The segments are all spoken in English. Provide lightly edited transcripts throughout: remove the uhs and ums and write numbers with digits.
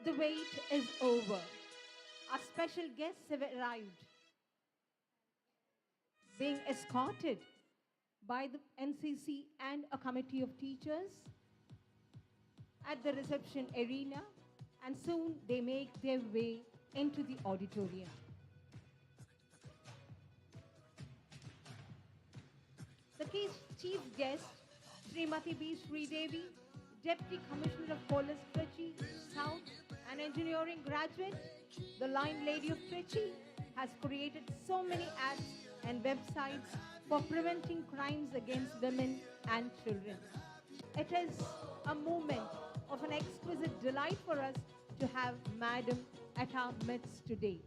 The wait is over. Our special guests have arrived, being escorted by the NCC and a committee of teachers at the reception arena, and soon they make their way into the auditorium. The chief guest, Srimati B. SHRIDEVI, Deputy Commissioner of Police, Trichy South, an engineering graduate, the Line Lady of Trichy, has created so many ads and websites for preventing crimes against women and children. It is a moment of an exquisite delight for us to have Madam at our midst today.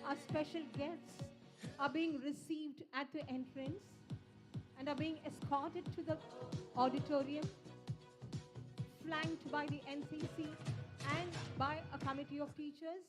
Our special guests are being received at the entrance and are being escorted to the auditorium, flanked by the NCC and by a committee of teachers.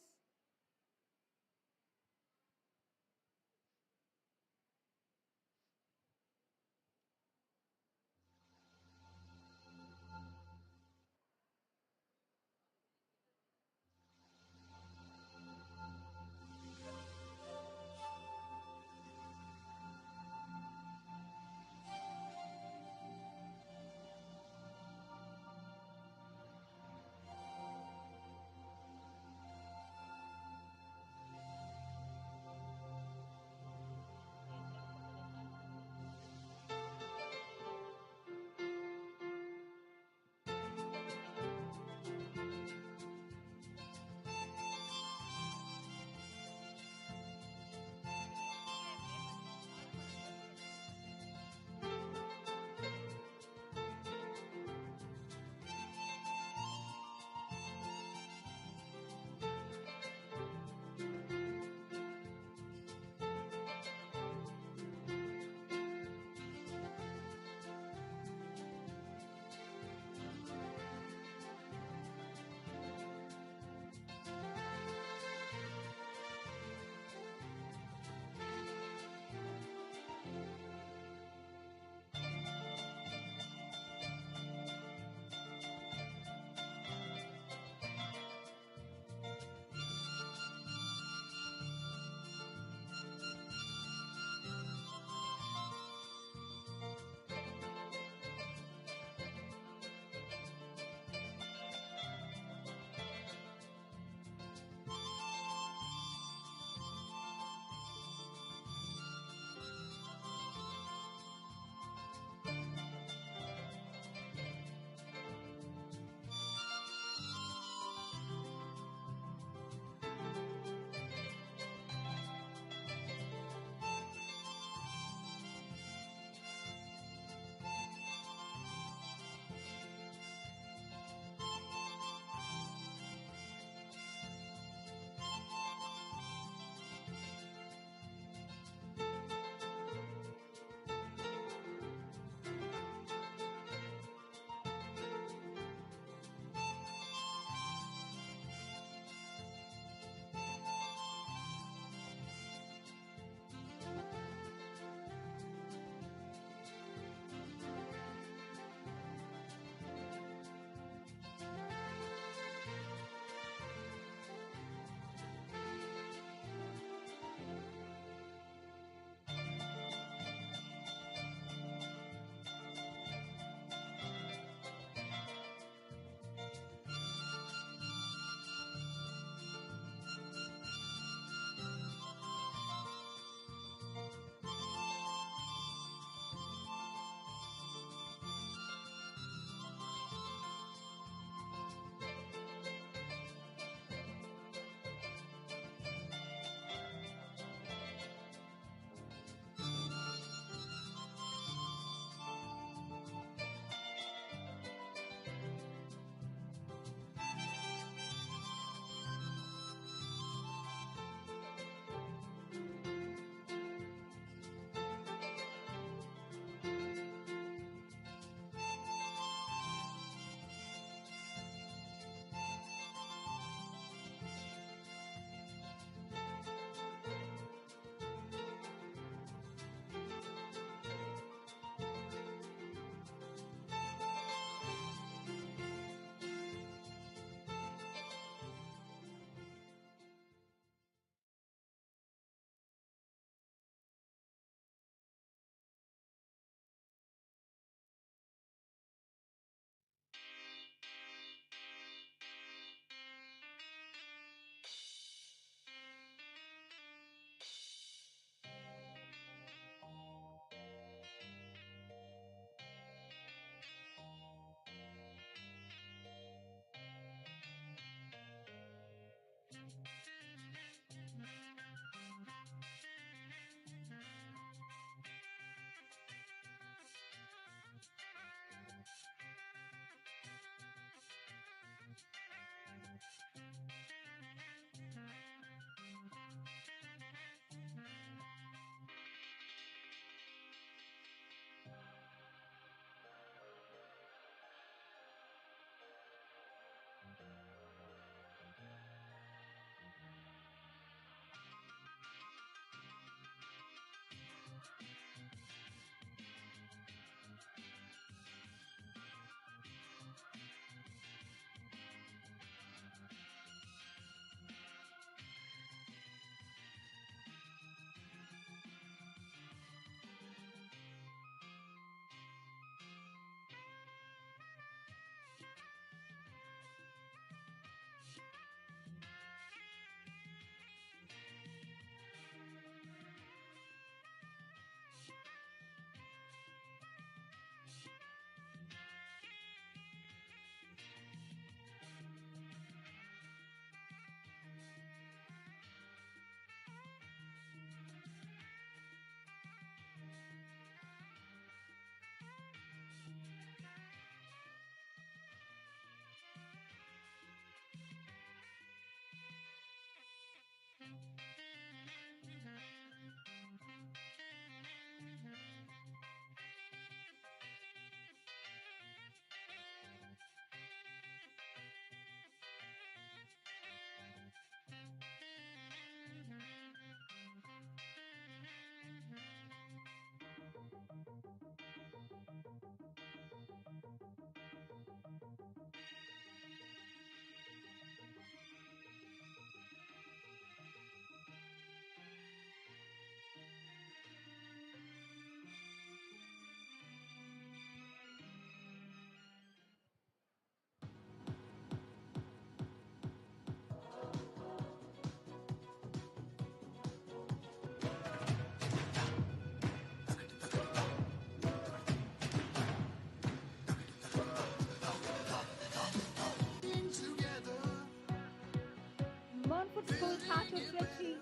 School Kato Trichy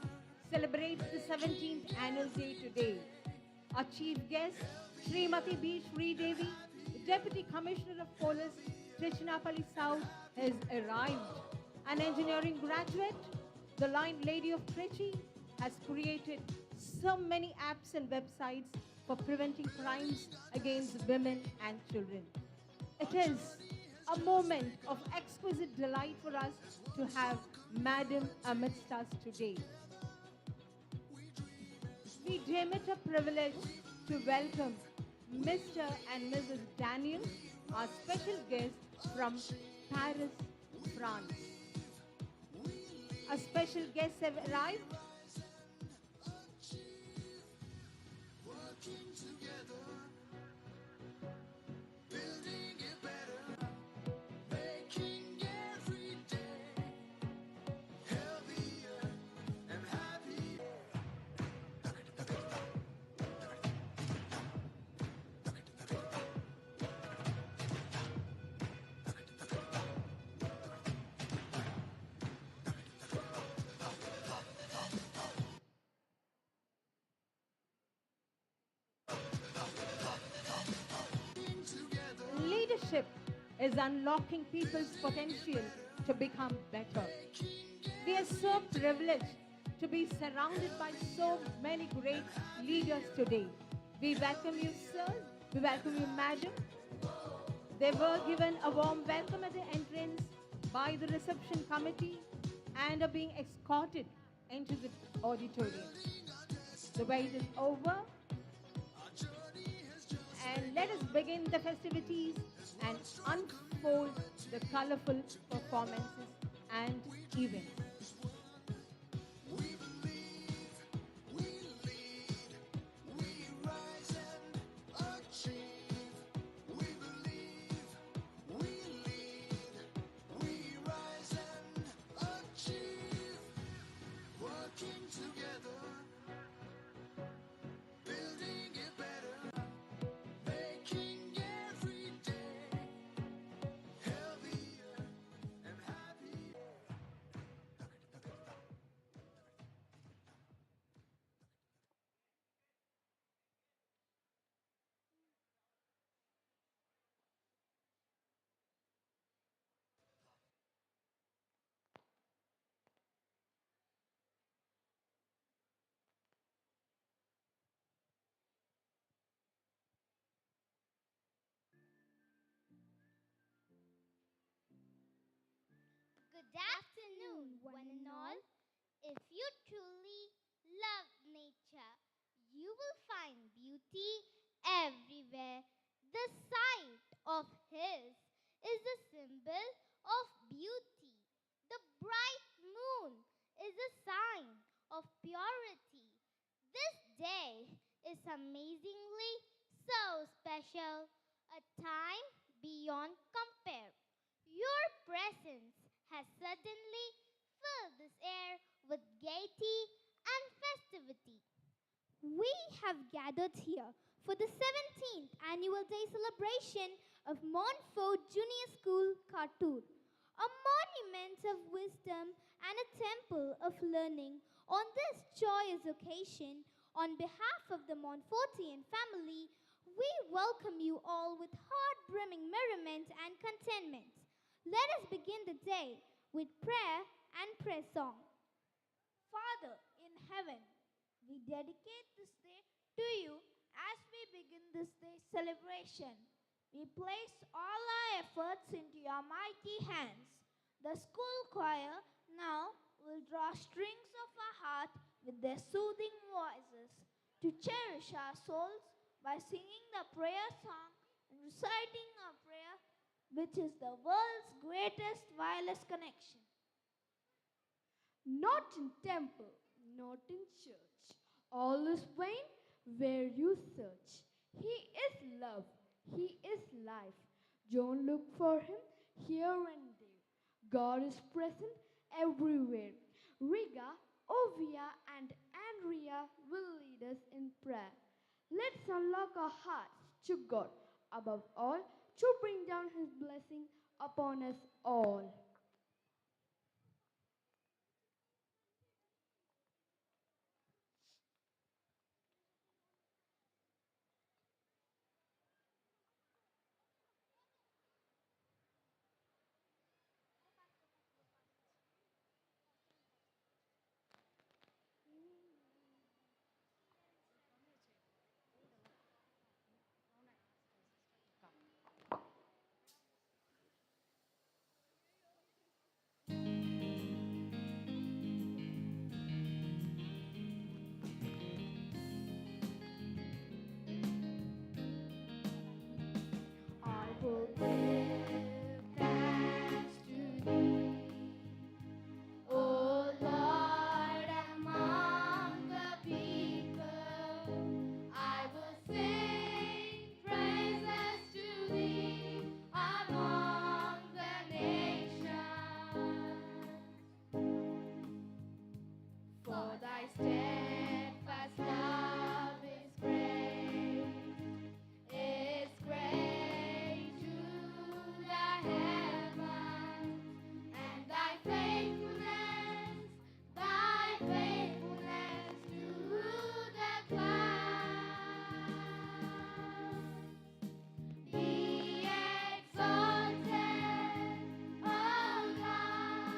celebrates the 17th annual day today. Our chief guest, Srimati B. Sridevi, Deputy Commissioner of Police, Tiruchirappalli South, has arrived. An engineering graduate, the Line Lady of Trichy, has created so many apps and websites for preventing crimes against women and children. It is a moment of exquisite delight for us to have Madam amidst us today. We deem it a privilege to welcome Mr. and Mrs. Daniel, our special guest from Paris, France. Our special guests have arrived. Leadership is unlocking people's potential to become better. We are so privileged to be surrounded by so many great leaders today. We welcome you, sir. We welcome you, madam. They were given a warm welcome at the entrance by the reception committee and are being escorted into the auditorium. The wait is over. And let us begin the festivities and unfold the colorful performances and events. Good afternoon, one and all. If you truly love nature, you will find beauty everywhere. The sight of hills is a symbol of beauty. The bright moon is a sign of purity. This day is amazingly so special, a time beyond compare. Your presence has certainly filled this air with gaiety and festivity. We have gathered here for the 17th annual day celebration of Montfort Junior School, Khartoum, a monument of wisdom and a temple of learning. On this joyous occasion, on behalf of the Montfortian family, we welcome you all with heart-brimming merriment and contentment. Let us begin the day with prayer and prayer song. Father in heaven, we dedicate this day to you as we begin this day's celebration. We place all our efforts into your mighty hands. The school choir now will draw strings of our heart with their soothing voices to cherish our souls by singing the prayer song and reciting our prayer, which is the world's greatest wireless connection. Not in temple, not in church. All is vain where you search. He is love, He is life. Don't look for Him here and there. God is present everywhere. Riga, Ovia, and Andrea will lead us in prayer. Let's unlock our hearts to God, above all, to bring down His blessing upon us all. For thy steadfast love is great to the heavens, and thy faithfulness to the clouds. Be exalted, O God,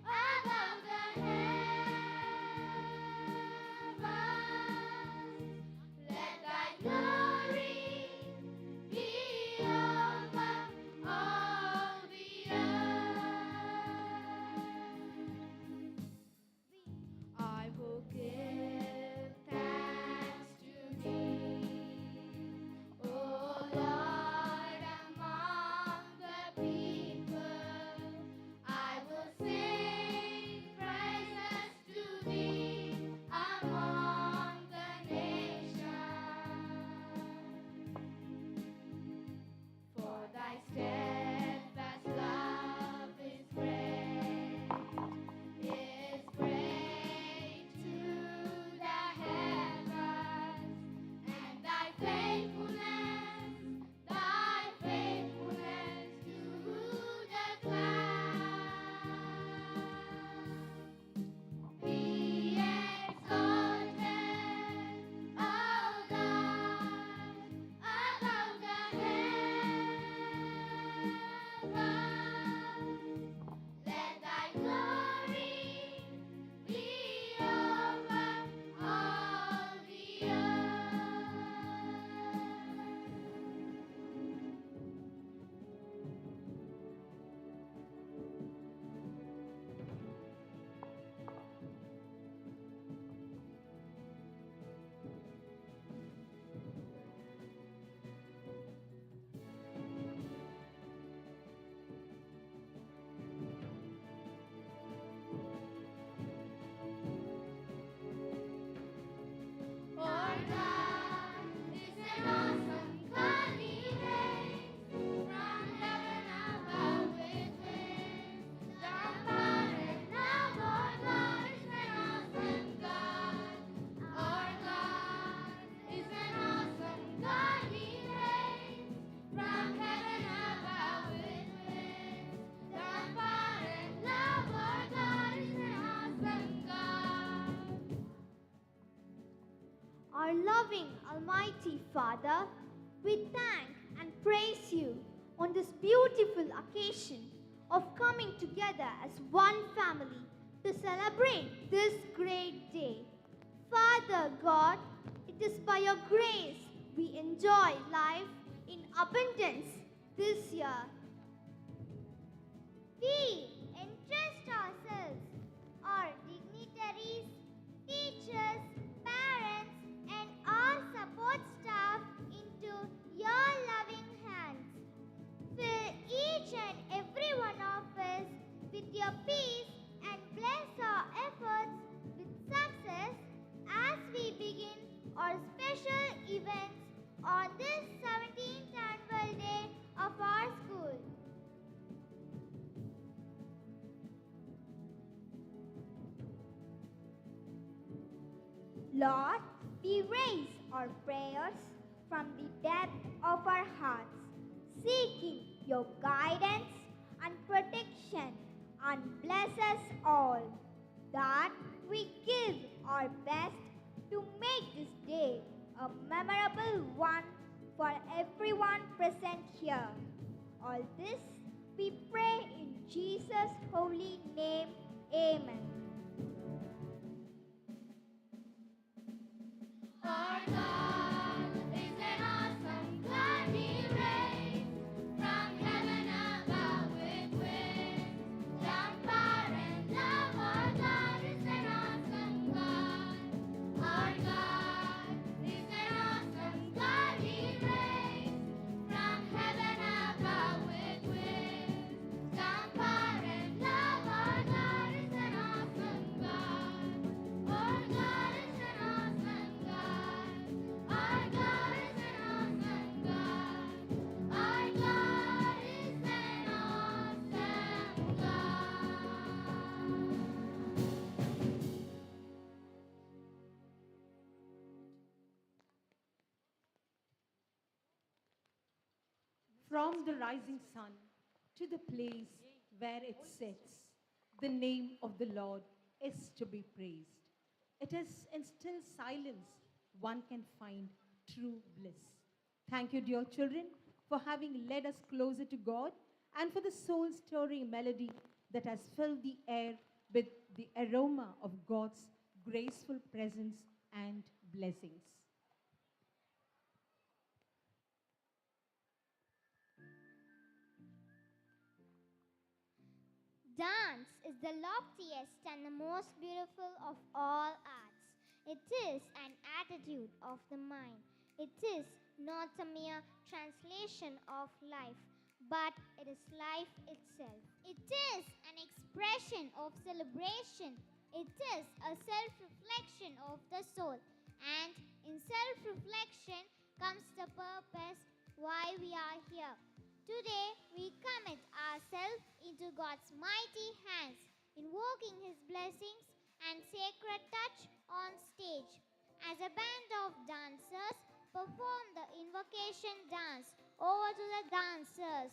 above the heavens. Let thy glory be over all the earth. I will give thanks to thee, O Lord, among the people. I will sing praises to thee among the nations. For thy steadfast love is great to the heavens, and thy faithfulness to the clouds. Be exalted, O God, above the heavens. Let thy glory be over all the Our God is an awesome God, He reigns from heaven above with wings. Down far and love, our God is an awesome God. Our God is an awesome God, He reigns from heaven above with wings. Down far and love, our God is an awesome God. Our loving Almighty Father, we thank and praise you on this beautiful occasion of coming together as one family to celebrate this great day. Father God, it is by your grace we enjoy life in abundance this year. We entrust ourselves, our dignitaries, teachers, parents, and our support staff into your loving hands. Fill each and every one of us with your peace and bless our efforts with success as we begin our special events on this 17th annual day of our school. Lord, we raise our prayers from the depth of our hearts, seeking your guidance and protection, and bless us all, that we give our best to make this day a memorable one for everyone present here. All this we pray in Jesus' holy name. Amen. Our God is an awesome God, He reigns from heaven above with wings. Down far and love, our God is an awesome God. Our God is an awesome God, He reigns from heaven above with wings. Down far and love, our God is an awesome God. Our God is an awesome God. From the rising sun to the place where it sets, the name of the Lord is to be praised. It is in still silence one can find true bliss. Thank you, dear children, for having led us closer to God and for the soul-stirring melody that has filled the air with the aroma of God's graceful presence and blessings. Dance is the loftiest and the most beautiful of all arts. It is an attitude of the mind. It is not a mere translation of life, but it is life itself. It is an expression of celebration. It is a self-reflection of the soul. And in self-reflection comes the purpose why we are here. Today, we commit ourselves into God's mighty hands, invoking His blessings and sacred touch on stage. As a band of dancers perform the invocation dance, over to the dancers.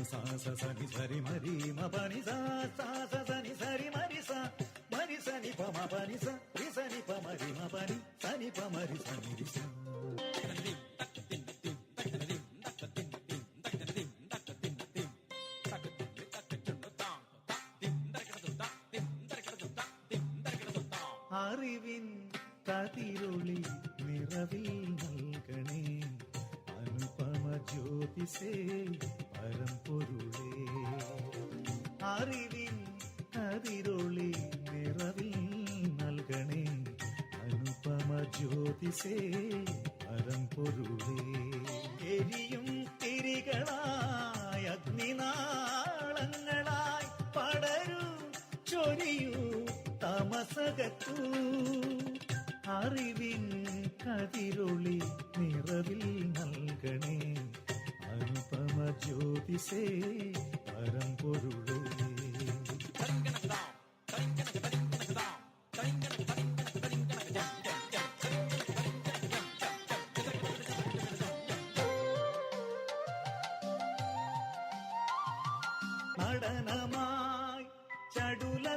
sa sa sa ni sa ri ma ri ma pa ni sa sa sa sa ni sa ri ma ri sa ni pa ma pa ni sa ni pa ma ri ma pa ni sa ni pa ma ri sa ni ri sa. അറിവിൻ കതിരൊളി നിറവിൽ നൽകണേ അനുപമ ജ്യോതിസേ പരമ്പൊരുളേ. അറിവിൻ കതിരൊളി നിറവിൽ നൽകണേ അനുപമ ജ്യോതിസേ പരമ്പൊരുളേ. എരിയും തിരികളായ അഗ്നിനാളങ്ങളായി പടരൂ ചൊരിയൂ തമസകത്തു. അറിവിൻ കതിരൊളി നിറവിൽ നൽകണേ അനുപമ ജ്യോതിസേ പരമ്പൊരുളേ. നടനമായി ചടുലതാളമായി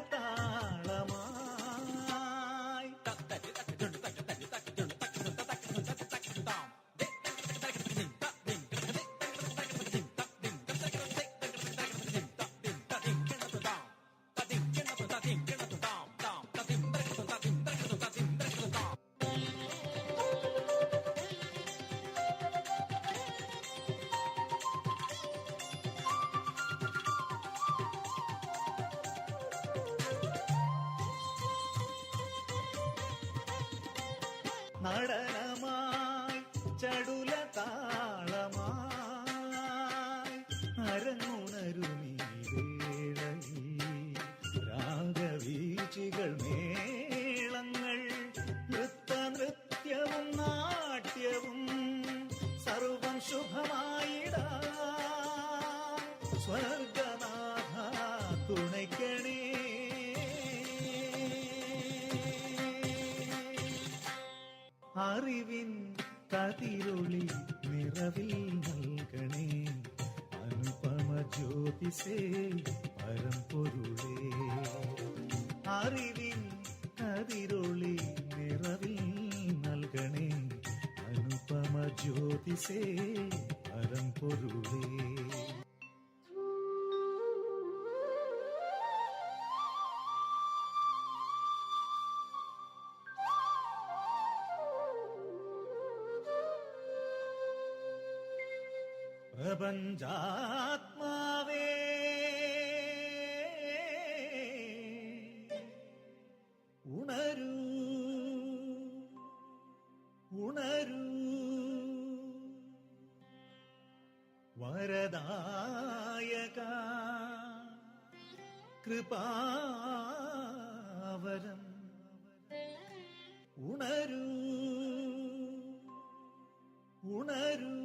നടനമായി ചടുലതാളമായി അരങ്ങുണരുമീ വേളയിൽ തുണയ്ക്കണേ. അറിവിൻ കതിരൊളി നിറവിൽ നൽകണേ, അനുപമ ജ്യോതിസേ പരമ്പൊരുളേ. അറിവിൻ കതിരൊളി നിറവിൽ നൽകണേ, അനുപമ ജ്യോതിസേ പരമ്പൊരുളേ. പ്രപഞ്ചാത്മാവേ ഉണരൂ, ഉണരൂ. വരദായക കൃപാവരം ഉണരൂ, ഉണരൂ.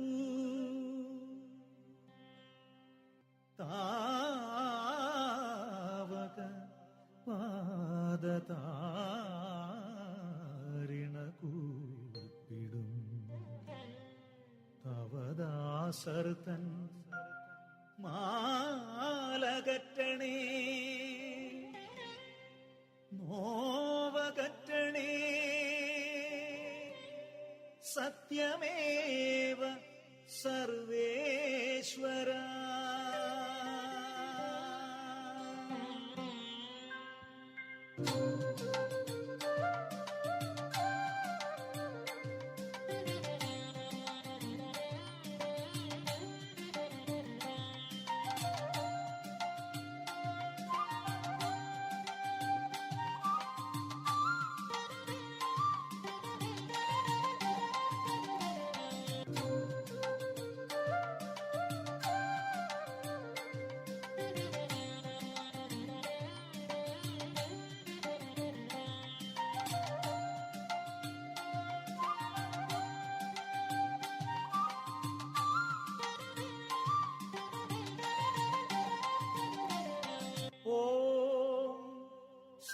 താവക പാദതാരിണകൂപ്പിടും തവദാസർത്തൻ മാലകറ്റണേ, നോവകറ്റണേ. സത്യമേവ സർവേശ്വര.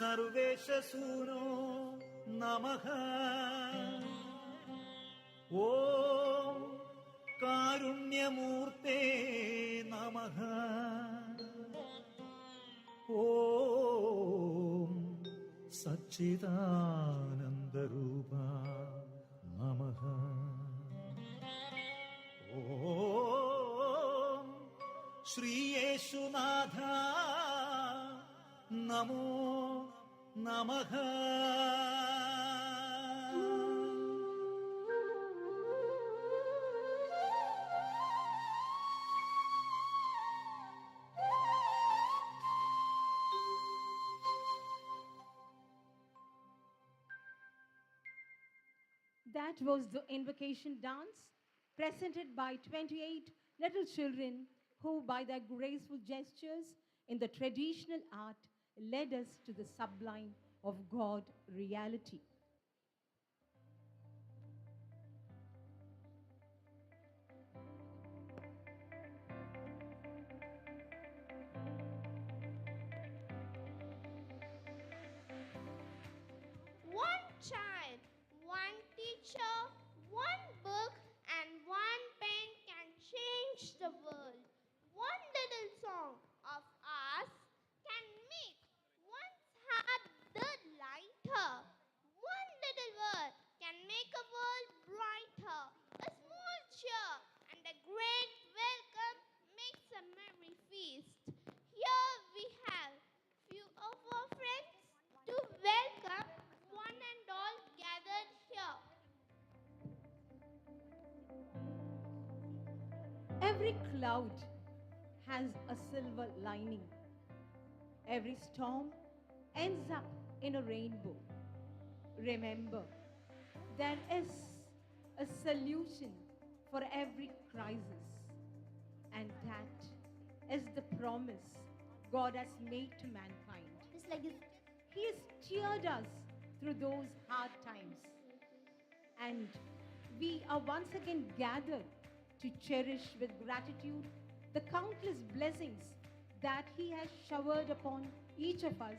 സർവേശസൂനോ നമഃ. ഓം കാരുണ്യമൂർത്തേ നമഃ. ഓം സച്ചിദാനന്ദരൂപ നമഃ. ഓം ശ്രീയേശുനാഥ നമോ നമഃ. That was the invocation dance presented by 28 little children who, by their graceful gestures in the traditional art, led us to the sublime of God reality. One child, one teacher, one book, and one pen can change the world. One little song of ours can make one's heart the lighter. One little word can make a world brighter. A small cheer and a great welcome makes a merry feast. Here we have few of our friends to welcome one and all gathered here. Every cloud has a silver lining. Every storm ends up in a rainbow. Remember, there is a solution for every crisis, and that is the promise God has made to mankind. Just like this. He has cheered us through those hard times, and we are once again gathered to cherish with gratitude the countless blessings that He has showered upon each of us.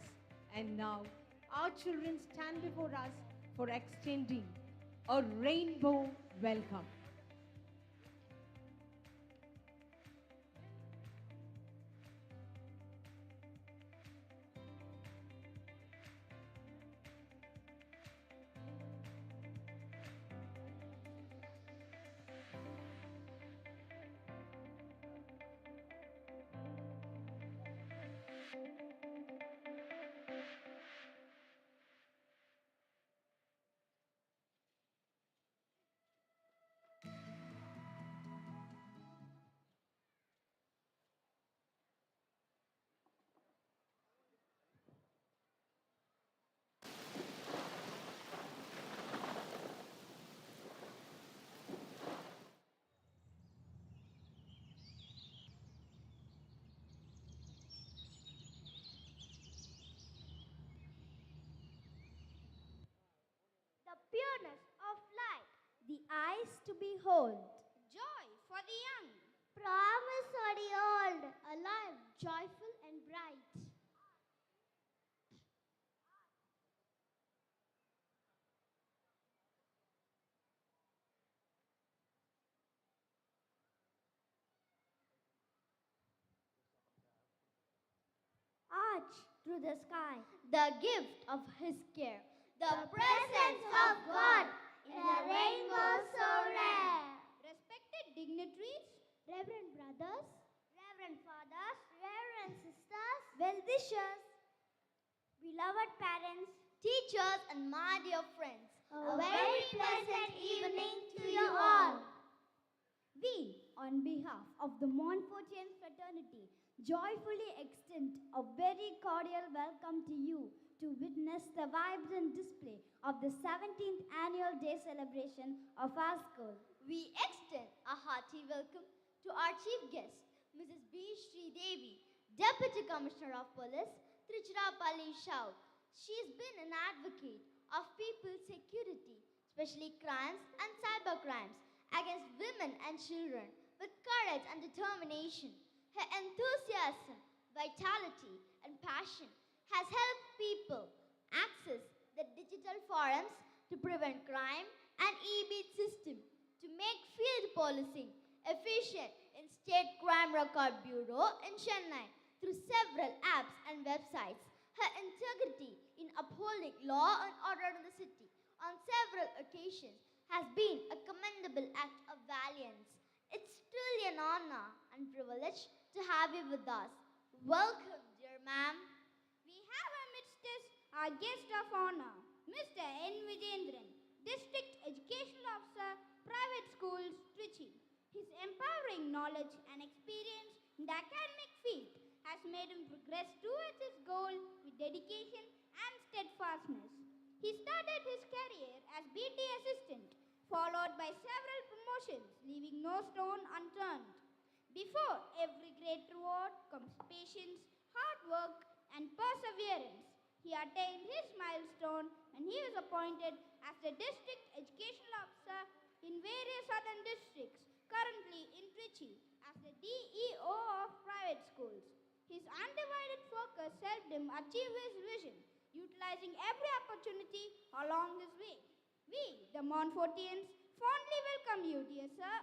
And now, our children stand before us for extending a rainbow welcome. The pureness of light, the eyes to behold, Joy for the young. promise for the old, alive, joyful and bright. Arch through the sky, the gift of His care, the presence of God in a rainbow so rare. Respected dignitaries, Reverend brothers, Reverend fathers, Reverend sisters, well-wishers, beloved parents, teachers, and my dear friends, a very pleasant evening to you all. We, on behalf of the Montfortian fraternity, joyfully extend a very cordial welcome to you to witness the vibrant display of the 17th annual day celebration of our school. We extend a hearty welcome to our chief guest, Mrs. B. SHRIDEVI, Deputy Commissioner of Police, Tiruchirappalli South. She has been an advocate of people's security, especially crimes and cybercrimes, against women and children with courage and determination. Her enthusiasm, vitality, and passion has helped people access the digital forums to prevent crime and e-beat system to make field policing efficient in State Crime Record Bureau in Chennai through several apps and websites. Her integrity in upholding law and order in the city on several occasions has been a commendable act of valiance. It's truly an honor and privilege to have you with us. Welcome, dear ma'am. we have amidst us our guest of honor, Mr. N. Vijayendran, District Educational Officer, Private Schools, Trichy. His empowering knowledge and experience in the academic field has made him progress towards his goal with dedication and steadfastness. He started his career as BT assistant, followed by several promotions, leaving no stone unturned. Before every great reward comes patience, hard work, and perseverance. He attained his milestone when he was appointed as the District Educational Officer in various southern districts, currently in Trichy, as the DEO of private schools. His undivided focus helped him achieve his vision, utilizing every opportunity along his way. We, the Montfortians, fondly welcome you, dear sir.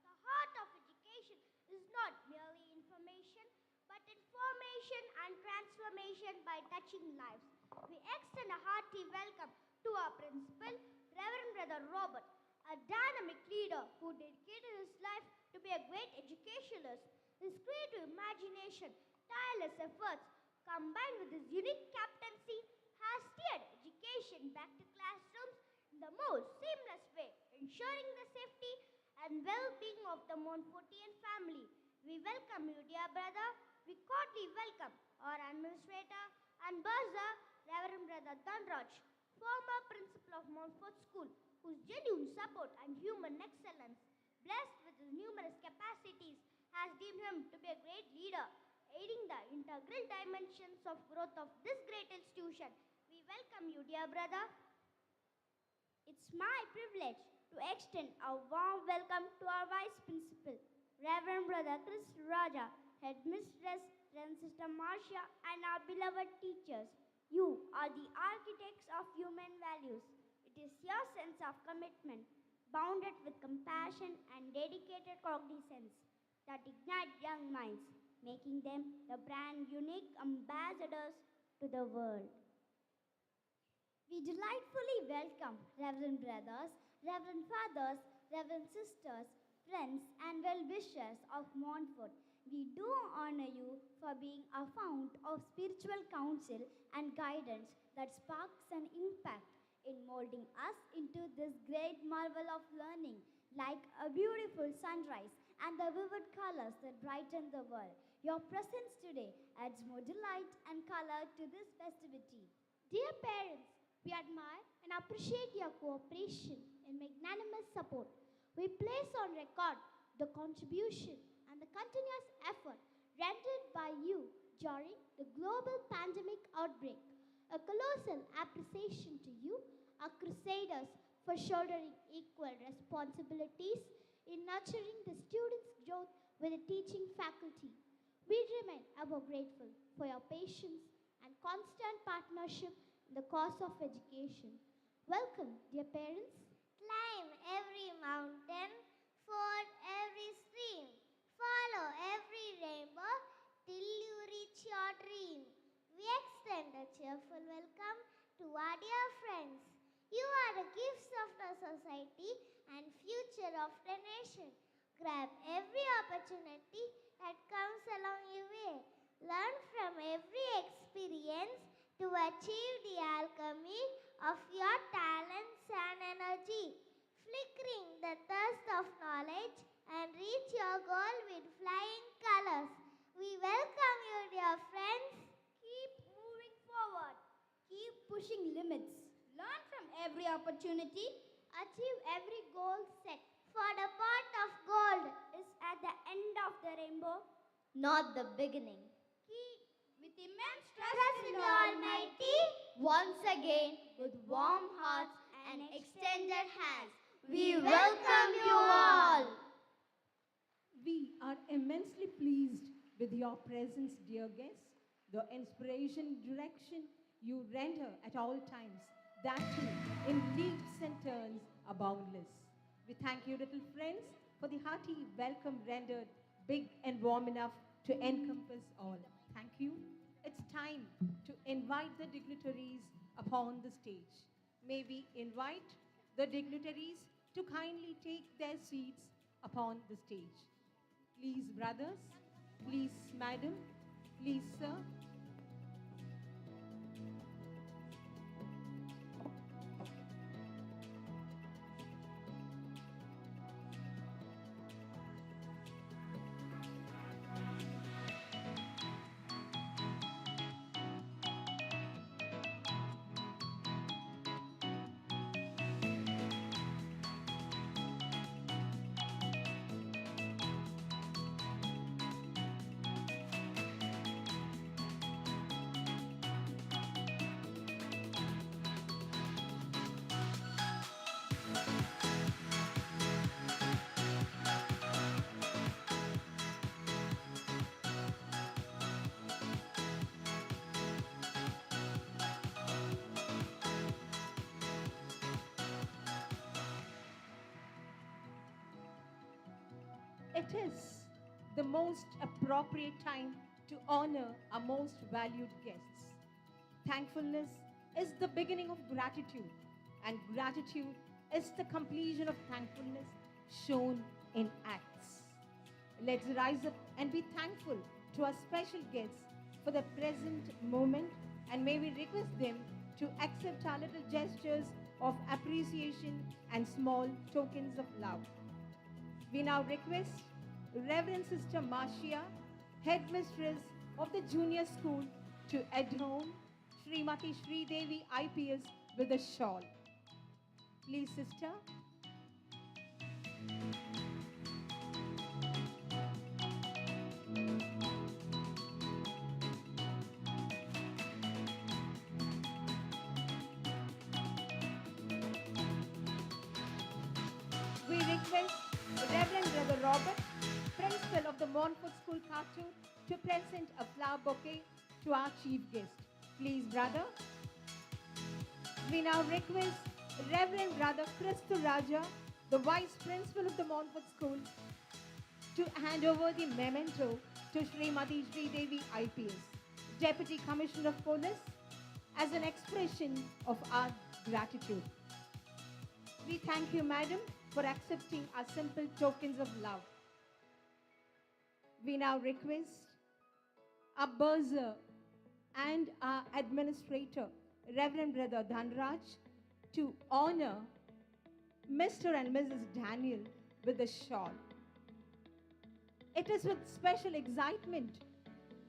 The heart of education is not merely information, but information and transformation by touching lives. We extend a hearty welcome to our principal, Reverend Brother Robert, a dynamic leader who dedicated his life to be a great educationalist. His creative imagination, tireless efforts, combined with his unique captaincy, has steered education back to classrooms in the most seamless way, ensuring the safety and well-being of the Montfortian family. We welcome you, dear brother. We cordially welcome our administrator and bursar, Reverend Brother Dhanraj, former principal of Montfort School, whose genuine support and human excellence, blessed with his numerous capacities, has deemed him to be a great leader, aiding the integral dimensions of growth of this great institution. We welcome you, dear brother. It's my privilege to extend a warm welcome to our Vice Principal, Reverend Brother Chris Raja, Headmistress Reverend Sister Marcia, and our beloved teachers. You are the architects of human values. It is your sense of commitment, bounded with compassion and dedicated cognizance, that ignite young minds, making them the brand unique ambassadors to the world. We delightfully welcome Reverend Brothers, Reverend Fathers, Reverend Sisters, friends, and well-wishers of Montfort. We do honor you for being a fount of spiritual counsel and guidance that sparks an impact in molding us into this great marvel of learning, like a beautiful sunrise and the vivid colors that brighten the world. Your presence today adds more delight and color to this festivity. Dear parents, we admire and appreciate your cooperation and magnanimous support. We place on record the contribution and the continuous effort rendered by you during the global pandemic outbreak. A colossal appreciation to you, our crusaders, for shouldering equal responsibilities in nurturing the students' growth with the teaching faculty. We remain ever grateful for your patience and constant partnership in the cause of education. Welcome, dear parents. Climb every mountain, ford every stream, follow every rainbow till you reach your dream. We extend a cheerful welcome to our dear friends. You are the gifts of the society and future of the nation. Grab every opportunity that comes along your way. Learn from every experience to achieve the alchemy of your talents and energy, flickering the thirst of knowledge and reach your goal with flying colors. We welcome you, dear friends. Keep moving forward. Keep pushing limits. Learn from every opportunity. Achieve every goal set. For the pot of gold Is at the end of the rainbow. not the beginning. Keep with immense Trust in the Almighty. Once again, with warm hearts and extended hands, We welcome you all. We are immensely pleased with your presence, dear guests. The inspiration, direction you render at all times, that too in leaps and turns, are boundless. We thank you, little friends, for the hearty welcome rendered big and warm enough to encompass all. Thank you. It's time to invite the dignitaries upon the stage. May we invite the dignitaries to kindly take their seats upon the stage. Please, brothers, please, madam, please, sir. It is the most appropriate time to honor our most valued guests. Thankfulness is the beginning of gratitude, and gratitude is the completion of thankfulness shown in acts. Let's rise up and be thankful to our special guests for the present moment, and may we request them to accept our little gestures of appreciation and small tokens of love. We now request Reverend Sister Marcia, Headmistress of the Junior School, to adorn Srimati SHRIDEVI IPS with a shawl. Please, Sister. We request Reverend Brother Robert, Principal of the Montfort Montfort School Cartoon to present a flower bouquet to our chief guest. Please, brother. We now request Reverend Brother Christo Raja, the Vice Principal of the Montfort School, to hand over the memento to Srimati SHRIDEVI IPS, Deputy Commissioner of Police, as an expression of our gratitude. We thank you, Madam, for accepting our simple tokens of love. We now request our bursar and our administrator, Reverend Brother Dhanraj, to honor Mr. and Mrs. Daniel with a shawl. It is with special excitement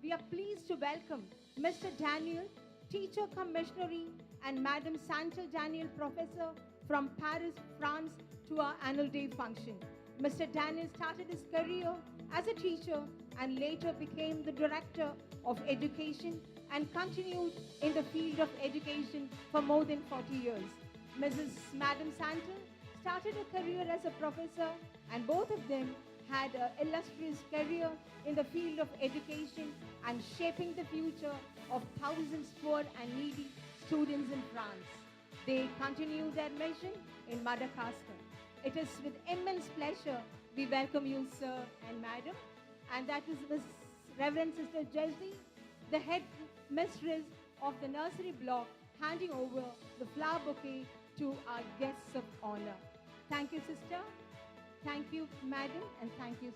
we are pleased to welcome Mr. Daniel, teacher cum missionary, and Madam Santal Daniel, professor from Paris, France, to our annual day function. Mr. Daniel started his career as a teacher and later became the director of education and continued in the field of education for more than 40 years. Madam Santal started a career as a professor, and both of them had an illustrious career in the field of education and shaping the future of thousands poor and needy students in France. They continue their mission in Madagascar. It is with immense pleasure we welcome you, sir and madam, and that is Miss Reverend Sister Jesdi, the head mistress of the nursery block, handing over the flower bouquet to our guests of honor. Thank you, sister. Thank you, madam, and thank you.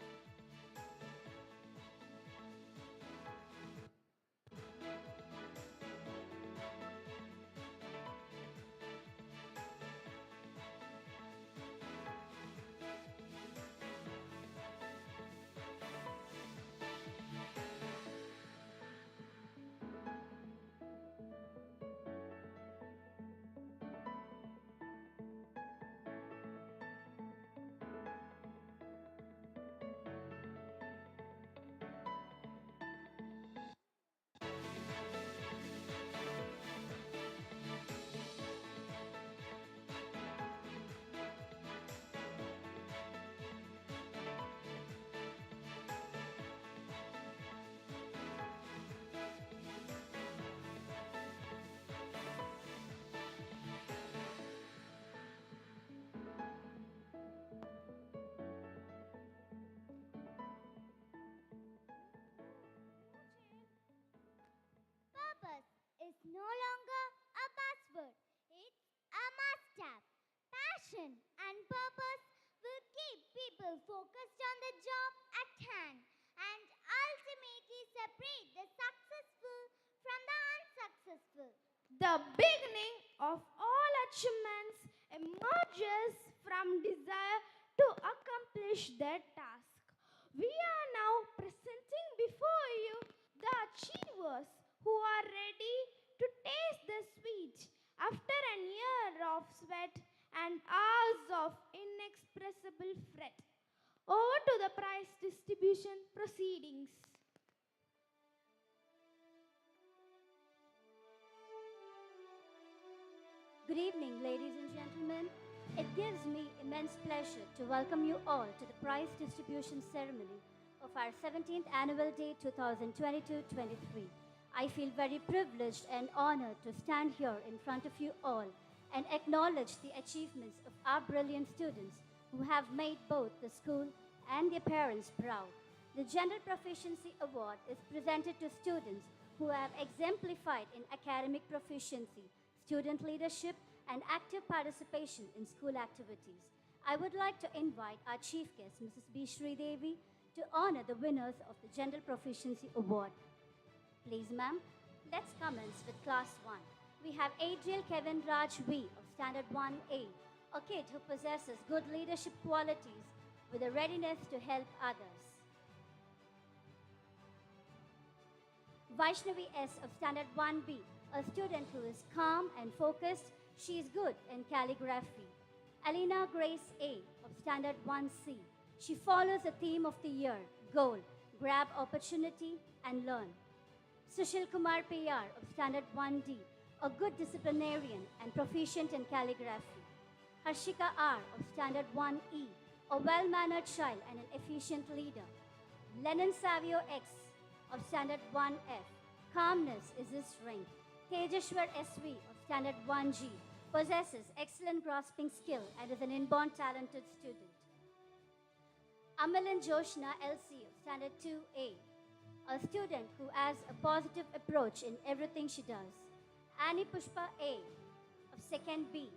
Purpose is no longer a buzzword, it's a must-have. Passion and purpose will keep people focused on the job at hand and ultimately separate the successful from the unsuccessful. The beginning of all achievements emerges from desire to accomplish their task. We are now presenting before you the achievers who are ready to taste the sweet after an year of sweat and hours of inexpressible fret. Over to the prize distribution proceedings. Good evening, ladies and gentlemen. It gives me immense pleasure to welcome you all to the prize distribution ceremony of our 17th Annual Day 2022-23. I feel very privileged and honored to stand here in front of you all and acknowledge the achievements of our brilliant students who have made both the school and their parents proud. The General Proficiency Award is presented to students who have exemplified in academic proficiency, student leadership, and active participation in school activities. I would like to invite our chief guest, Mrs. B. SHRIDEVI, to honor the winners of the General Proficiency Award. Please, ma'am, let's commence with Class 1. We have Adriel Kevin Raj V of Standard 1A, a kid who possesses good leadership qualities with a readiness to help others. Vaishnavi S of Standard 1B, a student who is calm and focused. She is good in calligraphy. Alina Grace A of Standard 1C. She follows the theme of the year, goal, grab opportunity and learn. Sushil Kumar PR of Standard 1D, a good disciplinarian and proficient in calligraphy. Harshika R of Standard 1E, a well-mannered child and an efficient leader. Lenin Savio X of Standard 1F. Calmness is his strength. Tejashwar SV of Standard 1G possesses excellent grasping skill and is an inborn talented student. Amalin Joshna LC of Standard 2A, a student who has a positive approach in everything she does. Annie Pushpa A of 2nd B.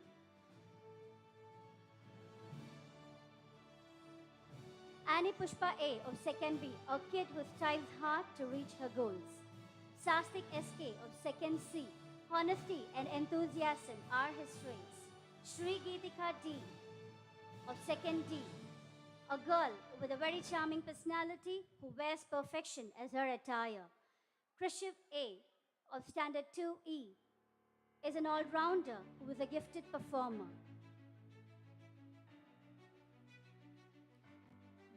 Annie Pushpa A of 2nd B, a kid who strives hard to reach her goals. Sastik SK of 2nd C, honesty and enthusiasm are his traits. Shri Geetika D of 2nd D, a girl with a very charming personality who wears perfection as her attire. Krishiv A of Standard 2E is an all-rounder who is a gifted performer.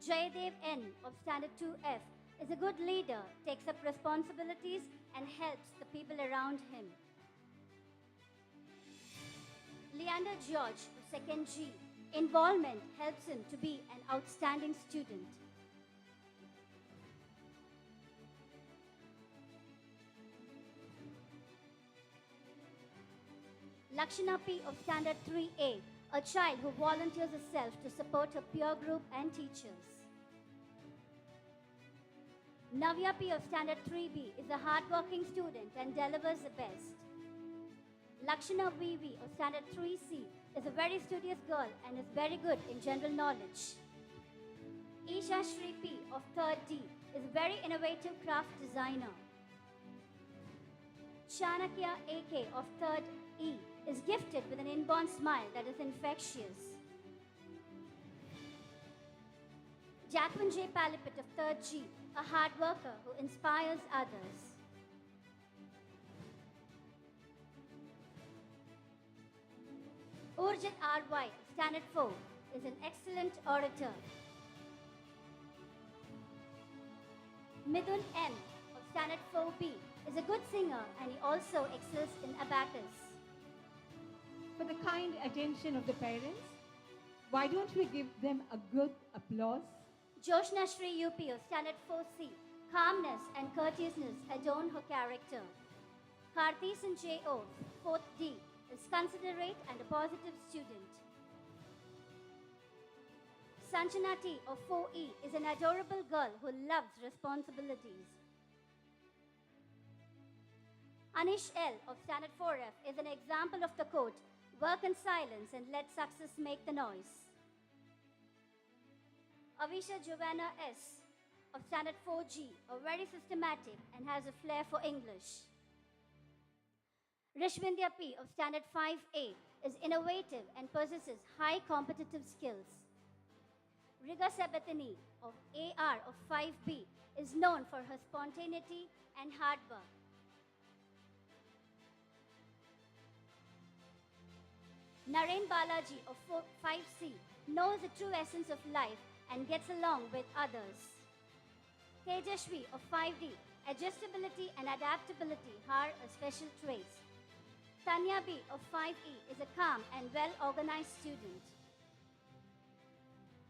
Jayadev N of Standard 2F is a good leader, takes up responsibilities and helps the people around him. Leander George of 2nd G, involvement helps him to be an outstanding student. Lakshana P of Standard 3A, a child who volunteers herself to support her peer group and teachers. Navya P of Standard 3B is a hardworking student and delivers the best. Lakshana VV of Standard 3C is a very studious girl and is very good in general knowledge. Isha Shri P of 3rd D is a very innovative craft designer. Chanakya AK of 3rd E is gifted with an inborn smile that is infectious. Jacqueline J. Palipit of 3rd G, a hard worker who inspires others. Urjit R.Y. of Standard 4 is an excellent orator. Midun M. of Standard 4B is a good singer and he also excels in abacus. For the kind attention of the parents, why don't we give them a good applause? Joshna Shri UP of Standard 4C, calmness and courteousness adorn her character. Karthisan J.O., 4th D, is considerate and a positive student. Sanjana T of 4E is an adorable girl who loves responsibilities. Anish L of Standard 4F is an example of the quote, work in silence and let success make the noise. Avisha Giovanna S of Standard 4G, are very systematic and has a flair for English. Rishwindya P of Standard 5A is innovative and possesses high competitive skills. Riga Sabatini of AR of 5B is known for her spontaneity and hard work. Naren Balaji of 5C knows the true essence of life and gets along with others. Tejashwi of 5D, adjustability and adaptability are a special traits. Tanya B of 5E is a calm and well-organized student.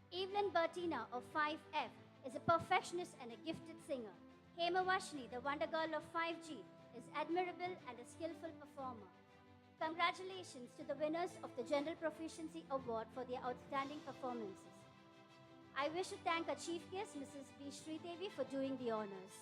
Evelyn Bertina of 5F is a perfectionist and a gifted singer. Hema Vashni, the wonder girl of 5G, is admirable and a skillful performer. Congratulations to the winners of the General Proficiency Award for their outstanding performances. I wish to thank our chief guest, Mrs. B. SHRIDEVI, for doing the honors.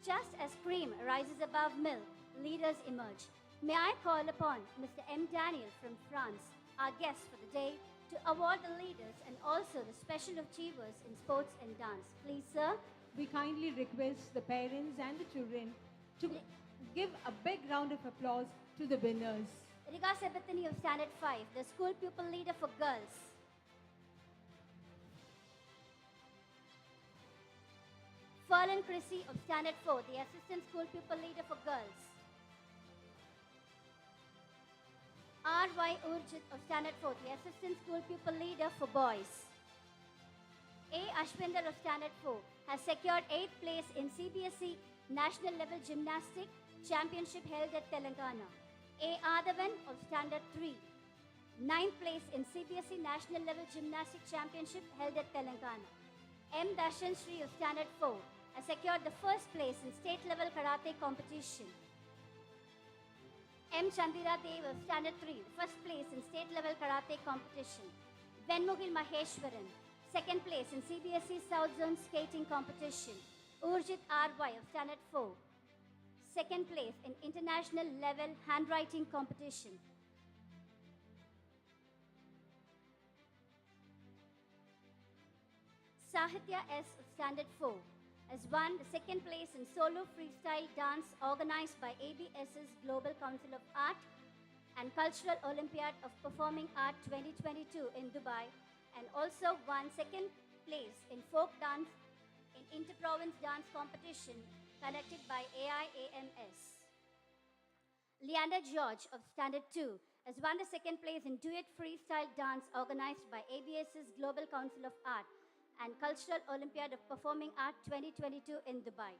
Just as cream rises above milk, leaders emerge. May I call upon Mr. M. Daniel from France, our guest for the day, to award the leaders and also the special achievers in sports and dance. Please, sir. We kindly request the parents and the children to give a big round of applause to the winners. Riga Sabatini of Standard 5, the school pupil leader for girls. Furlan Chrissy of Standard 4, the assistant school pupil leader for girls. R.Y. Urjit of Standard 4, the assistant school pupil leader for boys. A. Ashwinder of Standard 4 has secured 8th place in CBSE National Level Gymnastic Championship held at Telangana. A. Adhavan of Standard 3, 9th place in CBSE National Level Gymnastic Championship held at Telangana. M.Sc of Standard 4 has secured the first place in state-level karate competition. M. Chandira Dev of Standard 3, first place in state-level karate competition. Venmugil Maheshwaran, second place in CBSE South Zone skating competition. Urjit R.Y. of Standard 4, second place in international level handwriting competition. Sahitya S. of Standard 4 has won the second place in solo freestyle dance organized by ABS's Global Council of Art and Cultural Olympiad of Performing Art 2022 in Dubai, and also won second place in folk dance in inter-province dance competition conducted by AIAMS. Leander George of Standard 2 has won the second place in duet freestyle dance organized by ABS's Global Council of Art and Cultural Olympiad of Performing Art 2022 in Dubai.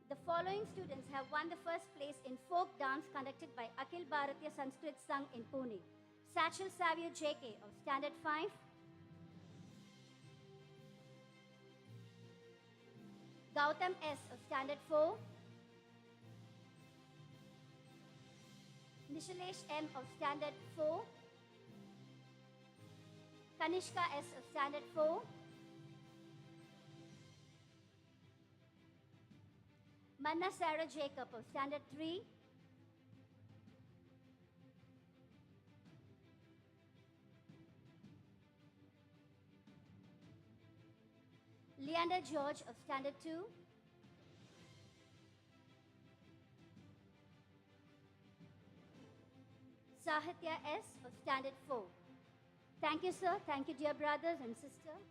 The following students have won the first place in folk dance conducted by Akhil Bharatiya Sanskrit Sangh in Pune. Satchel Savio JK of Standard 5, Gautam S. of Standard 4, Nishalesh M. of Standard 4, Kanishka S. of Standard 4, Manna Sarah Jacob of Standard 3, Leander George of Standard 2, Sahitya S. of Standard 4. Thank you, sir. Thank you, dear brothers and sisters.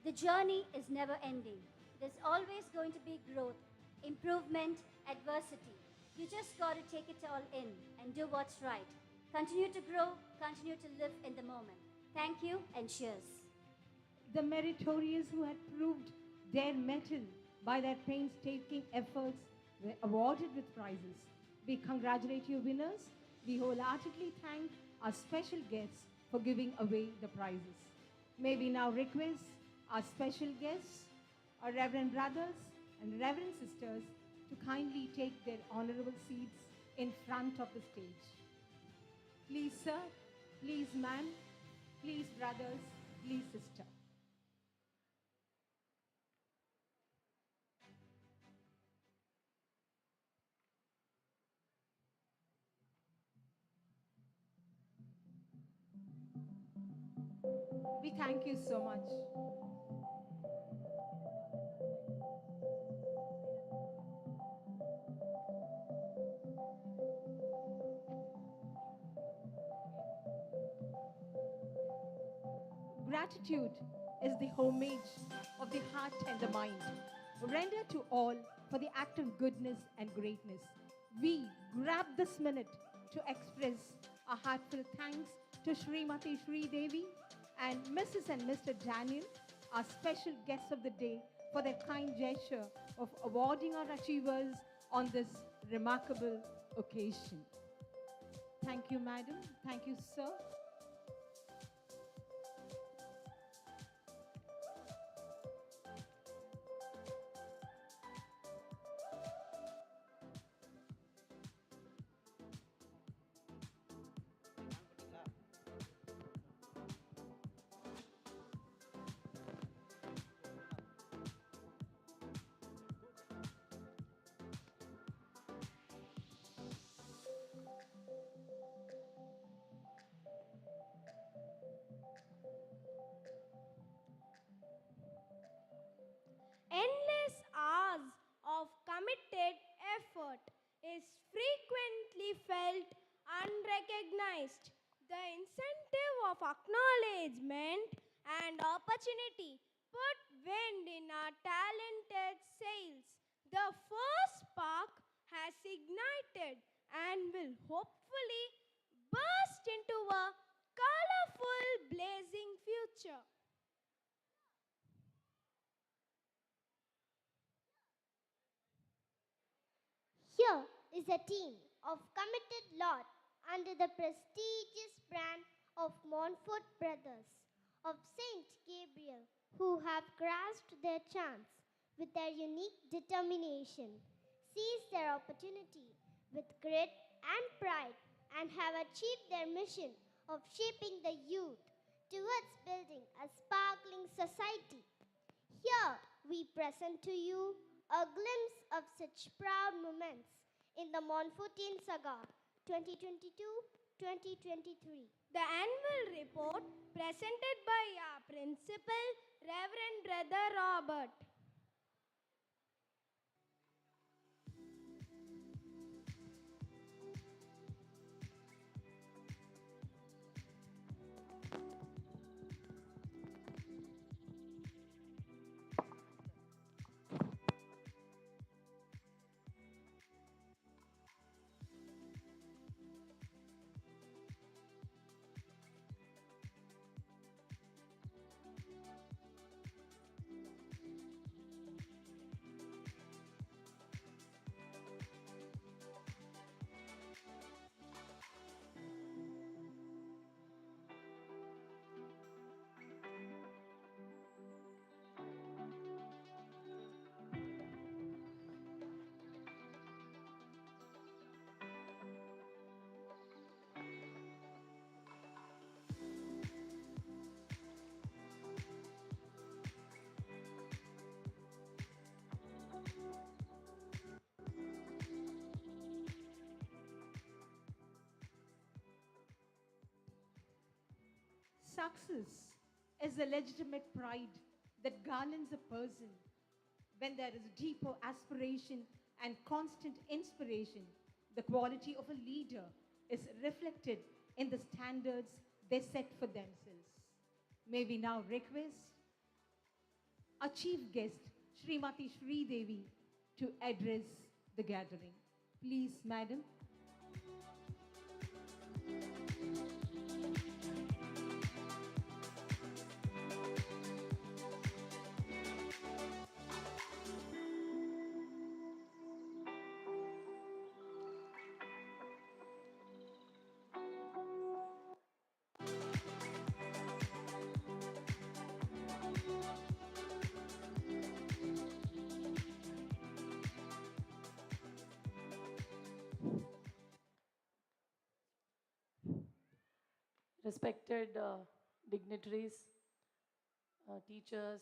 The journey is never ending. There's always going to be growth, improvement, adversity. You just got to take it all in and do what's right. Continue to grow, continue to live in the moment. Thank you and cheers. The meritorious who had proved their mettle by their painstaking efforts were awarded with prizes. We congratulate you winners. We wholeheartedly thank our special guests for giving away the prizes. May we now request our special guests, our Reverend brothers and Reverend sisters, to kindly take their honorable seats in front of the stage. Please, sir. Please, ma'am. Please, brothers. Please, sister. We thank you so much. Gratitude is the homage of the heart and the mind, rendered to all for the act of goodness and greatness. We grab this minute to express our heartfelt thanks to Srimati SHRIDEVI and Mrs. and Mr. Daniel, our special guests of the day, for their kind gesture of awarding our achievers on this remarkable occasion. Thank you, madam. Thank you, sir. Endless hours of committed effort is frequently felt unrecognized. The incentive of acknowledgement and opportunity put wind in our talented sails. The first spark has ignited and will hopefully burst into a colorful, blazing future. Here is a team of committed lot under the prestigious brand of Montfort Brothers of Saint Gabriel, who have grasped their chance with their unique determination, seized their opportunity with grit and pride, and have achieved their mission of shaping the youth towards building a sparkling society. Here we present to you a glimpse of such proud moments in the Montfortian saga 2022-2023. The annual report presented by our principal, Reverend Brother Robert. Success is a legitimate pride that garlands a person when there is deeper aspiration and constant inspiration. The quality of a leader is reflected in the standards they set for themselves. May we now request our chief guest, Srimati SHRIDEVI, to address the gathering. Please, madam. Respected dignitaries, teachers,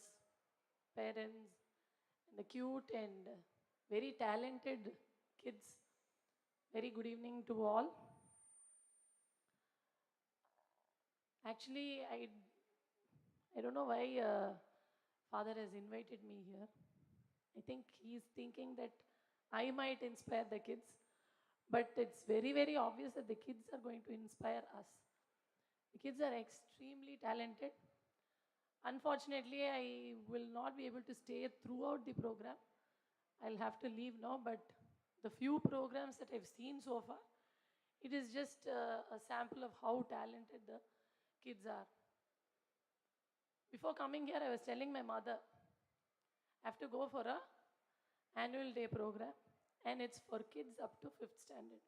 parents, and the cute and very talented kids, very good evening to all. Actually, I don't know why Father has invited me here. I think he's thinking that I might inspire the kids, but it's very, very obvious that the kids are going to inspire us. The kids are extremely talented. Unfortunately, I will not be able to stay throughout the program. I'll have to leave now, but the few programs that I've seen so far, it is just a sample of how talented the kids are. Before coming here, I was telling my mother, I have to go for a annual day program, and it's for kids up to 5th standard.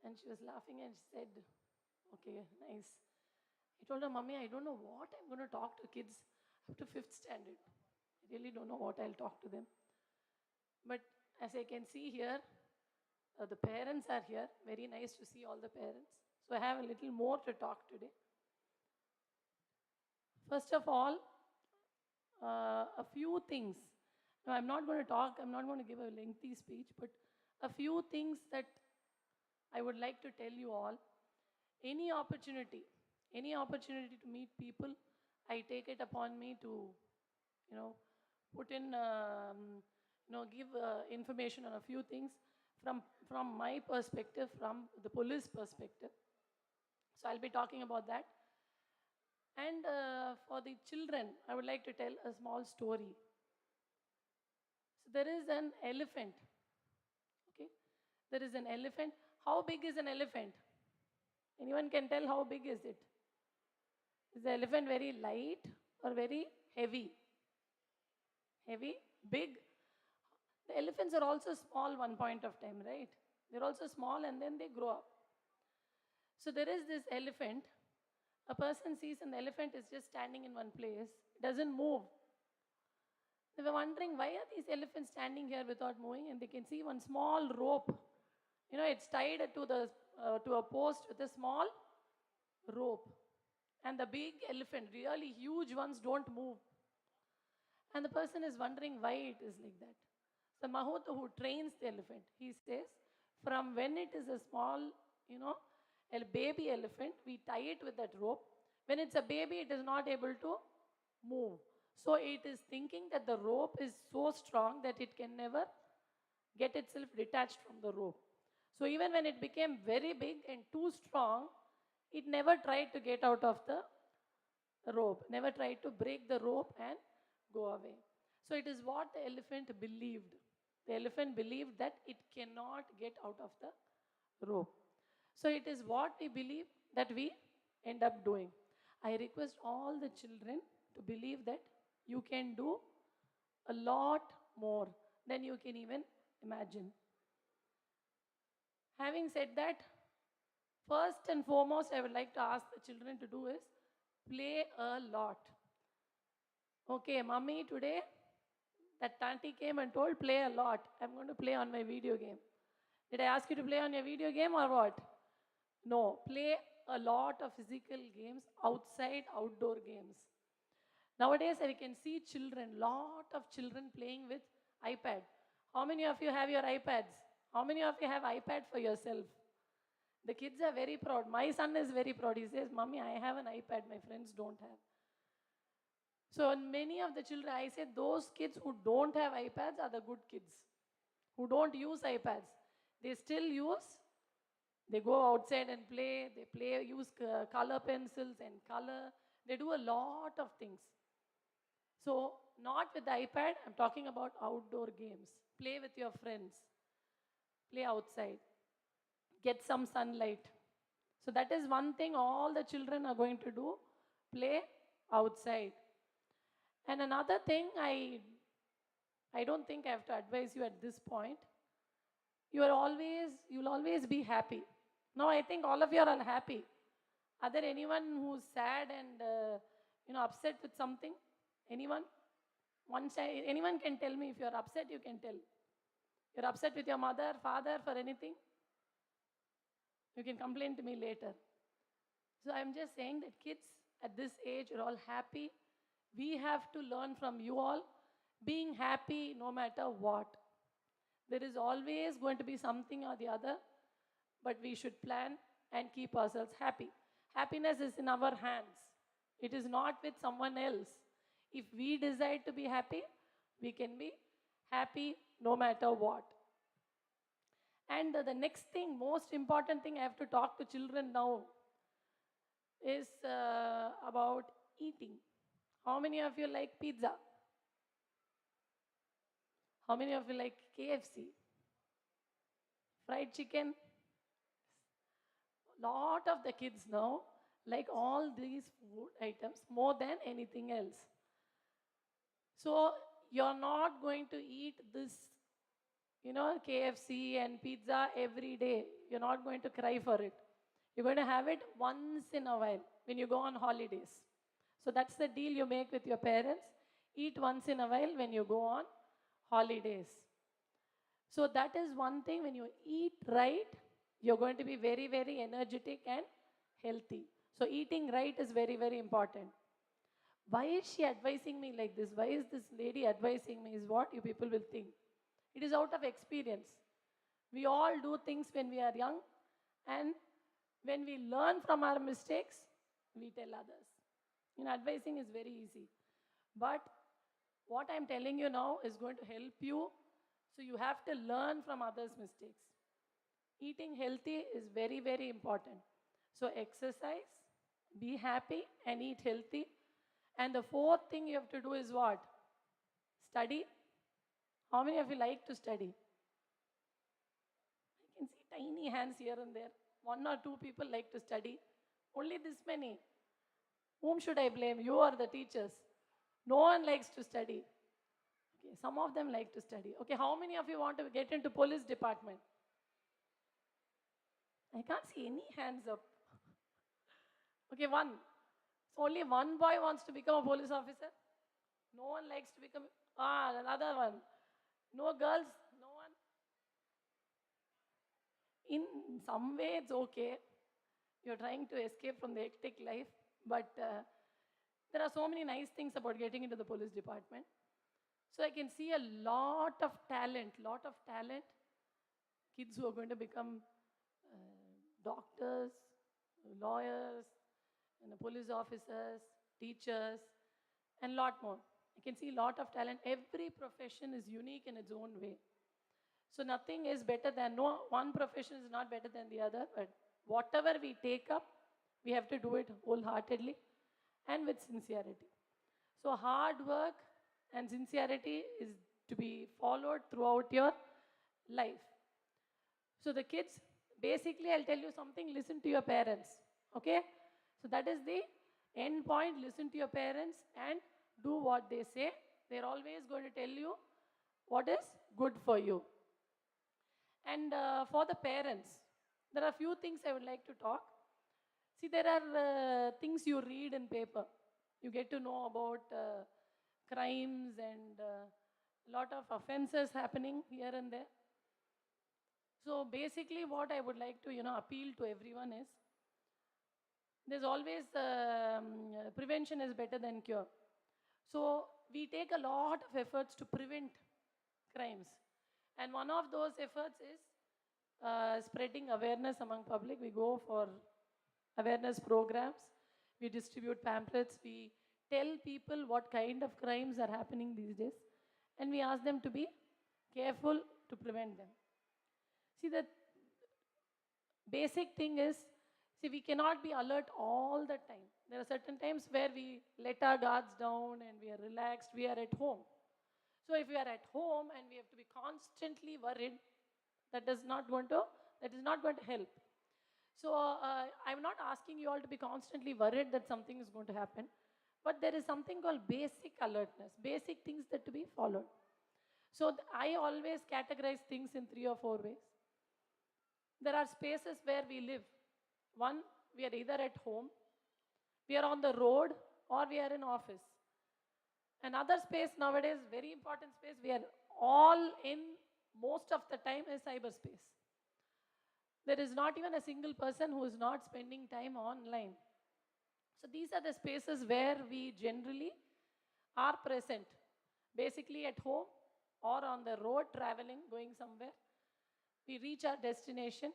And she was laughing and she said, okay, nice. I told her, Mommy, I don't know what I'm going to talk to kids up to 5th standard. I really don't know what I'll talk to them. But as I can see here, the parents are here. Very nice to see all the parents. So I have a little more to talk today. First of all, a few things. Now, I'm not going to talk, I'm not going to give a lengthy speech, but a few things that I would like to tell you all. Any opportunity to meet people, I take it upon me to, put in, give information on a few things from my perspective, from the police perspective. So I'll be talking about that. And for the children, I would like to tell a small story. So there is an elephant. Okay, there is an elephant. How big is an elephant? Anyone can tell how big is it? Is the elephant very light or very heavy? Heavy, big. The elephants are also small one point of time, right? They're also small and then they grow up. So there is this elephant. A person sees an elephant is just standing in one place. It doesn't move. They were wondering, why are these elephants standing here without moving? And they can see one small rope. It's tied to a post with a small rope. And the big elephant, really huge ones, don't move. And the person is wondering why it is like that. The Mahoto who trains the elephant, he says, from when it is a small, a baby elephant, we tie it with that rope. When it's a baby, it is not able to move. So it is thinking that the rope is so strong that it can never get itself detached from the rope. So even when it became very big and too strong, it never tried to get out of the rope, never tried to break the rope and go away. So it is what the elephant believed. The elephant believed that it cannot get out of the rope. So it is what we believe that we end up doing. I request all the children to believe that you can do a lot more than you can even imagine. Having said that, first and foremost, I would like to ask the children to do is play a lot. Okay, mommy, today that tanti came and told play a lot. I'm going to play on my video game. Did I ask you to play on your video game or what? No, play a lot of physical games, outdoor games. Nowadays, we can see lot of children playing with iPad. How many of you have your iPads? How many of you have iPad for yourself? The kids are very proud. My son is very proud. He says, Mommy, I have an iPad. My friends don't have. So many of the children, I said, those kids who don't have iPads are the good kids. Who don't use iPads. They still use. They go outside and play. They use color pencils and color. They do a lot of things. So not with the iPad. I'm talking about outdoor games. Play with your friends. Play outside. Get some sunlight. So that is one thing all the children are going to do. Play outside. And another thing, I don't think I have to advise you at this point. You'll always be happy. Now I think all of you are unhappy. Are there anyone who's sad and upset with something? Anyone? Anyone can tell me. If you're upset, you can tell. You're upset with your mother, father for anything? You can complain to me later. So I'm just saying that kids at this age are all happy. We have to learn from you all being happy no matter what. There is always going to be something or the other, but we should plan and keep ourselves happy. Happiness is in our hands. It is not with someone else. If we decide to be happy, we can be happy no matter what. And the next thing, most important thing I have to talk to children now is about eating. How many of you like pizza? How many of you like KFC? Fried chicken? Lot of the kids now like all these food items more than anything else. So you're not going to eat this, KFC and pizza every day. You're not going to cry for it. You're going to have it once in a while when you go on holidays. So that's the deal you make with your parents. Eat once in a while when you go on holidays. So that is one thing. When you eat right, you're going to be very, very energetic and healthy. So eating right is very, very important. Why is she advising me like this? Why is this lady advising me is what you people will think. It is out of experience. We all do things when we are young, and when we learn from our mistakes, we tell others. Advising is very easy. But what I'm telling you now is going to help you. So you have to learn from others' mistakes. Eating healthy is very, very important. So exercise, be happy and eat healthy. And the fourth thing you have to do is what? Study. How many of you like to study? I can see tiny hands here and there. 1 or 2 people like to study. Only this many. Whom should I blame? You or the teachers? No one likes to study. Okay, some of them like to study. Okay, how many of you want to get into police department? I can't see any hands up. Okay, one. So only one boy wants to become a police officer? No one likes to become, another one. No girls, no one. In some way, it's okay. You're trying to escape from the hectic life, but there are so many nice things about getting into the police department. So I can see a lot of talent, kids who are going to become doctors, lawyers, police officers, teachers, and lot more. I can see a lot of talent. Every profession is unique in its own way. So nothing is better than, no one profession is not better than the other, but whatever we take up, we have to do it wholeheartedly and with sincerity. So hard work and sincerity is to be followed throughout your life. So the kids, basically I'll tell you something, listen to your parents, okay? So that is the end point, listen to your parents and do what they say. They're always going to tell you what is good for you. And for the parents, there are a few things I would like to talk. See, there are things you read in paper. You get to know about crimes and a lot of offenses happening here and there. So basically what I would like to, appeal to everyone is, there's always prevention is better than cure. So we take a lot of efforts to prevent crimes. And one of those efforts is spreading awareness among public. We go for awareness programs. We distribute pamphlets. We tell people what kind of crimes are happening these days. And we ask them to be careful to prevent them. See, the basic thing is, we cannot be alert all the time. There are certain times where we let our guards down and we are relaxed. We are at home. So if we are at home and we have to be constantly worried, that is not going to help. So I'm not asking you all to be constantly worried that something is going to happen, but there is something called basic alertness, basic things that to be followed. So I always categorize things in 3 or 4 ways. There are spaces where we live. One, we are either at home, we are on the road, or we are in office. Another space nowadays, very important space, we are all in most of the time is cyberspace. There is not even a single person who is not spending time online. So these are the spaces where we generally are present. Basically at home or on the road traveling, going somewhere. We reach our destination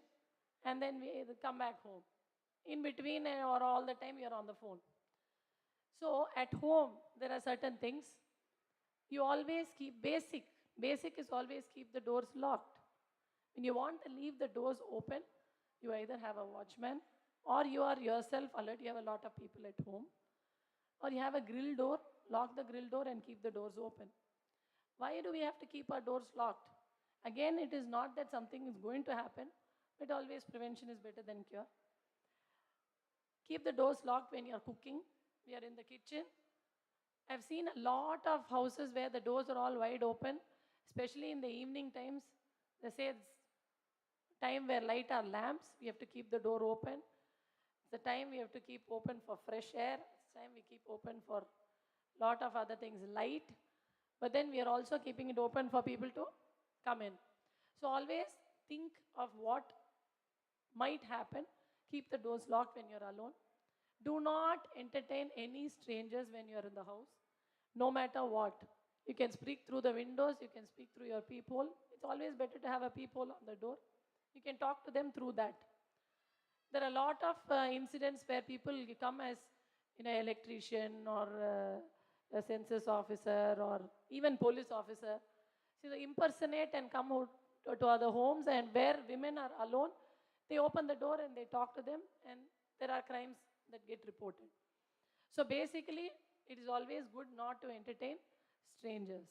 and then we come back home. In between or all the time, you're on the phone. So at home, there are certain things. You always keep basic. Basic is always keep the doors locked. When you want to leave the doors open, you either have a watchman or you are yourself alert. You have a lot of people at home. Or you have a grill door, lock the grill door and keep the doors open. Why do we have to keep our doors locked? Again, it is not that something is going to happen, but always prevention is better than cure. Keep the doors locked when you're cooking. We are in the kitchen. I've seen a lot of houses where the doors are all wide open, especially in the evening times. They say it's time where light our lamps. We have to keep the door open. It's the time we have to keep open for fresh air. It's time we keep open for a lot of other things, light. But then we are also keeping it open for people to come in. So always think of what might happen. Keep the doors locked when you're alone. Do not entertain any strangers when you're in the house, no matter what. You can speak through the windows, you can speak through your peephole. It's always better to have a peephole on the door. You can talk to them through that. There are a lot of incidents where people come as electrician or a census officer or even police officer. So they impersonate and come out to other homes, and where women are alone, they open the door and they talk to them, and there are crimes that get reported. So basically, it is always good not to entertain strangers.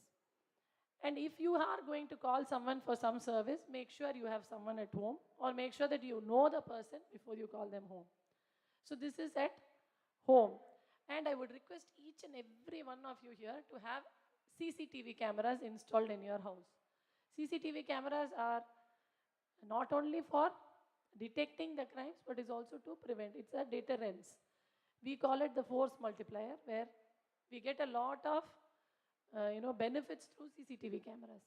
And if you are going to call someone for some service, make sure you have someone at home, or make sure that you know the person before you call them home. So this is at home. And I would request each and every one of you here to have CCTV cameras installed in your house. CCTV cameras are not only for detecting the crimes, but is also to prevent. It's a deterrence. We call it the force multiplier, where we get a lot of benefits through CCTV cameras.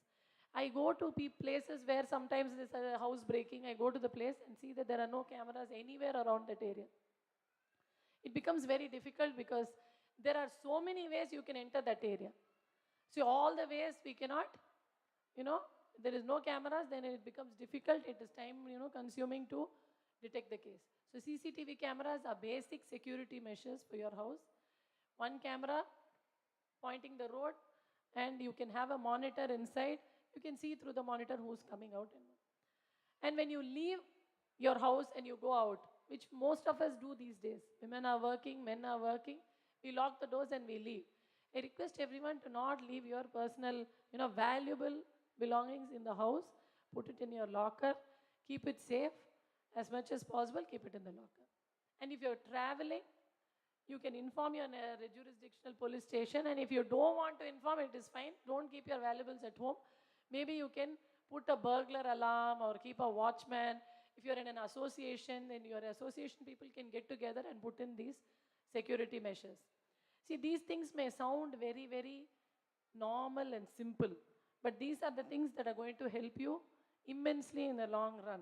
I go to places where sometimes there's a house breaking. I go to the place and see that there are no cameras anywhere around that area. It becomes very difficult because there are so many ways you can enter that area. So all the ways we cannot, there is no cameras, then it becomes difficult. It is time, consuming to detect the case. So CCTV cameras are basic security measures for your house. One camera pointing the road, and you can have a monitor inside. You can see through the monitor who's coming out. And when you leave your house and you go out, which most of us do these days, women are working, men are working, we lock the doors and we leave. I request everyone to not leave your personal, valuable belongings in the house. Put it in your locker. Keep it safe. As much as possible, keep it in the locker. And if you're traveling, you can inform your jurisdictional police station. And if you don't want to inform, it is fine. Don't keep your valuables at home. Maybe you can put a burglar alarm or keep a watchman. If you're in an association, then your association people can get together and put in these security measures. See, these things may sound very, very normal and simple, but these are the things that are going to help you immensely in the long run.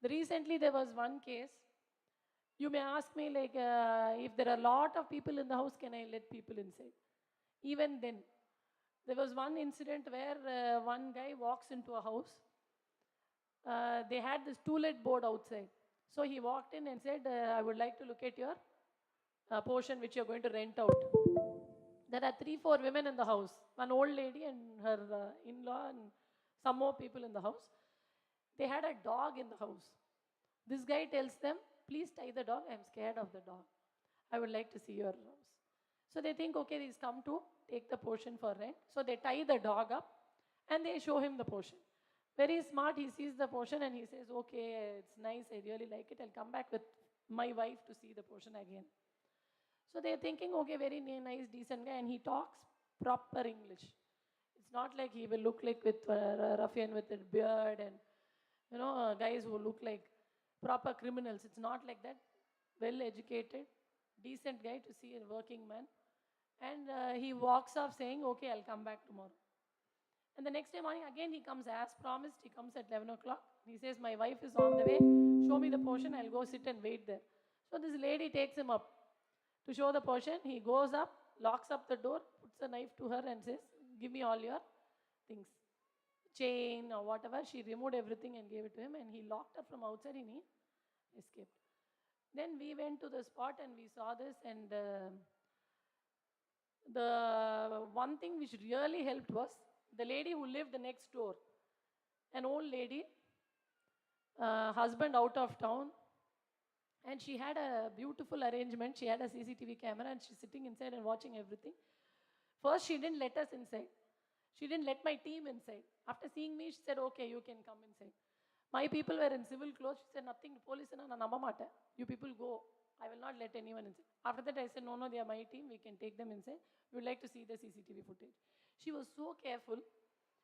Recently, there was one case. You may ask me, if there are a lot of people in the house, can I let people inside? Even then, there was one incident where one guy walks into a house. They had this to-let board outside. So he walked in and said, I would like to look at your portion which you're going to rent out. There are 3-4 women in the house, one old lady and her in-law and some more people in the house. They had a dog in the house. This guy tells them, please tie the dog. I'm scared of the dog. I would like to see your house. So they think, okay, he's come to take the portion for rent. So they tie the dog up and they show him the portion. Very smart, he sees the portion and he says, okay, it's nice, I really like it. I'll come back with my wife to see the portion again. So they're thinking, okay, very nice, decent guy, and he talks proper English. It's not like he will look like with a ruffian with a beard and, guys who look like proper criminals. It's not like that. Well-educated, decent guy to see a working man. And he walks off saying, okay, I'll come back tomorrow. And the next day morning, again, he comes as promised. He comes at 11 o'clock. He says, my wife is on the way. Show me the portion. I'll go sit and wait there. So this lady takes him up to show the portion. He goes up, locks up the door, puts a knife to her and says, give me all your things. Chain or whatever. She removed everything and gave it to him. And he locked her from outside and he escaped. Then we went to the spot and we saw this. And the one thing which really helped was the lady who lived the next door. An old lady, husband out of town. And she had a beautiful arrangement. She had a CCTV camera and she's sitting inside and watching everything. First, she didn't let us inside. She didn't let my team inside. After seeing me, she said, okay, you can come inside. My people were in civil clothes. She said, nothing, police, you people go. I will not let anyone inside. After that, I said, no, they are my team. We can take them inside. We would like to see the CCTV footage. She was so careful.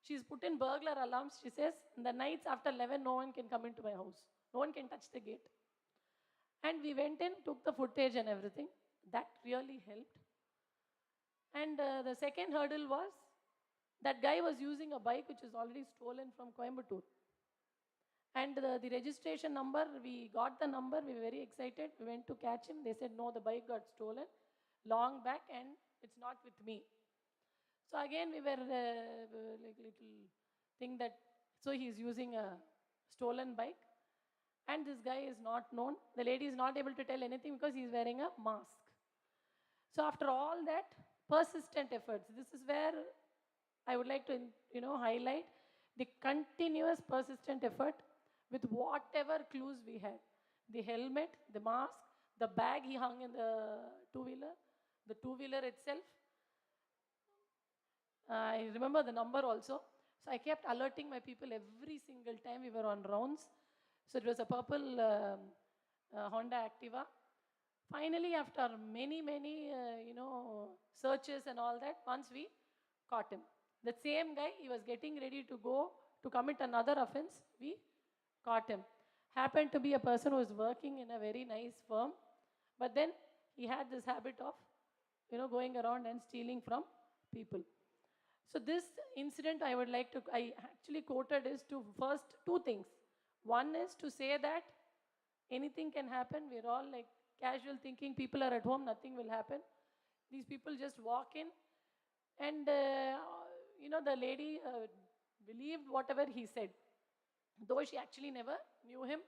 She's put in burglar alarms. She says, the nights after 11, no one can come into my house. No one can touch the gate. And we went in, took the footage and everything. That really helped. And the second hurdle was, that guy was using a bike which is already stolen from Coimbatore. And the registration number, we got the number, we were very excited. We went to catch him. They said, no, the bike got stolen long back and it's not with me. So again, we were like little thing that, so he's using a stolen bike. And this guy is not known. The lady is not able to tell anything because he's wearing a mask. So after all that, persistent efforts. This is where I would like to, highlight the continuous persistent effort with whatever clues we had. The helmet, the mask, the bag he hung in the two-wheeler, the two-wheeler itself. I remember the number also. So I kept alerting my people every single time we were on rounds. So it was a purple Honda Activa. Finally, after many, searches and all that, once we caught him. The same guy, he was getting ready to go to commit another offense. We caught him. Happened to be a person who was working in a very nice firm. But then he had this habit of, going around and stealing from people. So this incident I actually quoted is to first two things. One is to say that anything can happen. We're all like casual thinking, people are at home, nothing will happen. These people just walk in and, the lady believed whatever he said, though she actually never knew him.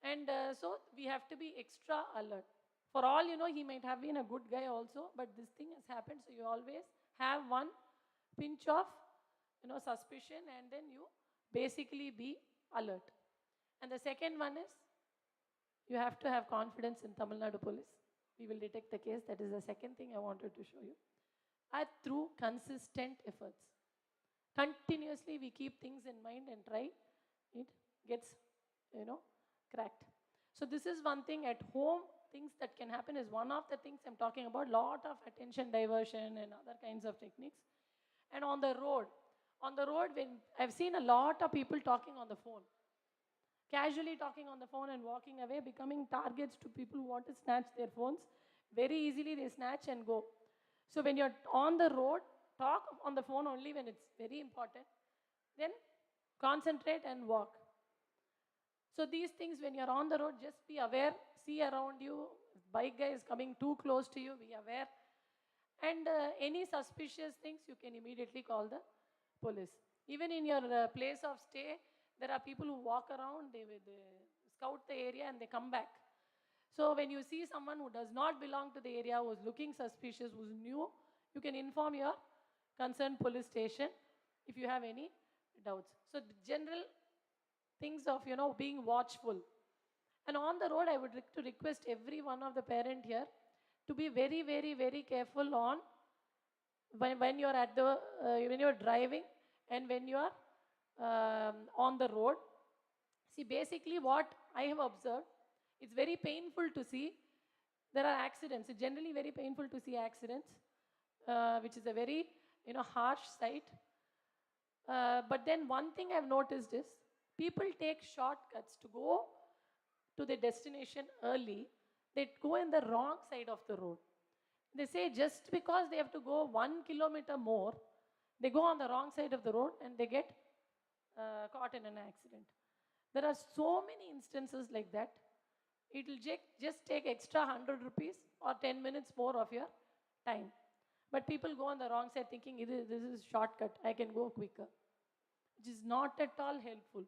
And so we have to be extra alert. For all you know, he might have been a good guy also, but this thing has happened. So you always have one pinch of, suspicion, and then you basically be alert. And the second one is you have to have confidence in Tamil Nadu police. We will detect the case. That is the second thing I wanted to show you. Through consistent efforts. Continuously we keep things in mind and try, it gets, cracked. So this is one thing at home, things that can happen is one of the things I'm talking about, lot of attention diversion and other kinds of techniques. And on the road, when I've seen a lot of people talking on the phone, casually talking on the phone and walking away, becoming targets to people who want to snatch their phones. Very easily they snatch and go. So when you're on the road, talk on the phone only when it's very important. Then concentrate and walk. So these things, when you're on the road, just be aware, see around you. If bike guy is coming too close to you, be aware. And any suspicious things, you can immediately call the police. Even in your place of stay, there are people who walk around, they scout the area and they come back. So when you see someone who does not belong to the area, who is looking suspicious, who is new, you can inform your concerned police station if you have any doubts. So the general things of, being watchful. And on the road, I would like to request every one of the parent here to be very, very, very careful on when you're at the, when you're driving and when you are on the road. See, basically what I have observed, it's very painful to see. There are accidents. It's generally very painful to see accidents, which is a very, harsh sight. But then one thing I've noticed is people take shortcuts to go to the destination early. They go in the wrong side of the road. They say just because they have to go 1 kilometer more, they go on the wrong side of the road and they get caught in an accident. There are so many instances like that. It will just take extra 100 rupees or 10 minutes more of your time. But people go on the wrong side thinking this is shortcut, I can go quicker. Which is not at all helpful.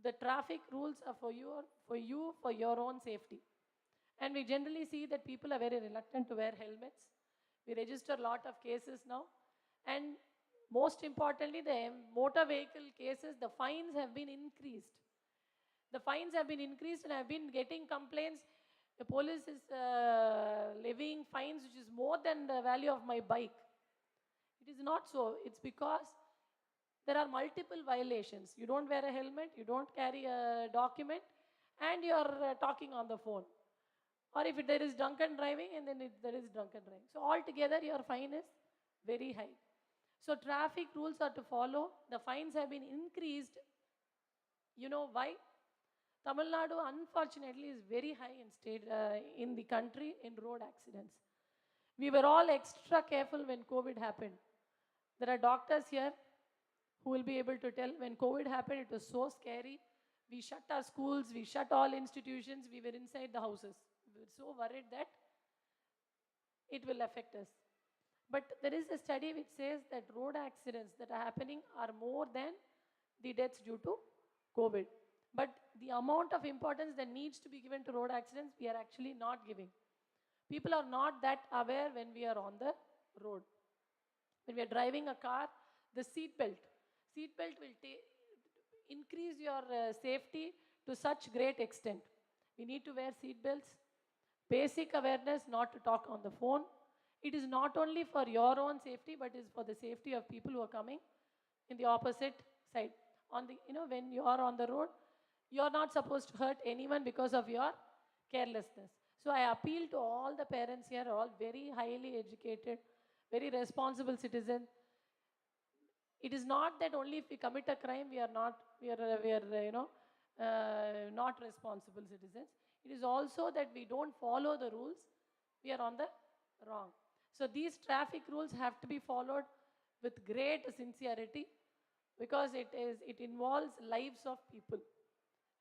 The traffic rules are for your own safety. And we generally see that people are very reluctant to wear helmets. We register a lot of cases now. And most importantly, the motor vehicle cases, the fines have been increased. The fines have been increased and I've been getting complaints. The police is levying fines which is more than the value of my bike. It is not so. It's because there are multiple violations. You don't wear a helmet, you don't carry a document, and you are talking on the phone. Or if there is drunken driving, and then there is drunken driving. So altogether, your fine is very high. So traffic rules are to follow. The fines have been increased. You know why? Tamil Nadu, unfortunately, is very high in the country in road accidents. We were all extra careful when COVID happened. There are doctors here who will be able to tell when COVID happened, it was so scary. We shut our schools, we shut all institutions, we were inside the houses. We were so worried that it will affect us. But there is a study which says that road accidents that are happening are more than the deaths due to COVID. But the amount of importance that needs to be given to road accidents, we are actually not giving. People are not that aware when we are on the road. When we are driving a car, the seat belt will increase your safety to such great extent. We need to wear seat belts. Basic awareness not to talk on the phone. It is not only for your own safety, but is for the safety of people who are coming in the opposite side. When you are on the road, you are not supposed to hurt anyone because of your carelessness. So I appeal to all the parents here, all very highly educated, very responsible citizens. It is not that only if we commit a crime, we are not responsible citizens. It is also that we don't follow the rules, we are on the wrong. So these traffic rules have to be followed with great sincerity, because it involves lives of people.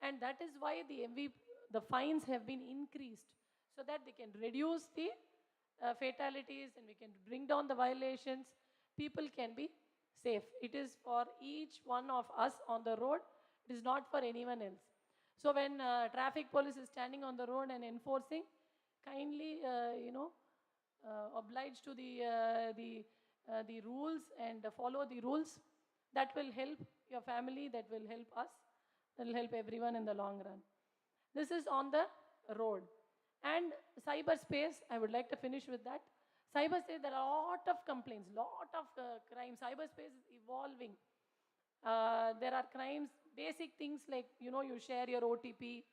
And that is why the fines have been increased, so that they can reduce the fatalities, and we can bring down the violations. People can be safe. It is for each one of us on the road. It is not for anyone else. So when traffic police is standing on the road and enforcing, kindly, oblige to the rules and follow the rules. That will help your family, that will help us, that will help everyone in the long run. This is on the road. And cyberspace, I would like to finish with that. Cyberspace, there are a lot of complaints, lot of crime. Cyberspace is evolving. There are crimes, basic things like, you share your OTP.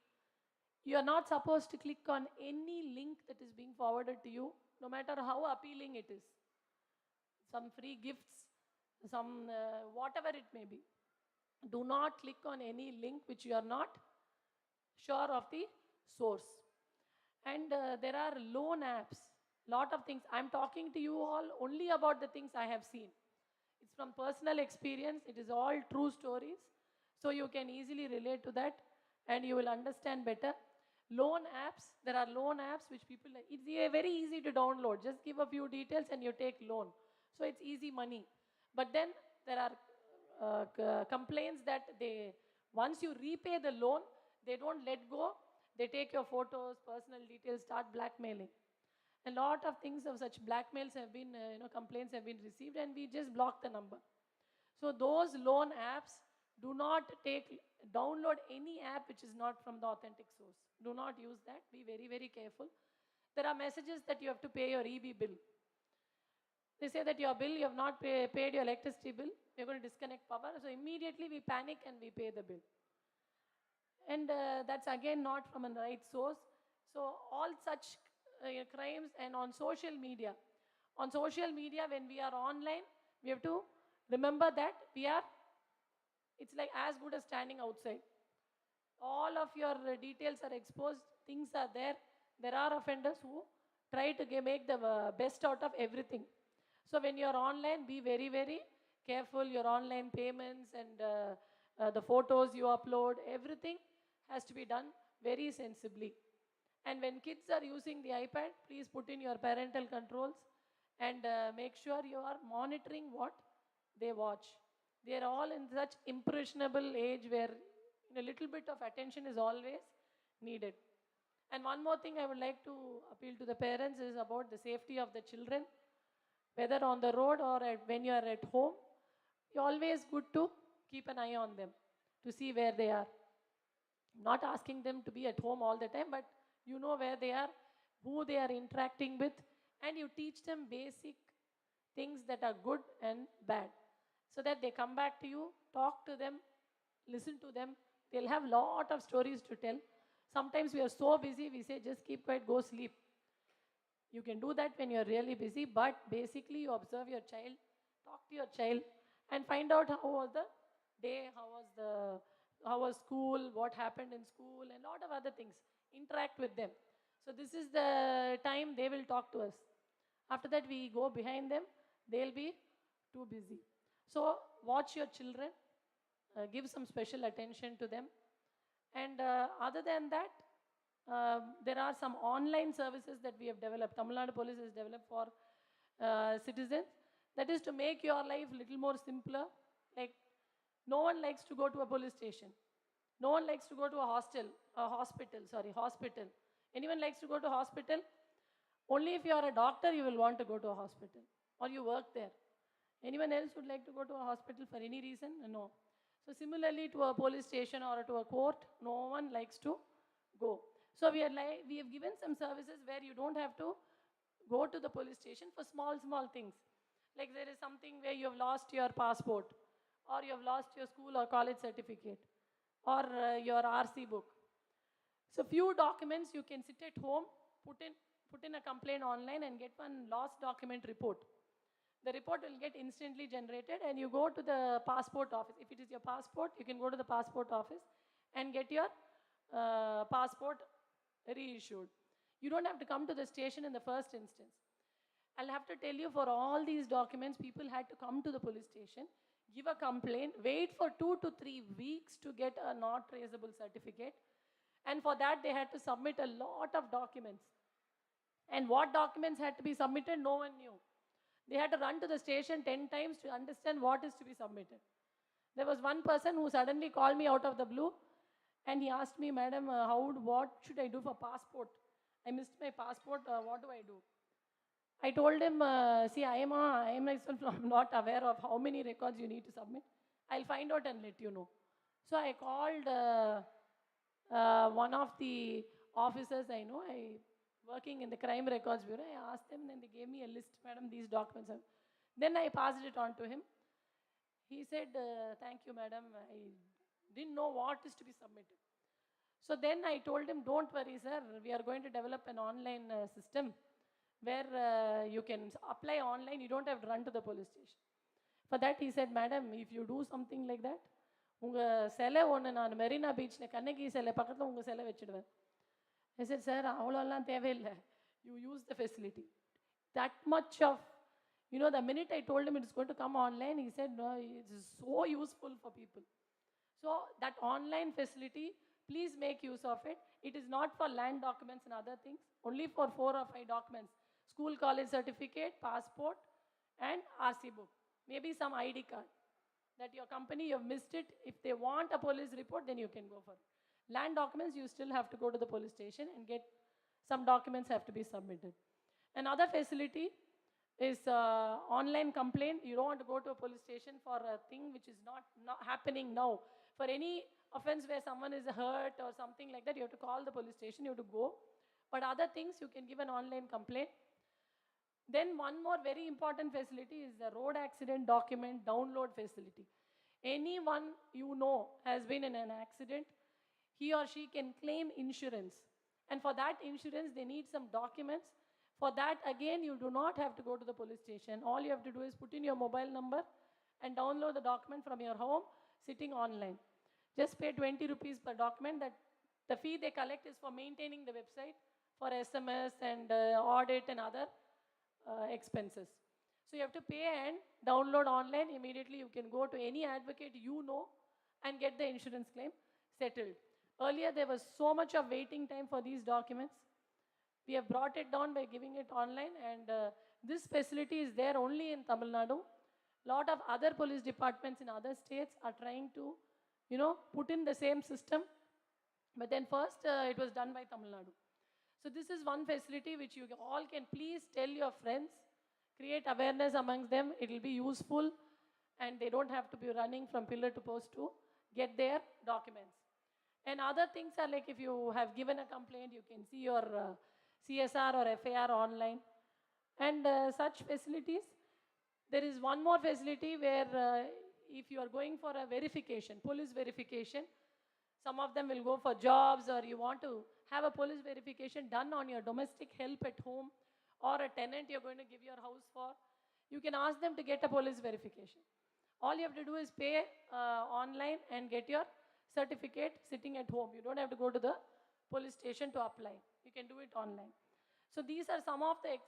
You are not supposed to click on any link that is being forwarded to you, no matter how appealing it is. Some free gifts, some whatever it may be. Do not click on any link which you are not sure of the source. And there are loan apps, lot of things. I'm talking to you all only about the things I have seen. It's from personal experience. It is all true stories. So you can easily relate to that and you will understand better. Loan apps, there are loan apps which people, it's very easy to download. Just give a few details and you take loan. So it's easy money. But then there are complaints that once you repay the loan, they don't let go. They take your photos, personal details, start blackmailing. A lot of things of such blackmails have been, complaints have been received, and we just block the number. So those loan apps, do not download any app which is not from the authentic source. Do not use that. Be very, very careful. There are messages that you have to pay your EB bill. They say that your bill, you have not paid your electricity bill. We're going to disconnect power. So immediately we panic and we pay the bill. And that's again not from a right source. So all such crimes. And on social media. On social media, when we are online, we have to remember that it's like as good as standing outside. All of your details are exposed, things are there. There are offenders who try to make the best out of everything. So when you are online, be very, very careful. Your online payments and the photos you upload, everything has to be done very sensibly. And when kids are using the iPad, please put in your parental controls and make sure you are monitoring what they watch. They are all in such impressionable age where a little bit of attention is always needed. And one more thing I would like to appeal to the parents is about the safety of the children, whether on the road or when you are at home. It's always good to keep an eye on them to see where they are. Not asking them to be at home all the time, but you know where they are, who they are interacting with, and you teach them basic things that are good and bad, so that they come back to you, talk to them, listen to them. They'll have a lot of stories to tell. Sometimes we are so busy, we say, just keep quiet, go sleep. You can do that when you're really busy, but basically you observe your child, talk to your child, and find out how was the day, how was school, what happened in school, and a lot of other things. Interact with them. So this is the time they will talk to us. After that, we go behind them. They'll be too busy. So watch your children. Give some special attention to them. And other than that, there are some online services that we have developed. Tamil Nadu Police has developed for citizens. That is to make your life a little more simpler. Like, no one likes to go to a police station. No one likes to go to a hospital. Anyone likes to go to a hospital? Only if you are a doctor, you will want to go to a hospital or you work there. Anyone else would like to go to a hospital for any reason? No. So similarly to a police station or to a court, no one likes to go. So we have given some services where you don't have to go to the police station for small things. Like there is something where you have lost your passport, or you have lost your school or college certificate, or your RC book. So few documents you can sit at home, put in a complaint online and get one lost document report. The report will get instantly generated and you go to the passport office. If it is your passport, you can go to the passport office and get your passport reissued. You don't have to come to the station in the first instance. I'll have to tell you, for all these documents, people had to come to the police station, give a complaint, wait for 2 to 3 weeks to get a not traceable certificate. And for that, they had to submit a lot of documents. And what documents had to be submitted, no one knew. They had to run to the station 10 times to understand what is to be submitted. There was one person who suddenly called me out of the blue, and he asked me, Madam, what should I do for passport? I missed my passport, what do I do? I told him, see, I am myself not aware of how many records you need to submit. I'll find out and let you know. So I called one of the officers I know, working in the Crime Records Bureau. I asked them, then they gave me a list, Madam, these documents. Then I passed it on to him. He said, thank you, Madam. I didn't know what is to be submitted. So then I told him, don't worry, sir. We are going to develop an online system where you can apply online. You don't have to run to the police station. For that, he said, Madam, if you do something like that, unga sele one naan Marina Beach le kannagi sele pakkathula unga sele vechiduven. I said, sir, avlolla thevilla. You use the facility. That much of, the minute I told him it's going to come online, he said, no, it's so useful for people. So that online facility, please make use of it. It is not for land documents and other things, only for 4 or 5 documents. School, college certificate, passport, and RC book. Maybe some ID card. That your company, you have missed it. If they want a police report, then you can go for it. Land documents, you still have to go to the police station and get some documents have to be submitted. Another facility is online complaint. You don't want to go to a police station for a thing which is not happening now. For any offense where someone is hurt or something like that, you have to call the police station, you have to go. But other things, you can give an online complaint. Then one more very important facility is the road accident document download facility. Anyone you know has been in an accident, he or she can claim insurance. And for that insurance, they need some documents. For that, again, you do not have to go to the police station. All you have to do is put in your mobile number and download the document from your home, sitting online. Just pay 20 rupees per document. That the fee they collect is for maintaining the website, for SMS and audit and other expenses. So you have to pay and download online. Immediately you can go to any advocate you know and get the insurance claim settled. Earlier there was so much of waiting time for these documents. We have brought it down by giving it online, and this facility is there only in Tamil Nadu. Lot of other police departments in other states are trying to, put in the same system. But then first it was done by Tamil Nadu. So this is one facility which you all can please tell your friends, create awareness amongst them. It will be useful, and they don't have to be running from pillar to post to get their documents. And other things are like, if you have given a complaint, you can see your CSR or FAR online. And such facilities. There is one more facility where if you are going for a verification, police verification, some of them will go for jobs, or you want to have a police verification done on your domestic help at home, or a tenant you're going to give your house for, you can ask them to get a police verification. All you have to do is pay online and get your certificate sitting at home. You don't have to go to the police station to apply. You can do it online. So these are some of the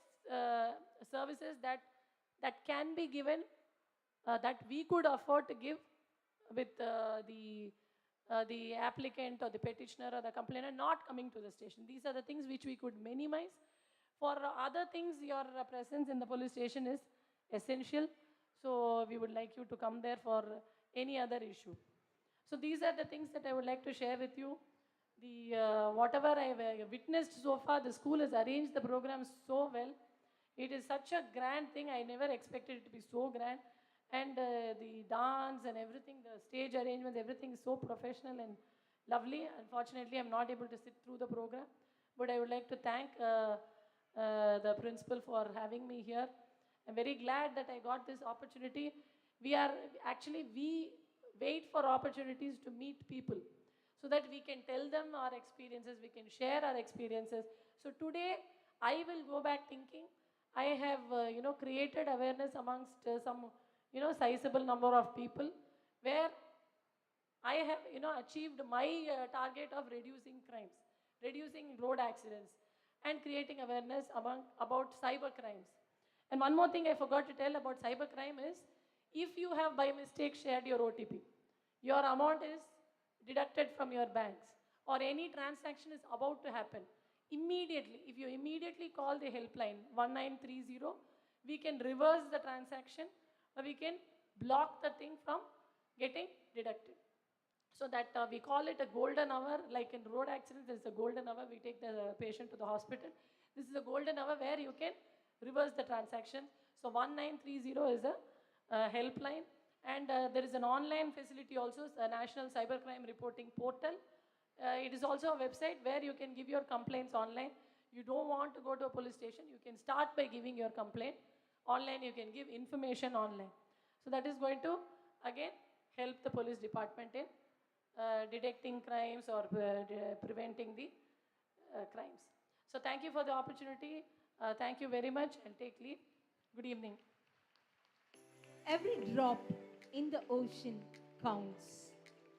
services that can be given, that we could afford to give with the applicant or the petitioner or the complainant not coming to the station. These are the things which we could minimize. For other things, your presence in the police station is essential. So we would like you to come there for any other issue. So these are the things that I would like to share with you. Whatever I have witnessed so far, the school has arranged the program so well. It is such a grand thing. I never expected it to be so grand. And the dance and everything, the stage arrangements, everything is so professional and lovely. Unfortunately, I'm not able to sit through the program. But I would like to thank the principal for having me here. I'm very glad that I got this opportunity. We wait for opportunities to meet people so that we can tell them our experiences, we can share our experiences. So today, I will go back thinking, I have, created awareness amongst some, sizable number of people, where I have, achieved my target of reducing crimes, reducing road accidents, and creating awareness about cyber crimes. And one more thing I forgot to tell about cybercrime is, if you have by mistake shared your OTP, your amount is deducted from your banks, or any transaction is about to happen, immediately, if you immediately call the helpline 1930, we can reverse the transaction, or we can block the thing from getting deducted. So that we call it a golden hour. Like in road accidents, there is a golden hour. We take the patient to the hospital. This is a golden hour where you can reverse the transaction. So 1930 is a helpline. And there is an online facility also, a National Cybercrime Reporting Portal. It is also a website where you can give your complaints online. You don't want to go to a police station, you can start by giving your complaint online. You can give information online. So that is going to, again, help the police department in detecting crimes or preventing the crimes. So thank you for the opportunity. Thank you very much. I'll take leave. Good evening. Every drop in the ocean counts.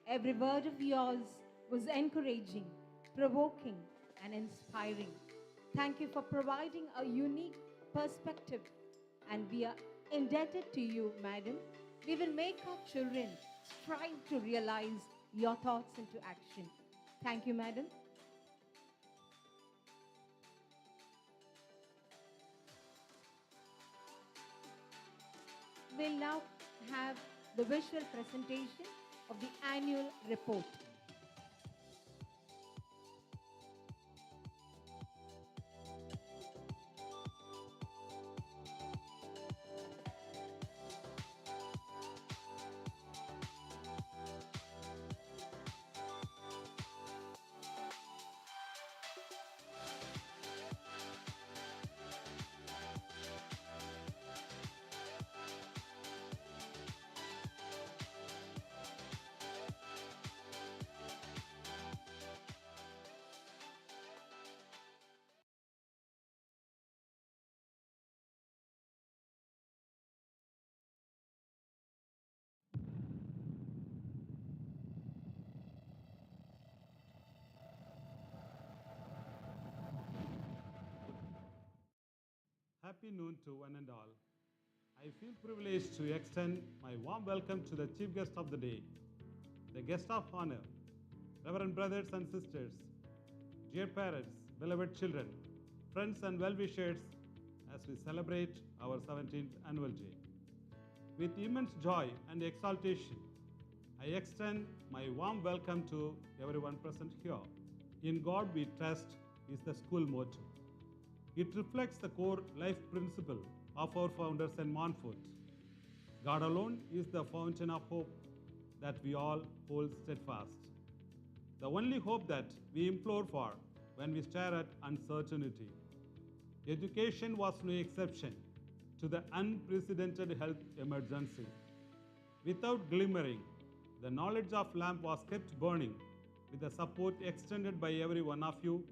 Every word of yours was encouraging, provoking, and inspiring. Thank you for providing a unique perspective, and we are indebted to you, madam. We will make our children strive to realize your thoughts into action. Thank you, madam. We'll now have the visual presentation of the annual report. Happy noon to one and all. I feel privileged to extend my warm welcome to the chief guest of the day, the guest of honor, Reverend brothers and sisters, dear parents, beloved children, friends and well-wishers, as we celebrate our 17th annual day. With immense joy and exaltation, I extend my warm welcome to everyone present here. In God we trust is the school motto. It reflects the core life principle of our founder, St. Montfort. God alone is the fountain of hope that we all hold steadfast. The only hope that we implore for when we stare at uncertainty. Education was no exception to the unprecedented health emergency. Without glimmering, the knowledge of lamp was kept burning with the support extended by every one of you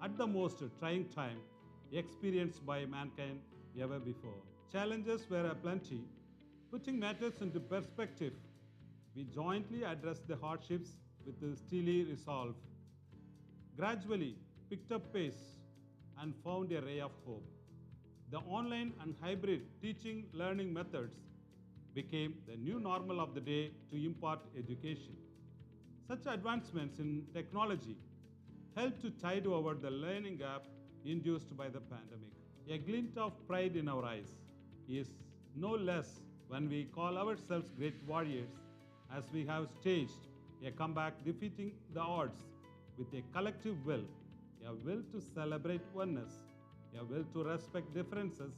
at the most trying time experienced by mankind ever before. Challenges were aplenty. Putting matters into perspective, we jointly addressed the hardships with a steely resolve. Gradually picked up pace and found a ray of hope. The online and hybrid teaching learning methods became the new normal of the day to impart education. Such advancements in technology helped to tide over the learning gap induced by the pandemic. A glint of pride in our eyes is no less when we call ourselves great warriors, as we have staged a comeback defeating the odds with a collective will, a will to celebrate oneness, a will to respect differences,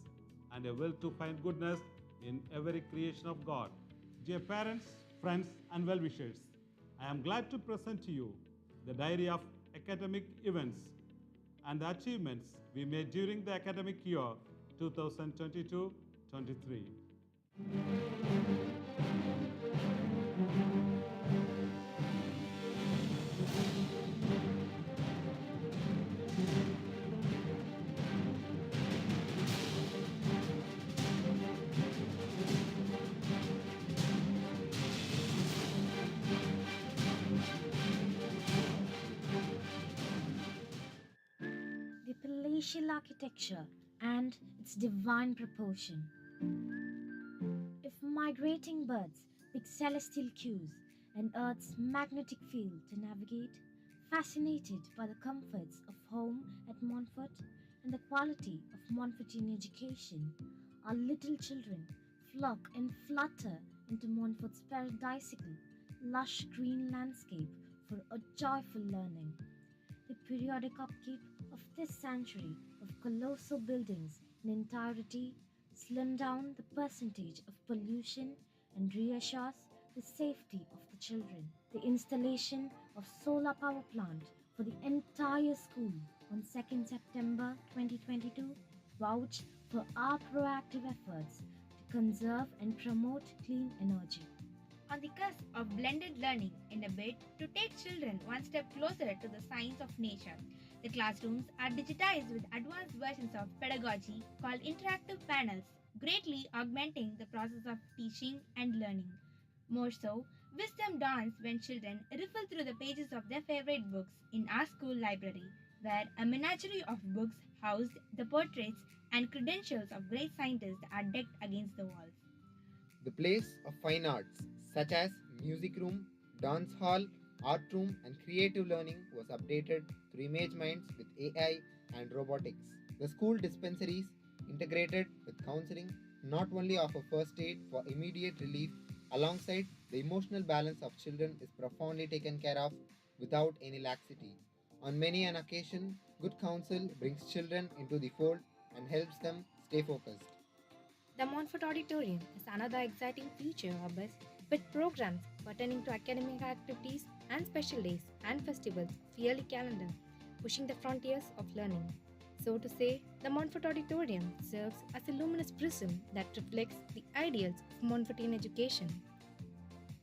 and a will to find goodness in every creation of God. Dear parents, friends, and well-wishers, I am glad to present to you the diary of academic events and the achievements we made during the academic year 2022-23. The palatial architecture and its divine proportion. If migrating birds pick celestial cues and Earth's magnetic field to navigate, fascinated by the comforts of home at Montfort and the quality of Montfortian education, our little children flock and flutter into Montfort's paradisical, lush green landscape for a joyful learning. The periodic upkeep of this sanctuary of colossal buildings in entirety slim down the percentage of pollution and reassures the safety of the children. The installation of solar power plant for the entire school on 2nd September 2022 vouch for our proactive efforts to conserve and promote clean energy. On the cusp of blended learning in a bid to take children one step closer to the science of nature, the classrooms are digitized with advanced versions of pedagogy called interactive panels, greatly augmenting the process of teaching and learning. More so, wisdom dawns when children riffle through the pages of their favorite books in our school library, where a menagerie of books housed the portraits and credentials of great scientists are decked against the walls. The place of fine arts, such as music room, dance hall, art room, and creative learning, was updated through Image Minds with AI and robotics. The school dispensaries, integrated with counseling, not only offer first aid for immediate relief, alongside the emotional balance of children is profoundly taken care of without any laxity. On many an occasion, good counsel brings children into the fold and helps them stay focused. The Montfort Auditorium is another exciting feature of us with programs pertaining to academic activities and special days and festivals of yearly calendar, pushing the frontiers of learning. So to say, the Montfort Auditorium serves as a luminous prism that reflects the ideals of Montfortian education.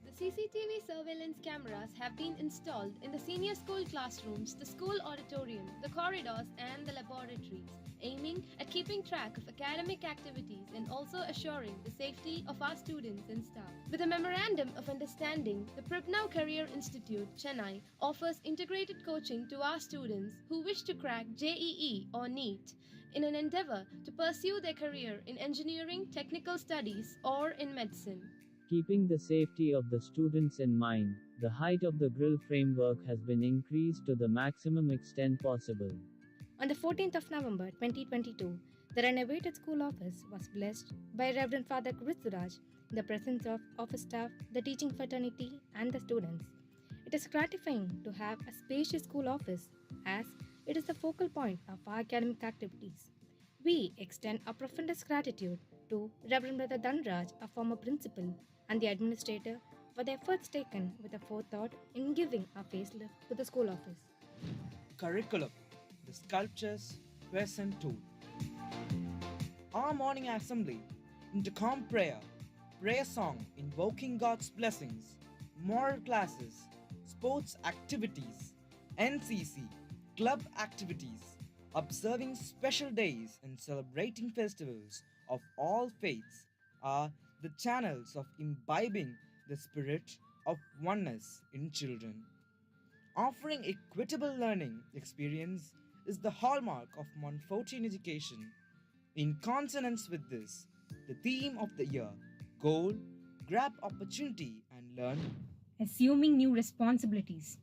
The CCTV surveillance cameras have been installed in the senior school classrooms, the school auditorium, the corridors, and the laboratories, aiming at keeping track of academic activities and also assuring the safety of our students and staff. With a memorandum of understanding, the Pribnow Career Institute, Chennai, offers integrated coaching to our students who wish to crack JEE or NEET in an endeavor to pursue their career in engineering, technical studies, or in medicine. Keeping the safety of the students in mind, the height of the grill framework has been increased to the maximum extent possible. On the 14th of November 2022, the renovated school office was blessed by Reverend Father Kristuraj in the presence of office staff, the teaching fraternity, and the students. It is gratifying to have a spacious school office as it is the focal point of our academic activities. We extend our profoundest gratitude to Reverend Brother Dhanraj, a former principal, and the administrator for the efforts taken with a forethought in giving a facelift to the school office. Curriculum. The sculptures, present tool. Our morning assembly, intercom prayer, prayer song invoking God's blessings, moral classes, sports activities, NCC, club activities, observing special days and celebrating festivals of all faiths are the channels of imbibing the spirit of oneness in children. Offering equitable learning experience is the hallmark of Montfortian education. In consonance with this, the theme of the year, goal, grab opportunity and learn. Assuming new responsibilities.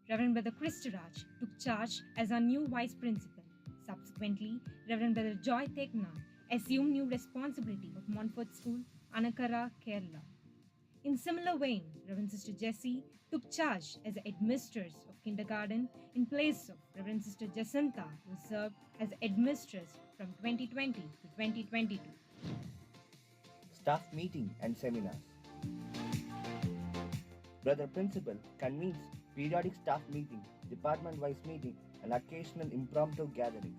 Reverend Brother Kristuraj took charge as our new vice principal. Subsequently, Reverend Brother Joy Tekna assumed new responsibility of Montfort School, Anakara, Kerala. In similar vein, Reverend Sister Jessie took charge as the headmistress of kindergarten in place of Reverend Sister Jacinta, who served as headmistress from 2020 to 2022. Staff meeting and seminars. Brother Principal convenes periodic staff meeting, department-wise meeting, and occasional impromptu gatherings.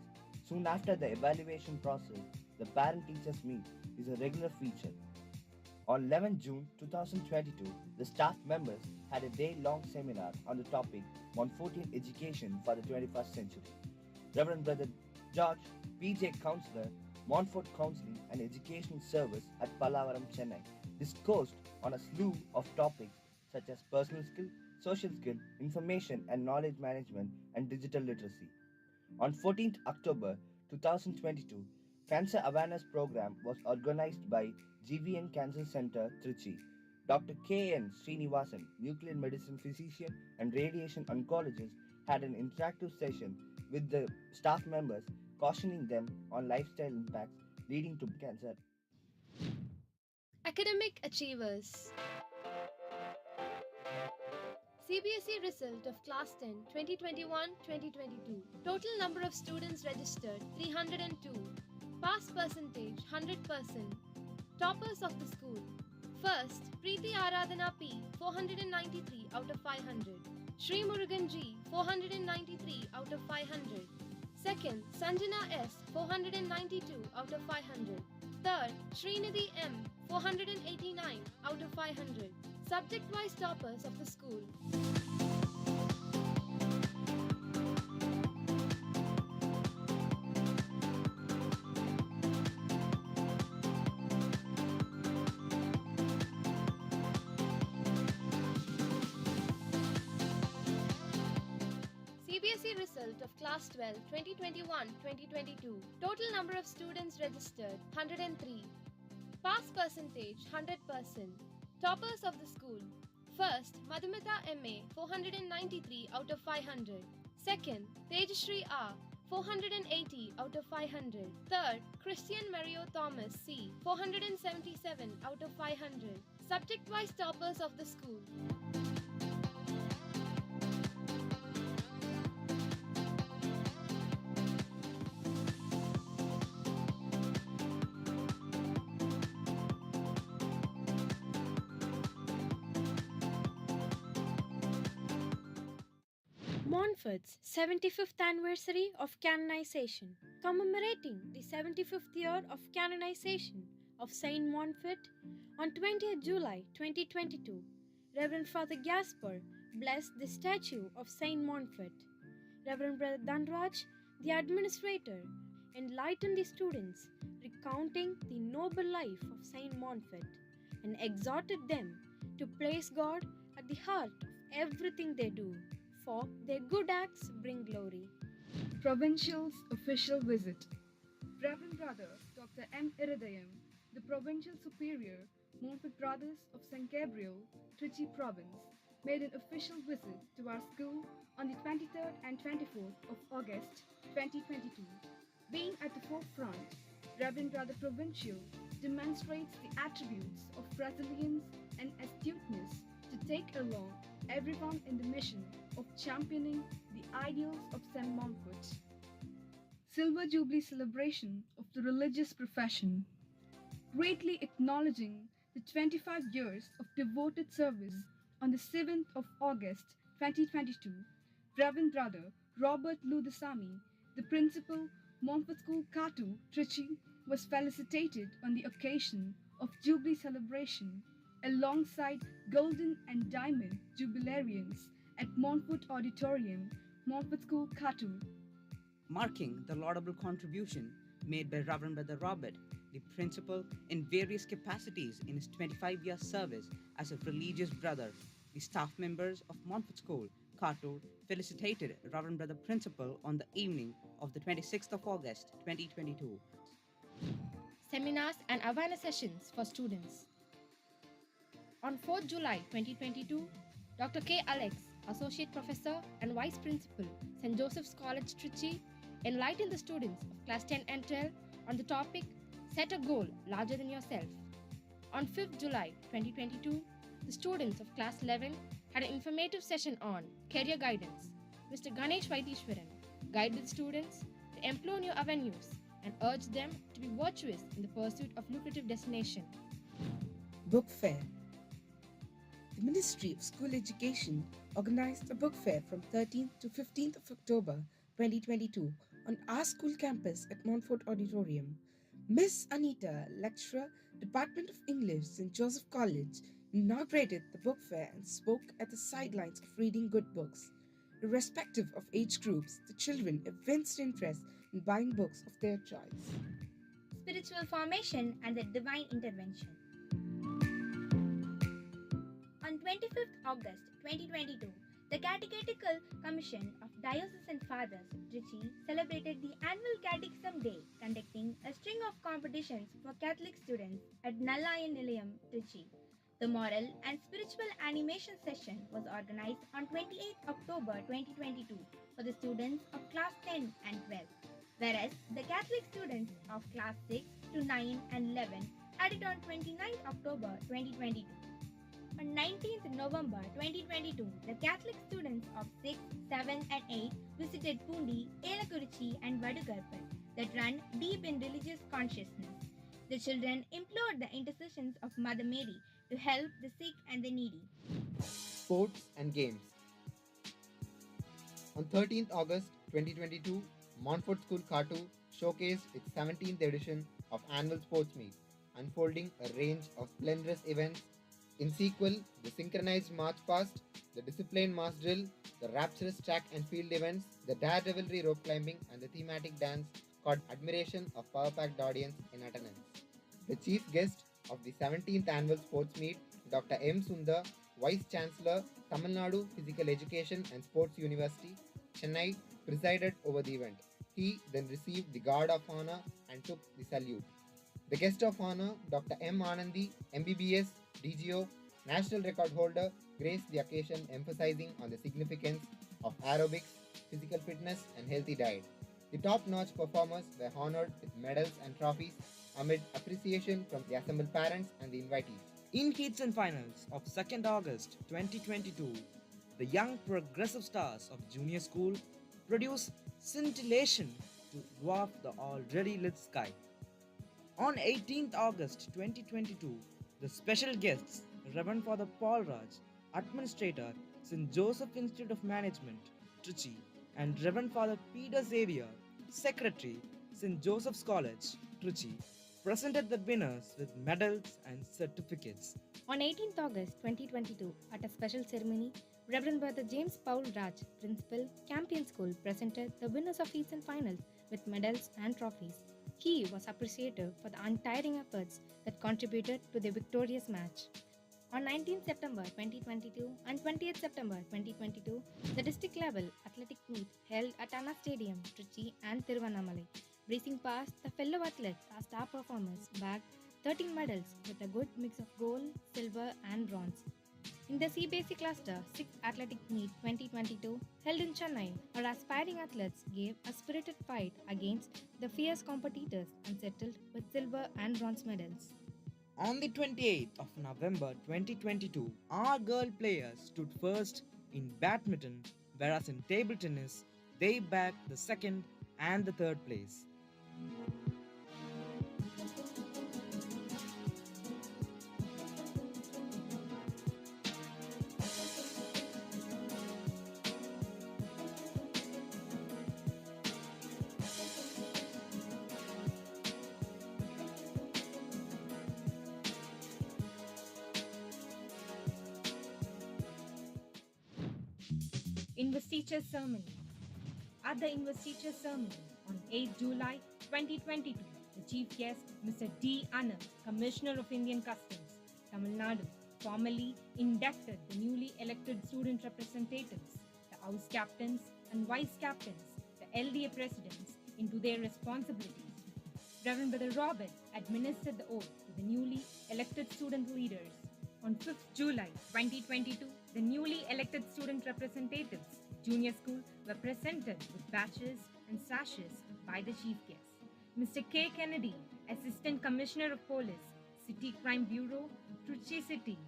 Soon after the evaluation process, the parent-teachers meet is a regular feature. On 11 June 2022, the staff members had a day-long seminar on the topic Montfortian Education for the 21st Century. Reverend Brother George, PJ Counselor, Montfort Counseling and Education Service at Pallavaram, Chennai, discoursed on a slew of topics such as personal skill, social skill, information and knowledge management, and digital literacy. On 14th October 2022, Cancer Awareness Program was organized by GVN Cancer Center, Trichy. Dr. K.N. Srinivasan, nuclear medicine physician and radiation oncologist, had an interactive session with the staff members, cautioning them on lifestyle impacts leading to cancer. Academic achievers. CBSE result of Class 10 2021-2022. Total number of students registered 302. Pass percentage 100%. Toppers of the school. First, Preeti Aradhana P 493 out of 500. Sri Murugan G 493 out of 500. Second, Sanjana S 492 out of 500. Third, Srinidhi M 489 out of 500. Subject-wise toppers of the school. CBSE result of Class 12 2021-2022. Total number of students registered 103. Pass percentage 100%. Toppers of the school. First, Madhumita M.A. 493 out of 500. Second, Tejashri R. 480 out of 500. Third, Christian Mario Thomas C. 477 out of 500. Subject-wise toppers of the school. Montfort's 75th anniversary of canonization, commemorating the 75th year of canonization of Saint Montfort on 20th July 2022. Reverend Father Gaspar blessed the statue of Saint Montfort. Reverend Brother Dhanraj, the administrator, enlightened the students, recounting the noble life of Saint Montfort, and exhorted them to place God at the heart of everything they do, for their good acts bring glory. Provincial's official visit. Reverend Brother Dr. M.Ed, the Provincial Superior, Montfort Brothers of St. Gabriel, Trichy Province, made an official visit to our school on the 23rd and 24th of August 2022. Being at the forefront, Reverend Brother Provincial demonstrates the attributes of resilience and astuteness to take along everyone in the mission of championing the ideals of St. Montfort. Silver Jubilee celebration of the religious profession, greatly acknowledging the 25 years of devoted service on the 7th of August 2022, Reverend Brother Robert Ludasamy, the principal, Montfort School Katu, Trichy, was felicitated on the occasion of Jubilee celebration alongside Golden and Diamond Jubilarians at Montfort Auditorium, Montfort School Katu. Marking the laudable contribution made by Reverend Brother Robert, the principal in various capacities in his 25-year service as a religious brother, the staff members of Montfort School, Katu, felicitated Reverend Brother Principal on the evening of the 26th of August 2022. Seminars and awareness sessions for students. On 4th July 2022, Dr. K. Alex, Associate Professor and Vice Principal, St. Joseph's College, Trichy, enlightened the students of Class 10 and 12 on the topic, Set a Goal Larger Than Yourself. On 5th July 2022, the students of Class 11 had an informative session on Career Guidance. Mr. Ganesh Vaidishwaran guided students to employ new avenues and urged them to be virtuous in the pursuit of lucrative destination. Book Fair. The Ministry of School Education organized a book fair from 13th to 15th of October 2022 on our school campus at Montfort Auditorium. Miss Anita, lecturer, Department of English, St. Joseph College, inaugurated the book fair and spoke at the sidelines of reading good books. Irrespective of age groups, the children evinced interest in buying books of their choice. Spiritual formation and the divine intervention. On 25th August 2022, The Catechetical Commission of Diocesan Fathers of Trichy celebrated the annual Catechism Day, conducting a string of competitions for Catholic students at Nallaya Nilayam, Trichy. The Moral and Spiritual Animation session was organized on 28 October 2022 for the students of Class 10 and 12, whereas the Catholic students of Class 6 to 9 and 11 had it on 29 October 2022. On 19th November 2022, the Catholic students of 6, 7 and 8 visited Pundi, Elakurichi and Vadukarpal that run deep in religious consciousness. The children implored the intercessions of Mother Mary to help the sick and the needy. Sports and games. On 13th August 2022, Montfort School Khartoum showcased its 17th edition of annual sports meet, unfolding a range of splendorous events. In sequel, the synchronized march past, the disciplined mass drill, the rapturous track and field events, the daredevilry rope climbing, and the thematic dance caught admiration of power-packed audience in attendance. The chief guest of the 17th annual sports meet, Dr. M. Sundar, Vice Chancellor, Tamil Nadu Physical Education and Sports University, Chennai, presided over the event. He then received the Guard of Honor and took the salute. The guest of honor, Dr. M. Anandi, MBBS, DGO, national record holder, graced the occasion, emphasizing on the significance of aerobics, physical fitness, and healthy diet. The top-notch performers were honored with medals and trophies amid appreciation from the assembled parents and the invitees. In heats and finals of 2nd August 2022, the young progressive stars of junior school produced scintillation to dwarf the already lit sky. On 18th August 2022, the special guests, Reverend Father Paul Raj, Administrator, St. Joseph Institute of Management, Trichy, and Reverend Father Peter Xavier, Secretary, St. Joseph's College, Trichy, presented the winners with medals and certificates. On 18th August 2022, at a special ceremony, Reverend Brother James Paul Raj, Principal, Campion School, presented the winners of heats and finals with medals and trophies. He was appreciated for the untiring efforts that contributed to the victorious match. On 19th September 2022 and 20th September 2022, the district level athletic meet held at Anna Stadium, Trichy and Tiruvannamalai. Breezing past, the fellow athletes, our star performers, bagged 13 medals with a good mix of gold, silver and bronze. In the CBSE cluster 6th Athletic Meet 2022, held in Chennai, our aspiring athletes gave a spirited fight against the fierce competitors and settled with silver and bronze medals. On the 28th of November 2022, our girl players stood first in badminton, whereas in table tennis, they bagged the second and the third place. Investiture Ceremony. At the Investiture Ceremony on 8 July 2022, the chief guest, Mr. D. Anand, Commissioner of Indian Customs, Tamil Nadu, formally inducted the newly elected student representatives, the house captains and vice captains, the LDA presidents, into their responsibilities. Reverend Brother Robert administered the oath to the newly elected student leaders. On 5th July 2022, the newly elected student representatives of junior school were presented with badges and sashes by the chief guest. Mr. K. Kennedy, Assistant Commissioner of Police, City Crime Bureau, Trichy City,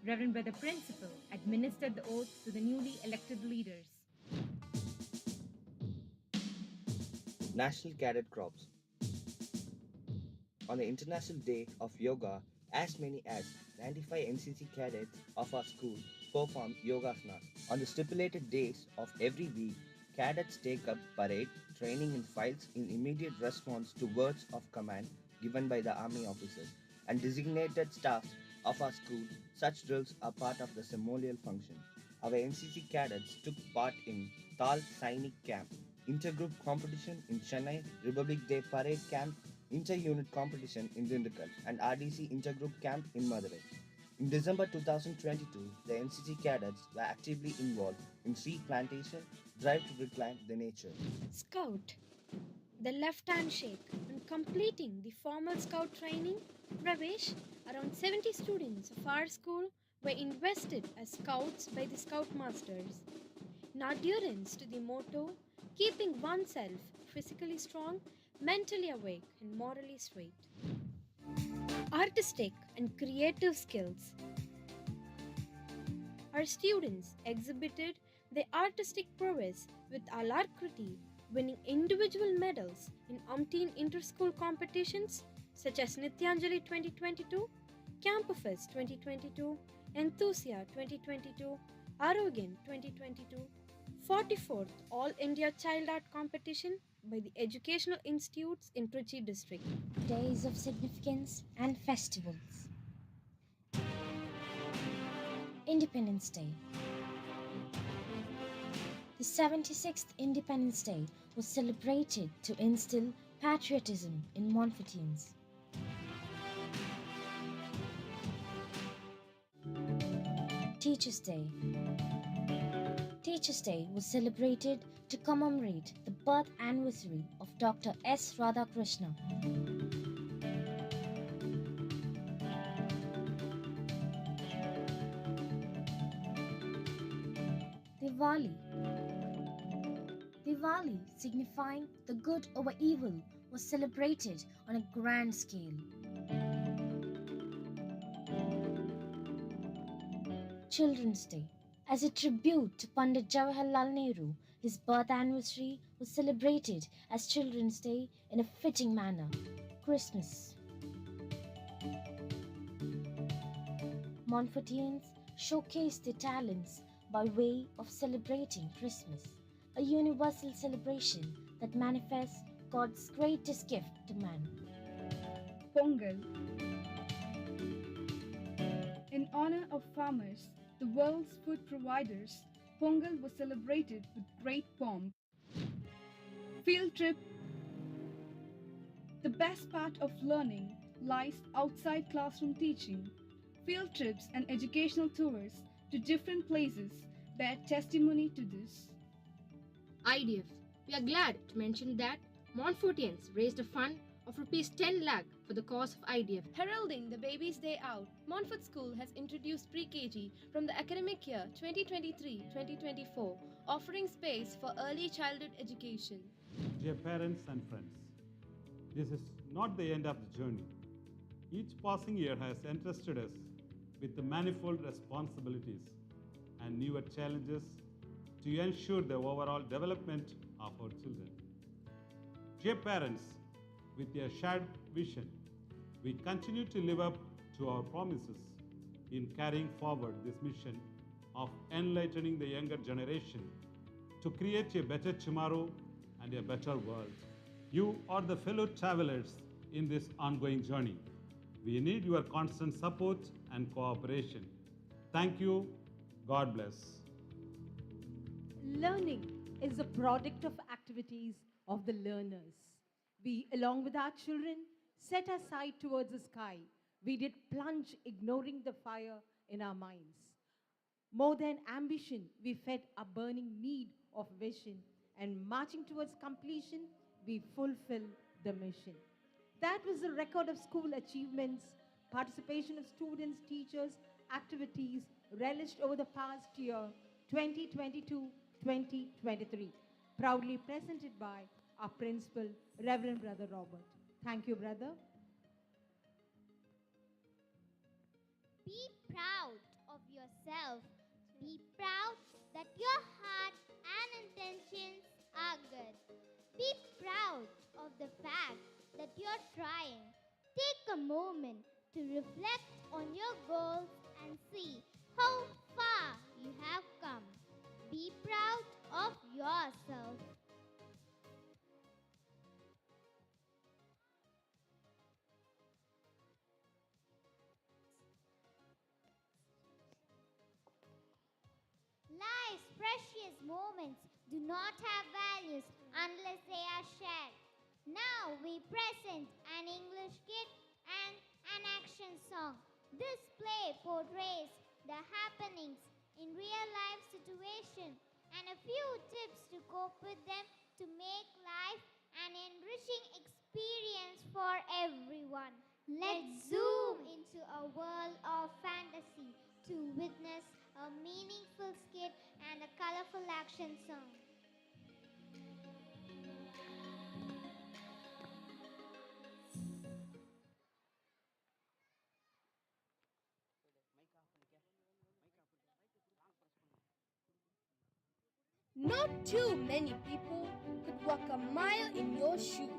Reverend Brother Principal, administered the oath to the newly elected leaders. National Cadet Crops. On the International Day of Yoga, as many as 95 NCC cadets of our school perform yogasanas. On the stipulated days of every week, cadets take up parade training in files in immediate response to words of command given by the army officers and designated staff of our school. Such drills are part of the ceremonial function. Our NCC cadets took part in Tal Sainik Camp, intergroup competition in Chennai, Republic Day Parade Camp, inter-unit competition in Dindigul, and RDC intergroup camp in Madurai. In December 2022, the NCC cadets were actively involved in tree plantation drive to reclaim the nature. Scout. The left hand shake. On completing the formal scout training, Pravesh, around 70 students of our school were invested as scouts by the scoutmasters. In adherence to the motto, keeping oneself physically strong, mentally awake, and morally straight. Artistic and creative skills. Our students exhibited their artistic prowess with alacrity, winning individual medals in umpteen inter-school competitions such as Nityanjali 2022, Campfest 2022, Enthusia 2022, Arrogant 2022, 44th All India Child Art Competition by the Educational Institutes in Trichy district. Days of significance and festivals. Independence Day. The 76th Independence Day was celebrated to instill patriotism in Montfortians. Teachers' Day. Teachers' Day was celebrated to commemorate the birth anniversary of Dr. S. Radhakrishna. Diwali. Diwali, signifying the good over evil, was celebrated on a grand scale. Children's Day. As a tribute to Pandit Jawaharlal Nehru, his birth anniversary was celebrated as Children's Day in a fitting manner. Christmas. Montfortians showcased their talents by way of celebrating Christmas, a universal celebration that manifests God's greatest gift to man. Pongal. In honor of farmers, the world's food providers, Pongal was celebrated with great pomp. Field trip. The best part of learning lies outside classroom teaching. Field trips and educational tours to different places bear testimony to this. IDF. We are glad to mention that Montfortians raised a fund of Rs 10 lakh for the cause of IDF. Heralding the Baby's Day Out, Montfort School has introduced pre-KG from the academic year 2023-2024, offering space for early childhood education. Dear parents and friends, this is not the end of the journey. Each passing year has entrusted us with the manifold responsibilities and newer challenges to ensure the overall development of our children. Dear parents, with a shared vision, we continue to live up to our promises in carrying forward this mission of enlightening the younger generation to create a better tomorrow and a better world. You are the fellow travelers in this ongoing journey. We need your constant support and cooperation. Thank you. God bless. Learning is a product of activities of the learners. We, along with our children, set our sight towards the sky. We did plunge, ignoring the fire in our minds. More than ambition, we fed a burning need of vision, and marching towards completion, we fulfilled the mission. That was the record of school achievements, participation of students, teachers, activities relished over the past year, 2022-2023, proudly presented by our principal, Reverend Brother Robert. Thank you, brother. Be proud of yourself. Be proud that your heart and intentions are good. Be proud of the fact that you're trying. Take a moment to reflect on your goals and see how far you have come. Be proud of yourself. Life's precious moments do not have values unless they are shared. Now we present an English kit and an action song This play portrays the happenings in real life situation and a few tips to cope with them to make life an enriching experience for everyone. Let's zoom into a world of fantasy to witness a meaningful skit and a colorful action song. Not too many people could walk a mile in your shoes.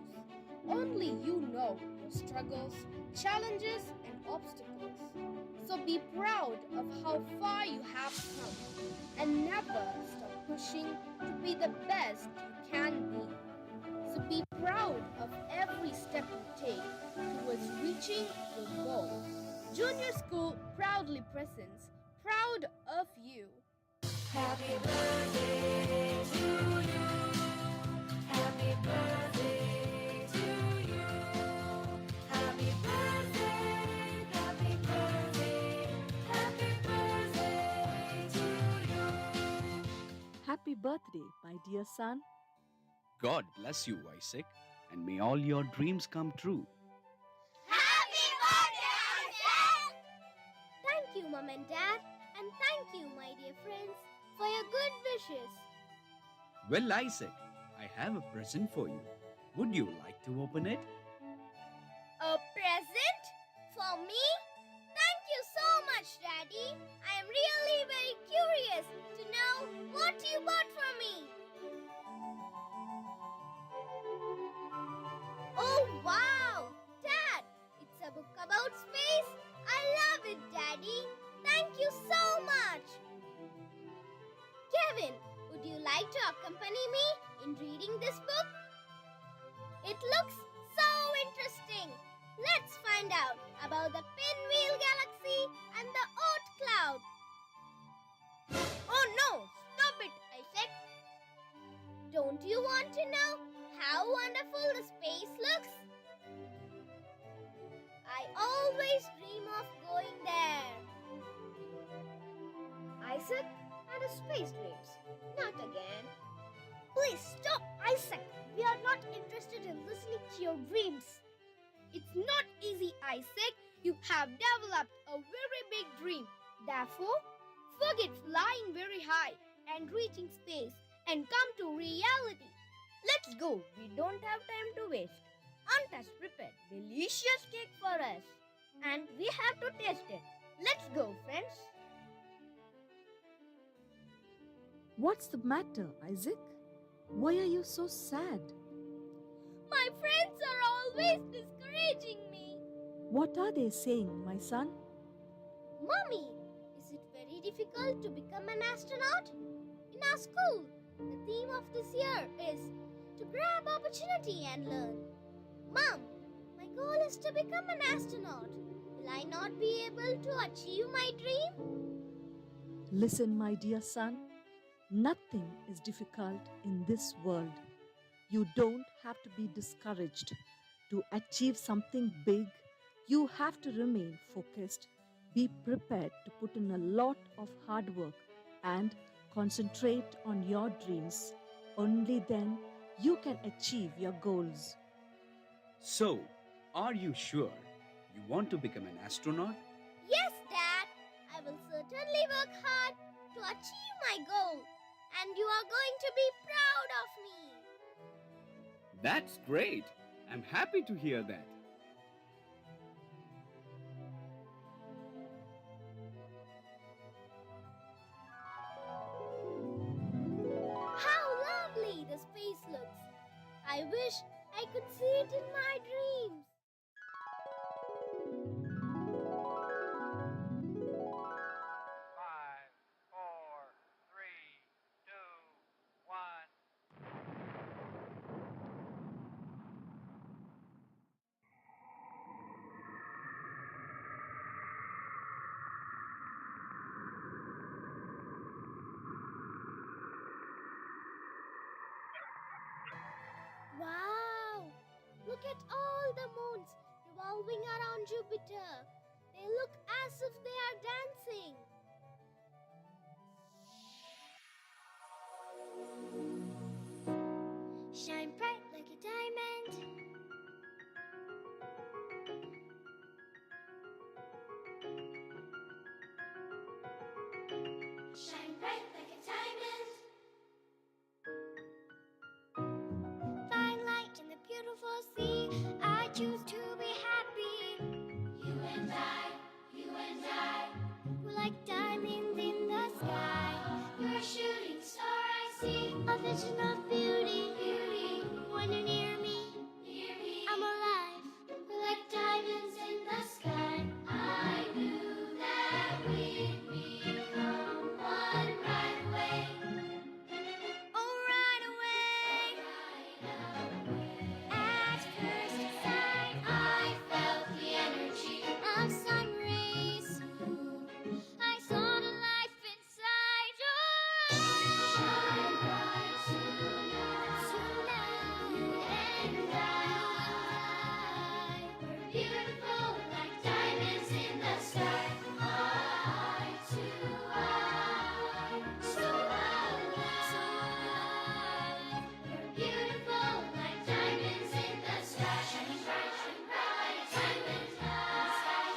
Only you know your struggles, challenges, and obstacles. So be proud of how far you have come and never stop pushing to be the best you can be. So be proud of every step you take towards reaching your goal. Junior School proudly presents Proud of You. Happy birthday to you. Happy birthday to you. Happy birthday, happy birthday, happy birthday to you. Happy birthday, my dear son. God bless you, Isaac, and may all your dreams come true. Happy birthday, Isaac! Thank you, Mom and Dad, and thank you, my dear friends, for your good wishes. Well, Isaac, I have a present for you. Would you like to open it? A present? For me? Thank you so much, Daddy. I am really very curious to know what you bought for me. Oh, wow! Dad, it's a book about space. I love it, Daddy. Thank you so much. Kevin, would you like to accompany me in reading this book? It looks so interesting. Let's find out about the Pinwheel Galaxy and the Oat Cloud. Oh no! Stop it, Isaac. Don't you want to know how wonderful the space looks? I always dream of going there. Isaac and his space dreams. Not again. Please stop, Isaac. We are not interested in listening to your dreams. It's not easy, Isaac. You have developed a very big dream. Therefore, forget flying very high and reaching space and come to reality. Let's go. We don't have time to waste. Aunt has prepared delicious cake for us. And we have to taste it. Let's go, friends. What's the matter, Isaac? Why are you so sad? My friends are always discouraging me. What are they saying, my son? Mommy, is it very difficult to become an astronaut? In our school, the theme of this year is to grab opportunity and learn. Mom, my goal is to become an astronaut. Will I not be able to achieve my dream? Listen, my dear son. Nothing is difficult in this world. You don't have to be discouraged. To achieve something big, you have to remain focused, be prepared to put in a lot of hard work and concentrate on your dreams. Only then you can achieve your goals. So, are you sure you want to become an astronaut? Yes, Dad. I will certainly work hard to achieve my goal. And you are going to be proud of me. That's great. I'm happy to hear that. How lovely the space looks. I wish I could see it in my dreams. Wow! Look at all the moons revolving around Jupiter. They look as if they are dancing. Shine bright like a diamond. Shine bright like a diamond. Find light in the beautiful sea. I choose to be happy. You and I, we're like diamonds in the sky. You're a shooting star I see, a vision of beauty. When you're near me, I'm alive. We're like diamonds in the sky. I knew that we'd become one right away. Oh, right away. At first sight, I felt the energy of sun rays. I saw the life inside your eyes. Shine bright tonight. You and I, we're beautiful like diamonds in the sky. Eye to eye, so alive. We're beautiful like diamonds in the sky. Shining bright like a diamond in the sky.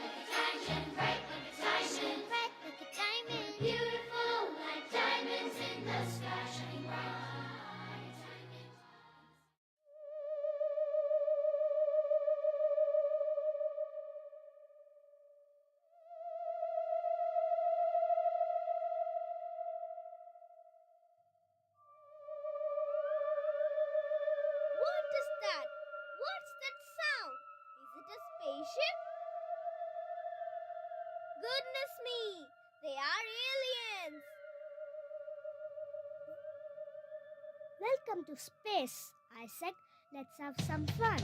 Like a diamond, bright like a diamond, bright like a diamond. Beautiful like diamonds in the sky. Shining bright. What is that? What's that sound? Is it a spaceship? Goodness me! They are aliens! Welcome to space, Isaac. Let's have some fun.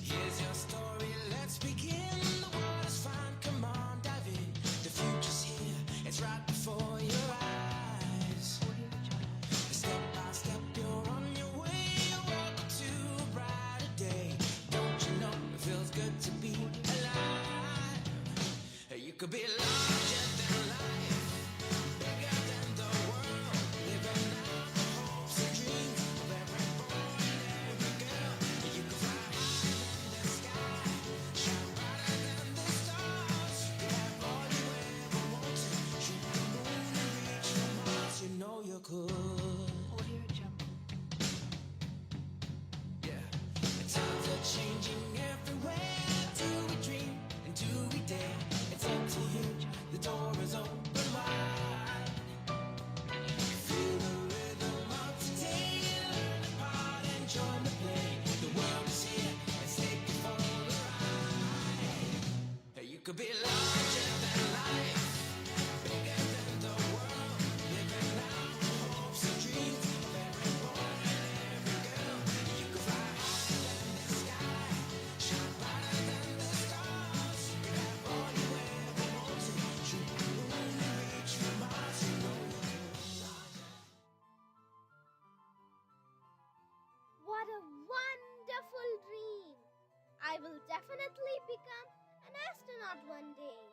Here's your story, let's begin. The world is fine, come on, dive in. The future's here, it's right before your eyes. Step by step, you're on your way. Welcome to a brighter day. Don't you know it feels good to be alive? You could be larger than life, bigger than the world. Living out the hopes and dreams of every boy and every girl. You can fly higher than the sky, shine brighter than the stars. You have all you ever wanted. Shoot the moon and reach for Mars. You know you could. Yeah. The times are changing everywhere. Do we dream and do we dare? It's up to you. The door is open wide. Feel the rhythm of today. Learn the part and join the play. The world is here. Let's take it for a ride. You could be larger than life, bigger than the world. Living out the hopes and dreams of every boy and every girl. You could fly higher than the sky, shine brighter than the stars. You have all you ever wanted. Shoot the moon and reach for Mars. You know you What a wonderful dream! I will definitely become an astronaut one day.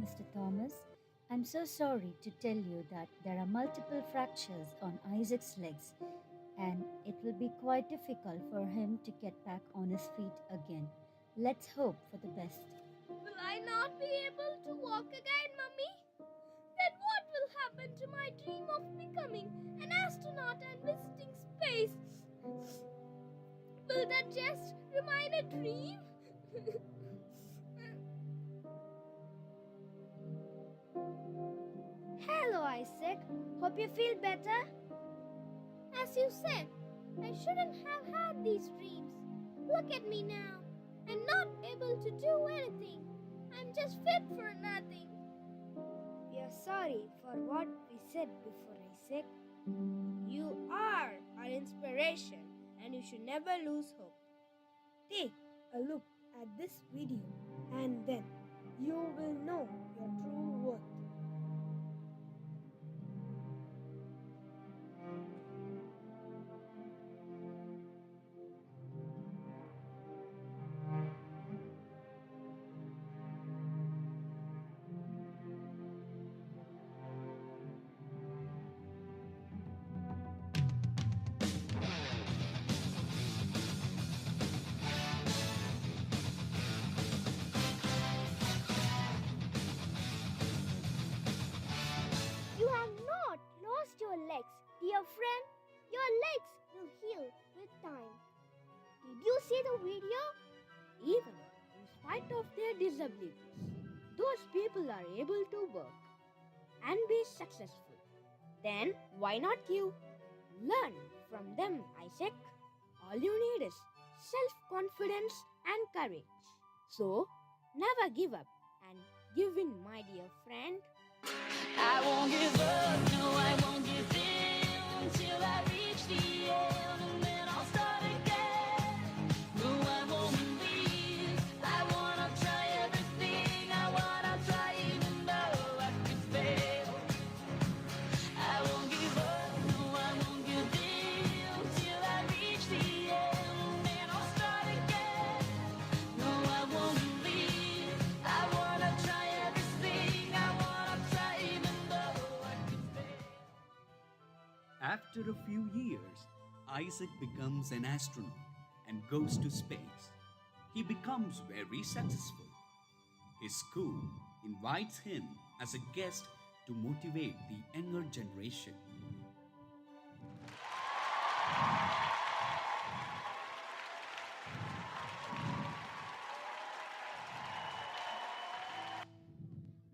Mr. Thomas, I'm so sorry to tell you that there are multiple fractures on Isaac's legs, and it will be quite difficult for him to get back on his feet again. Let's hope for the best. Will I not be able to walk again, Mummy? Then what will happen to my dream of becoming an astronaut and visiting space? Will that just remain a dream? Hello, Isaac. Hope you feel better. As you said, I shouldn't have had these dreams. Look at me now. I'm not able to do anything. I'm just fit for nothing. We are sorry for what we said before, Isaac. You are our inspiration and you should never lose hope. Take a look at this video and then you will know your true worth. You have not lost your legs, dear friend. Your legs will heal with time. Did you see the video? Even in spite of their disabilities, those people are able to work and be successful. Then why not you? Learn from them, Isaac. All you need is self-confidence and courage. So, never give up and give in, my dear friend. I won't give up, no, I won't give in till I reach the end, and then I'll start again. No, I won't leave. I wanna try everything. I wanna try even though I could fail. I won't give up, no, I won't give in till I reach the end, and then I'll start again. No, I won't leave. I wanna try everything. I wanna try even though I could fail. After a few years, Isaac becomes an astronaut and goes to space. He becomes very successful. His school invites him as a guest to motivate the younger generation.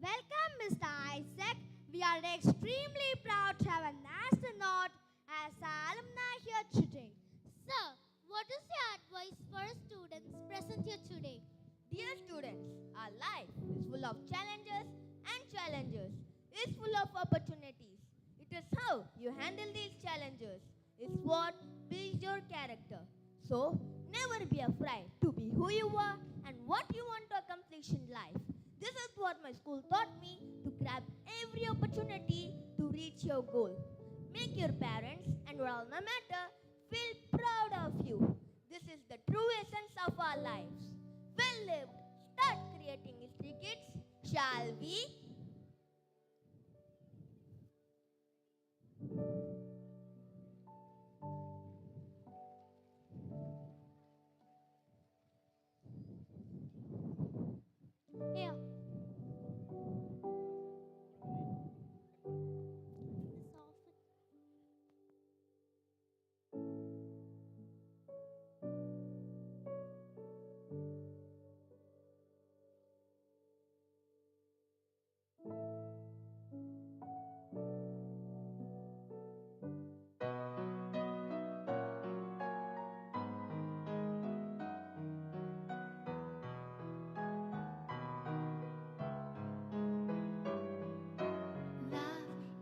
Welcome, Mr. Isaac. We are extremely proud to have an astronaut as our alumni here today. Sir, what is your advice for students present here today? Dear students, our life is full of challenges and challenges is full of opportunities. It is how you handle these challenges is what builds your character. So, never be afraid to be who you are and what you want to accomplish in life. This is what my school taught me to grab every opportunity to reach your goal. Make your parents and your alma mater feel proud of you. This is the true essence of our lives. Well lived. Start creating history, kids. Shall we? Here.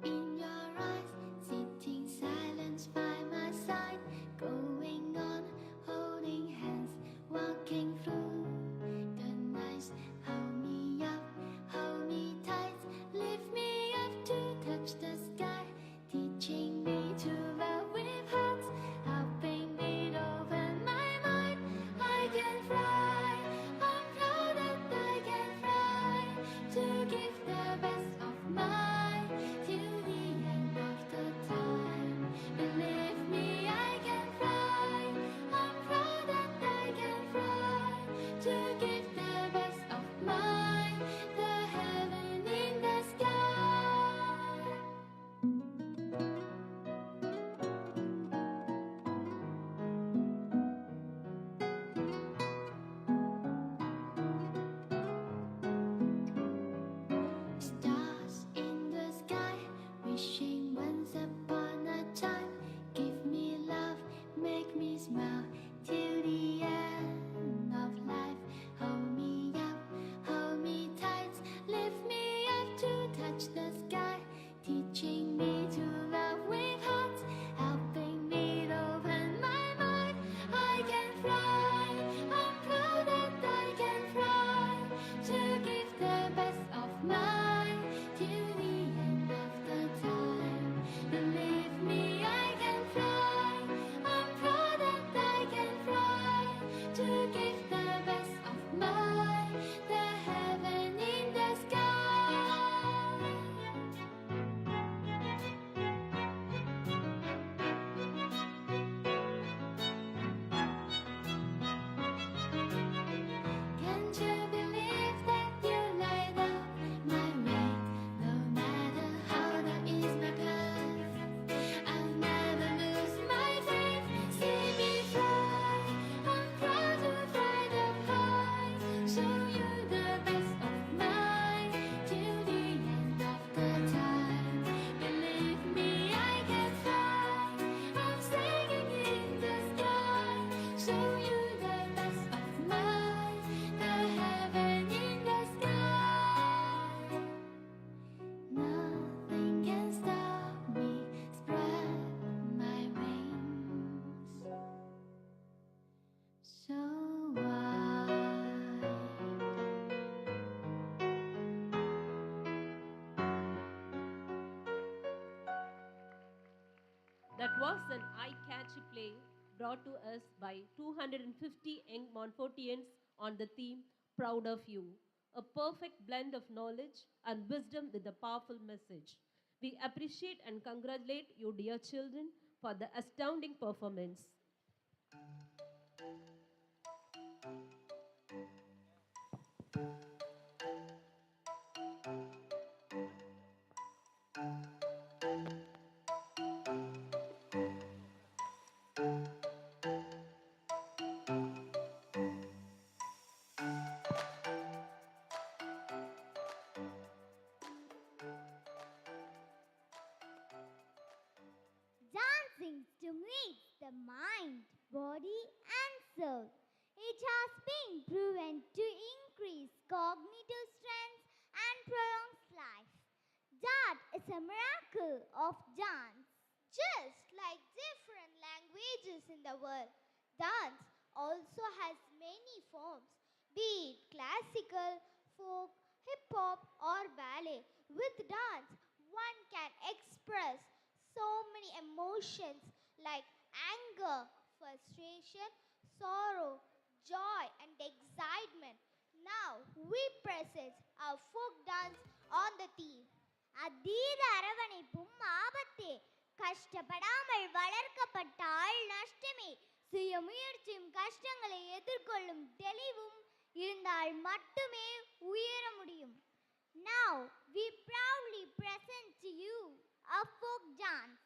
In your eyes, sitting silence by my side, going on, holding hands, walking through the nights. Hold me up, hold me tight, lift me up to touch the sky, teaching me to love with hearts, helping me to open my mind. I can fly, I'm proud that I can fly, to give the best of mine till the end of the time. Believe me, I can fly. I'm proud that I can fly to give the best of mine, the heaven in the sky. Stars in the sky, wishing once upon a time. Give me me smile till the end of life. Hold me up, hold me tight, lift me up to touch the sky, teaching me to love with heart, helping me to open my mind. I can fly, I'm proud that I can fly, to give the best of mine till the end of the time. Believe me, I can fly, I'm proud that I can fly, to give the best of mine, the heaven in the sky. Can't you believe that you light up my way? No matter how dark is my path, I'll never lose my faith. See me fly, I'm proud to fly the high, show you the best of mine till the end of the time. Believe me, I can fly, I'm singing in the sky, show you the best of mine, the heaven in the sky. Nothing can stop me, spread my wings so wide. That was an eye-catchy play brought to us by 250 young Montfortians on the theme Proud of You, a perfect blend of knowledge and wisdom with a powerful message. We appreciate and congratulate you, dear children, for the astounding performance. Dancing stimulates the mind, body, and soul. It has been proven to increase cognitive strength and prolong life. That is a miracle of dance. Just like different languages in the world, dance also has many forms, be it classical, folk, hip hop, or ballet. With dance, one can express so many emotions like anger, frustration, sorrow, joy, and excitement. Now we present our folk dance on the theme. அதீத அரவணைப்பும் ஆபத்தே, கஷ்டப்படாமல் வளர்க்கப்பட்டால் நஷ்டமே. சுய முயற்சியும் கஷ்டங்களை எதிர்கொள்ளும் தெளிவும் இருந்தால் மட்டுமே உயர முடியும். Now we proudly present to you a folk dance.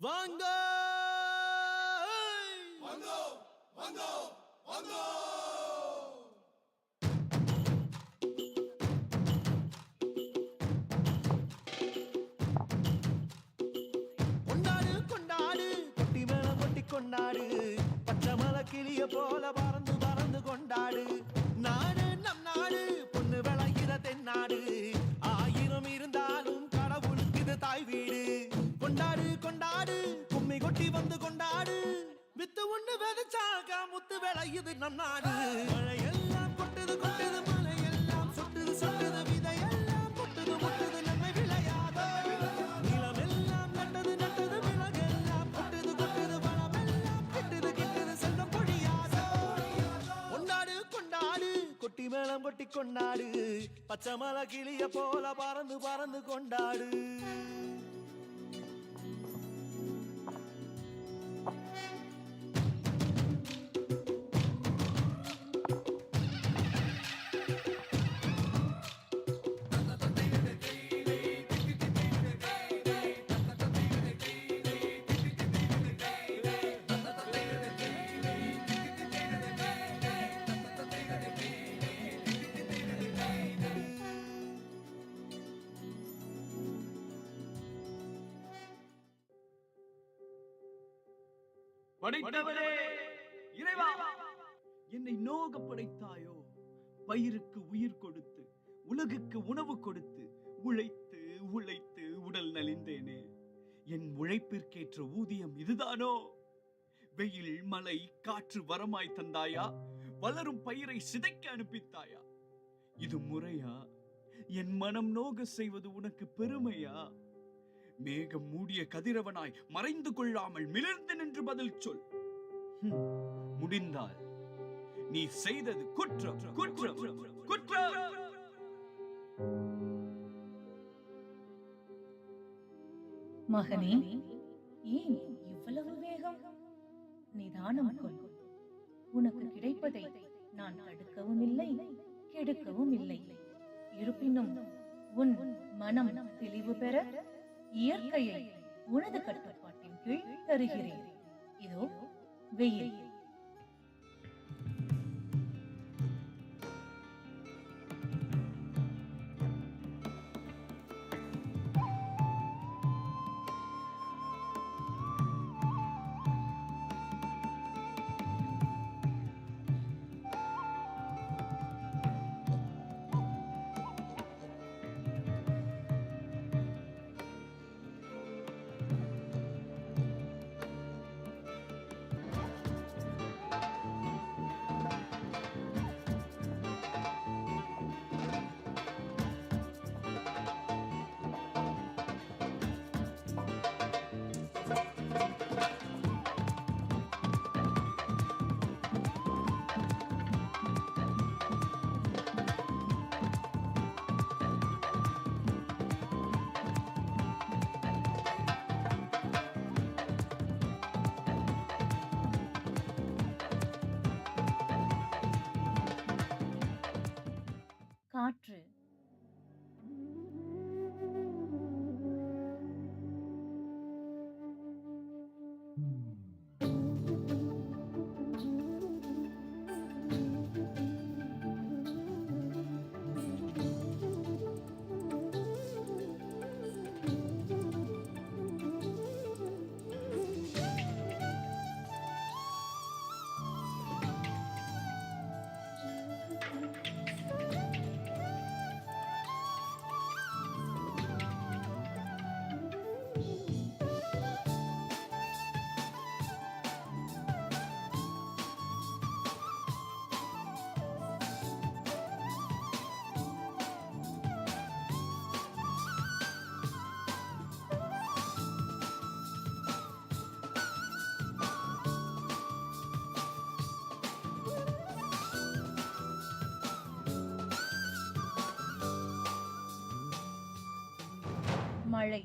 வாங்க வாங்கோ வாங்கோ வாங்கோ கொண்டாடு கொண்டாடு கொட்டி மேல கொட்டி கொண்டாடு பச்சை மலை கிளிய போல பறந்து பறந்து கொண்டாடு நாடு நம் நாடு பொண்ணு விளையிற தென்னாடு ஆயிரம் இருந்தா வித்து ஒண்ணு விதைச்சாக்கா முத்து விளையுது நம் நாடு. மழையெல்லாம் கொட்டுது கொட்டுது, மலையெல்லாம் சொட்டுது சொட்டுது, விதையெல்லாம் கொட்டுது முட்டுது, நன்மை விளையாதோ. நிலமெல்லாம் நட்டது நட்டது, விலகெல்லாம் கொட்டுது கொட்டுது, வளமெல்லாம் கிட்டுது கிட்டுது, செல்வம் பொழியாதோ. கொண்டாடு கொண்டாடு, கொட்டி மேளம் கொட்டி கொண்டாடு, பச்சை மலை கிளிய போல பறந்து பறந்து கொண்டாடு. படைத்தவனே இறைவா, என்னை நோக படைத்தாயோ. பயிருக்கு உயிர் கொடுத்து, உலகுக்கு உணவு கொடுத்து, உழைத்து உழைத்து உடல் நலிந்தேனே. என் உழைப்பிற்கேற்ற ஊதியம் இதுதானோ? வெயில் மழை காற்று வரமாய் தந்தாயா? வளரும் பயிரை சிதைக்க அனுப்பித்தாயா? இது முறையா? என் மனம் நோக செய்வது உனக்கு பெருமையா? மேகம் மூடிய கதிரவனாய் மறைந்து கொள்ளாமல் மிளர்ந்து நின்று பதில் சொல். முடிந்தால் நீ செய்தது குற்றம் குற்றம் குற்றம். மகனே, ஏன் இவ்வளவு வேகம்? நிதானம் கொள். உனக்கு கிடைப்பதை நான் தடுக்கவும் இல்லை, கெடுக்கவும் இல்லை. இருப்பினும் உன் மனம் தெளிவு பெற இயற்கையை உனது கட்டுப்பாட்டின் கீழ் தருகிறேன். இதோ வெயில். காற்று. மழை.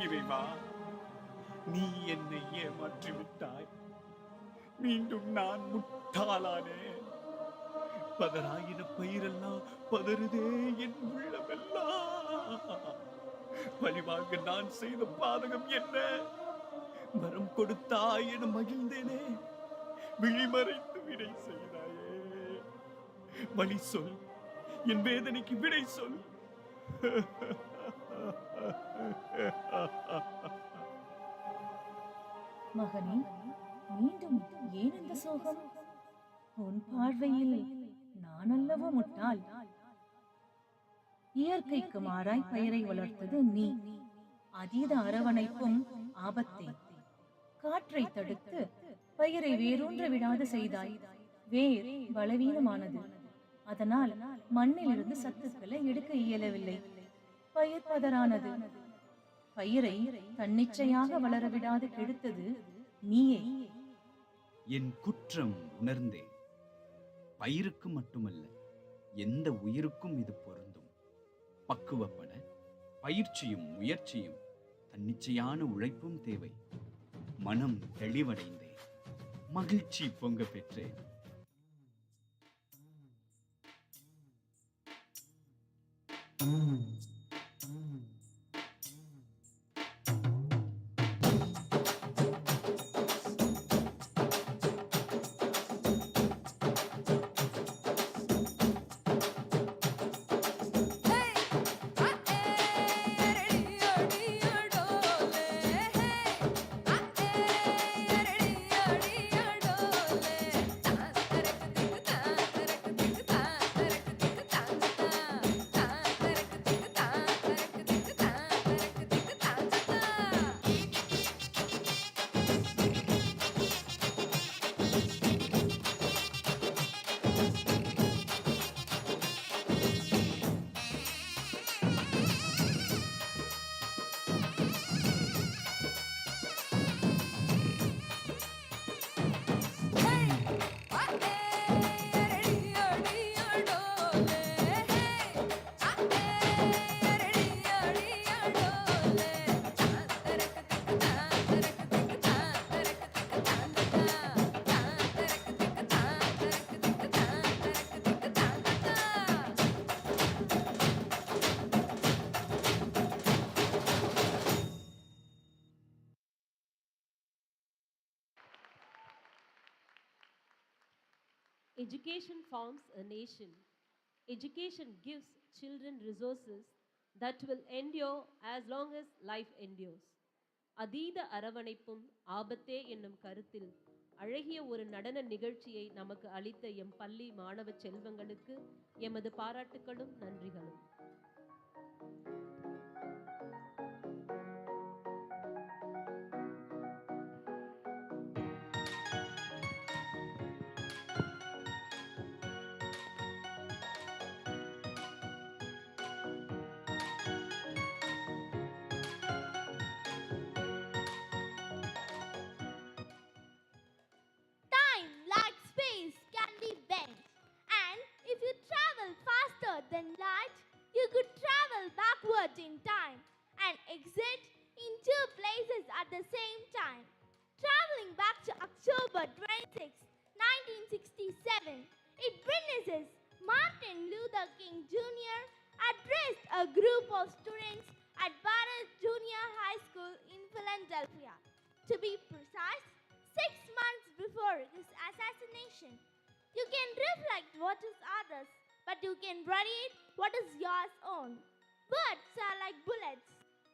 இறைவா, நீ என்னை ஏமாற்றி விட்டாய். மீண்டும் நான் முட்டாளானேன். பதராயின பயிரெல்லாம் பதறுதே என் உள்ளமெல்லாம். பழிவாங்க நான் செய்த பாதகம் என்ன? வரம் கொடுத்தாய் என மகிழ்ந்தேனே, விழிமறைத்து விடை செய்தாயே. வழி சொல், என் வேதனைக்கு விடை சொல். மகனே, மீண்டும் ஏன் இந்த சோகம்? உன் பார்வையில் நான் அல்லவோ முட்டாள்? இயற்கைக்கு மாறாய் பயிரை வளர்த்தது நீ. அதீத அரவணைப்பும் ஆபத்தே. காற்றை தடுத்து பயிரை வேரூன்ற விடாது செய்தாய். வேர் பலவீனமானது. அதனால் மண்ணிலிருந்து சத்துக்களை எடுக்க இயலவில்லை. பயிர் பதறானது. பயிரை தன்னிச்சையாக வளர விடாது கெடுத்தது நீயே. என் குற்றம் உணர்ந்தேன். பயிருக்கு மட்டுமல்ல, எந்த உயிருக்கும் இது பொருந்தும். பக்குவப்பட பயிற்சியும் முயற்சியும் தன்னிச்சையான உழைப்பும் தேவை. மனம் தெளிவடைந்தேன், மகிழ்ச்சி பொங்க பெற்றேன். Education forms a nation. Education gives children resources that will endure as long as life endures. அதீத அரவணைப்பும் ஆபத்தே என்னும் கருத்தில் அழகிய ஒரு நடன நிகழ்ச்சியை நமக்கு அளித்த எம் பள்ளி மாணவ செல்வங்களுக்கு எமது பாராட்டுக்களும் நன்றிகளும். Time, like space, can be bent. And if you travel faster than light, you could travel backwards in time and exit in two places at the same time. Traveling back to October 26, 1967, it witnesses Martin Luther King Jr. addressed a group of students at Barnes Junior High School in Philadelphia. To be precise, 6 months before his assassination. You can reflect what is others, but you can read what is yours own. Words are like bullets.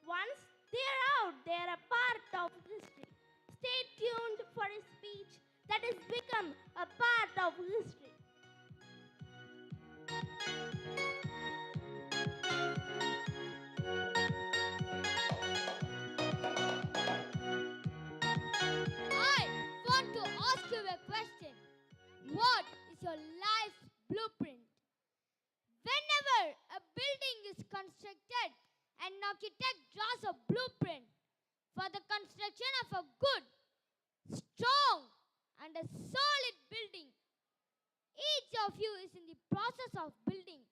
Once they are out, they are a part of history. Stay tuned for a speech that has become a part of history. I want to ask you a question. What is your life's blueprint? Whenever a building is constructed, an architect draws a blueprint for the construction of a good, strong, and a solid building. Each of you is in the process of building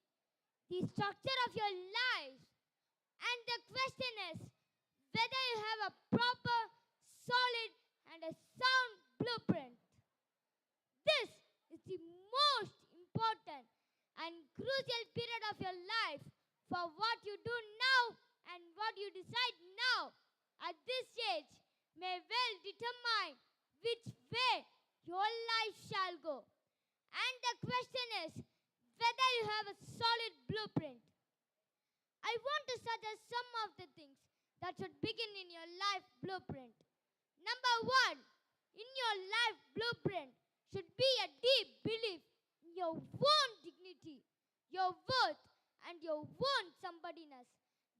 the structure of your life. And the question is whether you have a proper, solid, and a sound blueprint. This is the most important and crucial period of your life for what you do now and what you decide now at this age may well determine which way your life shall go. And the question is whether you have a solid blueprint. I want to suggest some of the things that should begin in your life blueprint. Number one, in your life blueprint should be a deep belief in your own dignity, your worth, and your own somebodyness.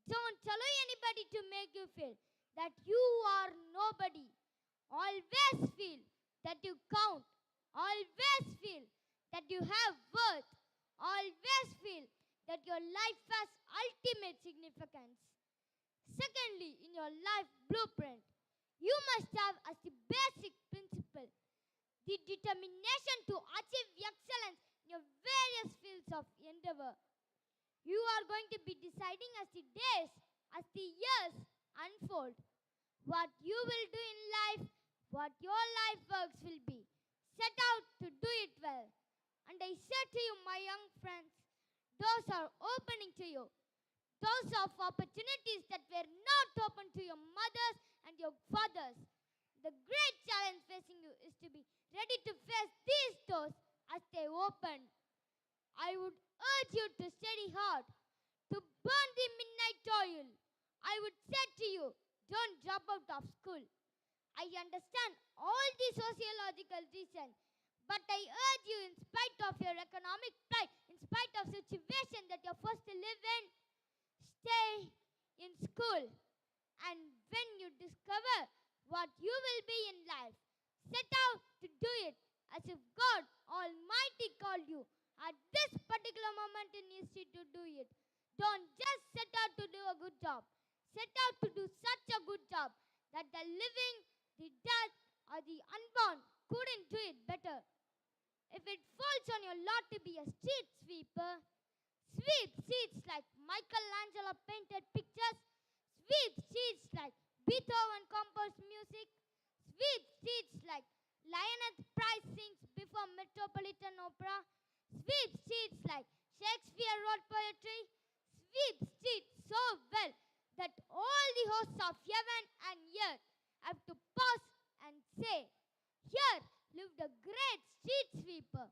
Don't allow anybody to make you feel that you are nobody. Always feel that you count. Always feel that you have worth. Always feel that your life has ultimate significance. Secondly, in your life blueprint, you must have as the basic principle the determination to achieve excellence in your various fields of endeavor. You are going to be deciding as the days, as the years unfold, what you will do in life, what your life works will be. Set out to do it well. And I say to you, my young friends, doors are opening to you. Doors of opportunities that were not open to your mothers and your fathers. The great challenge facing you is to be ready to face these doors as they open. I would urge you to study hard, to burn the midnight oil. I would say to you, don't drop out of school. I understand all the sociological reasons, but I urge you, in spite of your economic plight, in spite of situation that you're forced to live in, stay in school. And when you discover what you will be in life, set out to do it as if God Almighty called you at this particular moment in history to do it. Don't just set out to do a good job. Set out to do such a good job that the living, the dead, or the unborn couldn't do it better. If it falls on your lot to be a street sweeper, sweep streets like Michelangelo painted pictures, sweep streets like Beethoven composed music, sweep streets like Lionel Price sings before Metropolitan Opera, sweep streets like Shakespeare wrote poetry, sweep streets so well that all the hosts of heaven and earth have to pause and say, here lived a great street sweeper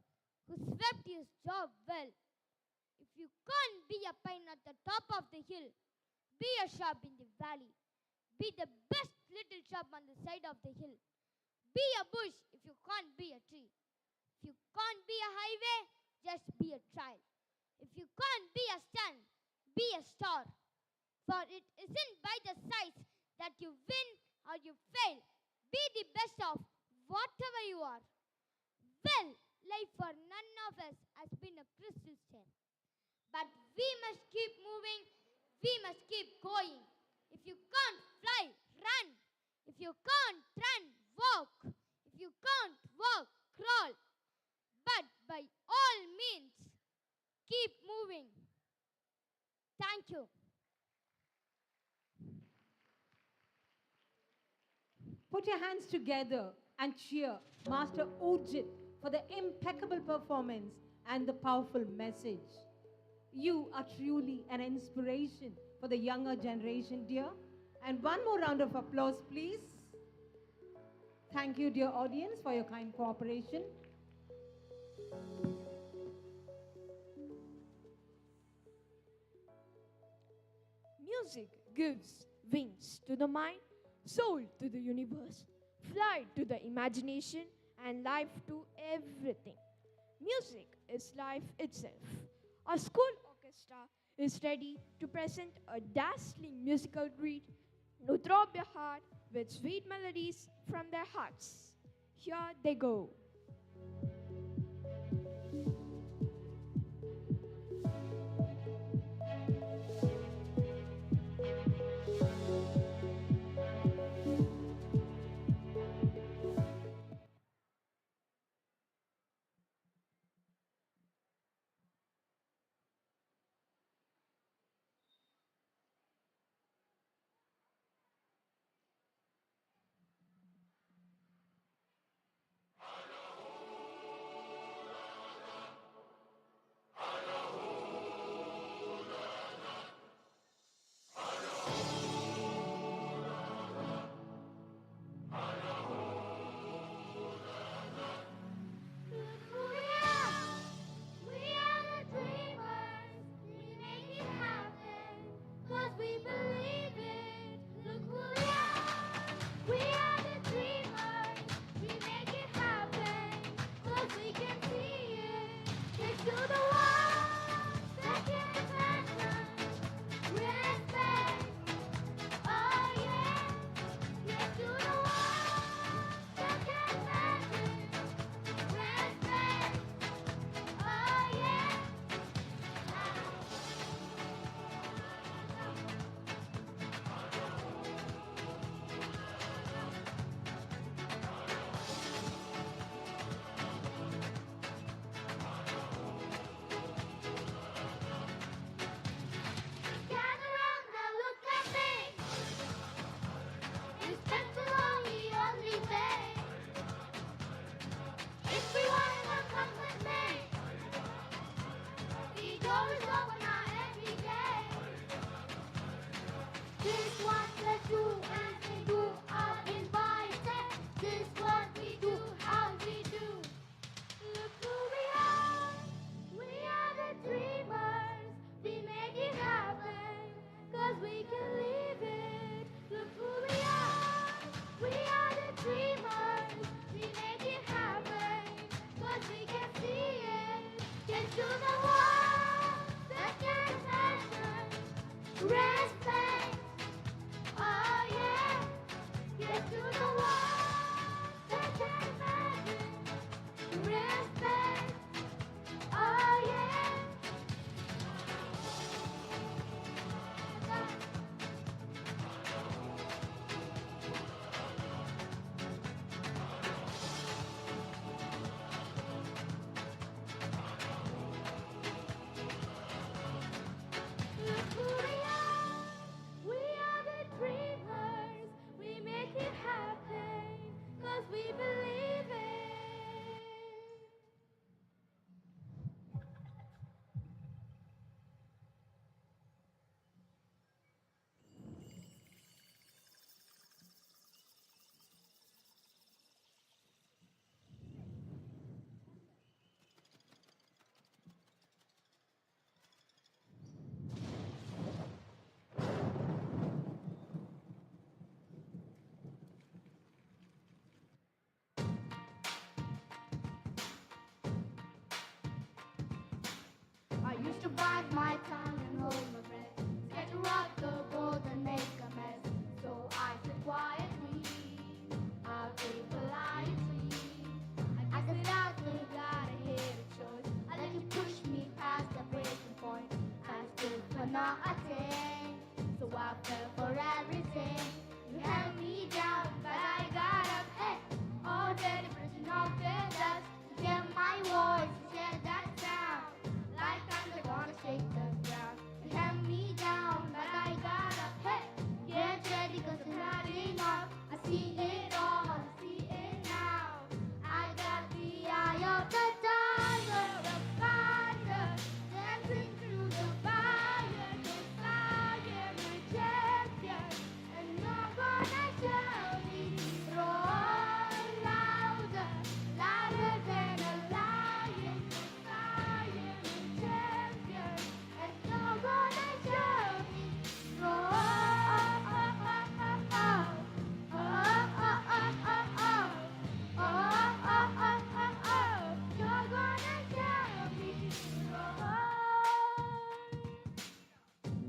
who swept his job well. If you can't be a pine at the top of the hill, be a shrub in the valley. Be the best little shrub on the side of the hill. Be a bush if you can't be a tree. If you can't be a highway, just be a trail. If you can't be a stand, be a star. For it isn't by the size that you win or you fail. Be the best of whatever you are. Well, life for none of us has been a crystal stain. But we must keep moving. We must keep going. If you can't fly, run. If you can't run, walk. If you can't walk, crawl. But by all means, keep moving. Thank you. Put your hands together and cheer Master Urjit for the impeccable performance and the powerful message. You are truly an inspiration for the younger generation, dear. And one more round of applause, please. Thank you, dear audience, for your kind cooperation. Music gives wings to the mind, soul to the universe, flight to the imagination, and life to everything. Music is life itself. Our school orchestra is ready to present a dazzling musical treat to throb your heart with sweet melodies from their hearts. Here they go. Get to the wall that can measure respect. Oh yeah. Get to the wall that can measure respect. Oh yeah. Look who we are. We are the dreamers. We make it happen 'cause we believe it. I used to bite my tongue and hold my breath, scared to rock the boat and make a mess. So I said quietly, I'll take politely. I said I could got a head of choice. I let you push me past the breaking point. I stood for nothing, so I fell for everything. You held me down, but I got up. Hey, all the depression of the dust. You hear my voice, you hear that sound. Like thunder gonna shake the ground. You held me down, but I got up. Hey, get ready 'cause it's not enough. I see it all, I see it now. I got the eye of the tiger, a fighter, dancing through the fire. 'Cause I am a champion, and you're gonna show me. Roar louder, louder than a lion. 'Cause I am a champion, and you're gonna show me. Roar, oh, oh, oh, oh, oh. Oh, oh, oh, oh, oh. Oh, oh, oh, oh, oh. You're gonna show me. Roar.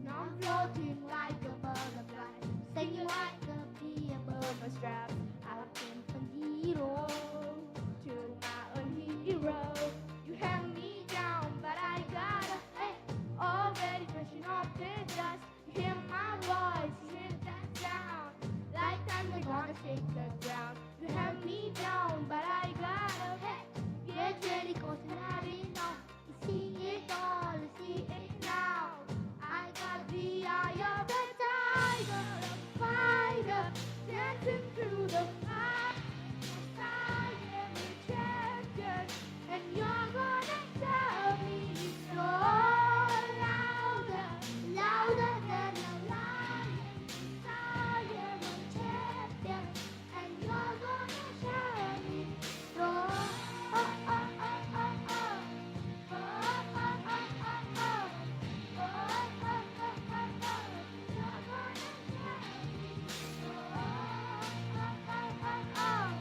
Now I'm floating like a butterfly, singing like a bee above a strap. I've been from zero to my own hero. You held me down, but I got up. Hey, already brushing off the dust. You hear my voice, you hear that sound. Like thunder gonna shake the ground. You held me down, but I got up. Hey, get ready 'cause it's not enough. You see it all, you see it now. I got the eye of the tiger, a fighter, dancing through the fire. 'Cause I am a champion, and you're gonna tell me so. Louder, louder than a lion. 'Cause I am a champion, and you're gonna show me so. Oh, oh, oh, oh, oh. Oh, oh, oh, oh, oh. Oh, oh, oh, oh, oh. You're gonna show me so. Oh, oh, oh, oh, oh.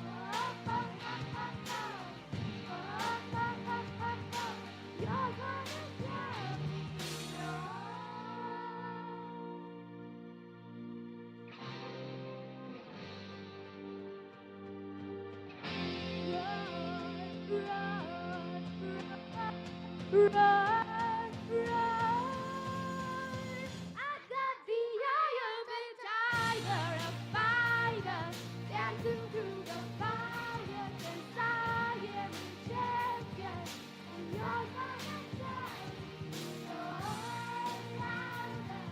Oh, oh, oh, oh, oh. Oh, oh, oh, oh, oh. You're gonna show me so. Run, run. I got the eye of a tiger, a fighter, dancing through the fire. 'Cause I am a champion, and you're gonna show me. Roar louder,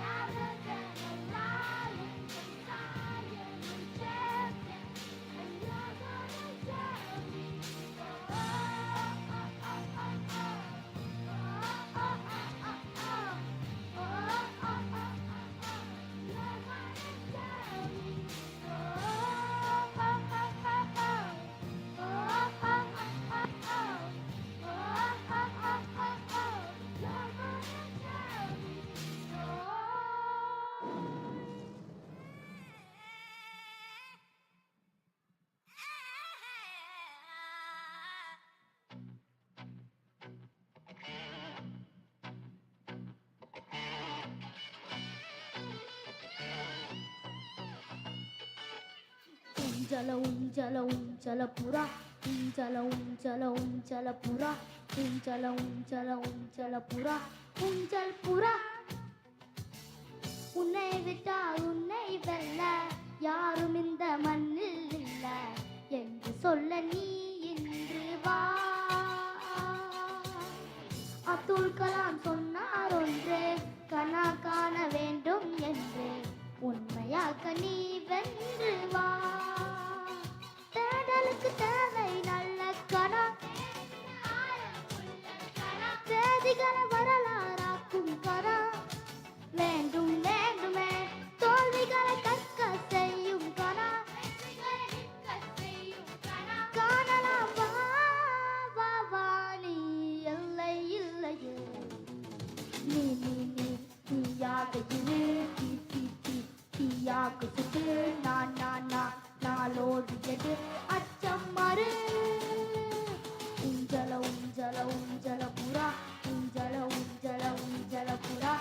louder than a lion. 'Cause I am a champion, and you're gonna show me. Oh, oh, oh, oh, oh. unjala unjala unjala pura unjala unjala unjala pura unjala unjala unjala pura unjal pura உன்னை விட்டால் உன்னை வெல்ல யாரும் இந்த மண்ணில் இல்ல என்று சொல்ல நீ இன்று வா அப்துல் கலாம் சொன்னார் ஒன்று கனா காண வேண்டும் என்று உண்மையாக்க நீ வென்று வா தேடலுக்கு தேவை நல்ல கனா தேதிகளை வரலாறாக்கும் கனா வேண்டும் வேண்டுமே தோல்விகளை கற்க செய்யும் கனா காணலாம் வா வா வா நீ எல்லை இல்லையே நீ நீ நீ நீயாக இரு தீ தீ தீ தீயாக சுட்டு நான் நான் நான் நாளோடு எடு அச்சம் மறு உஞ்சல உஞ்சல உஞ்சல புறா உஞ்சல உஞ்சல உஞ்சல புறா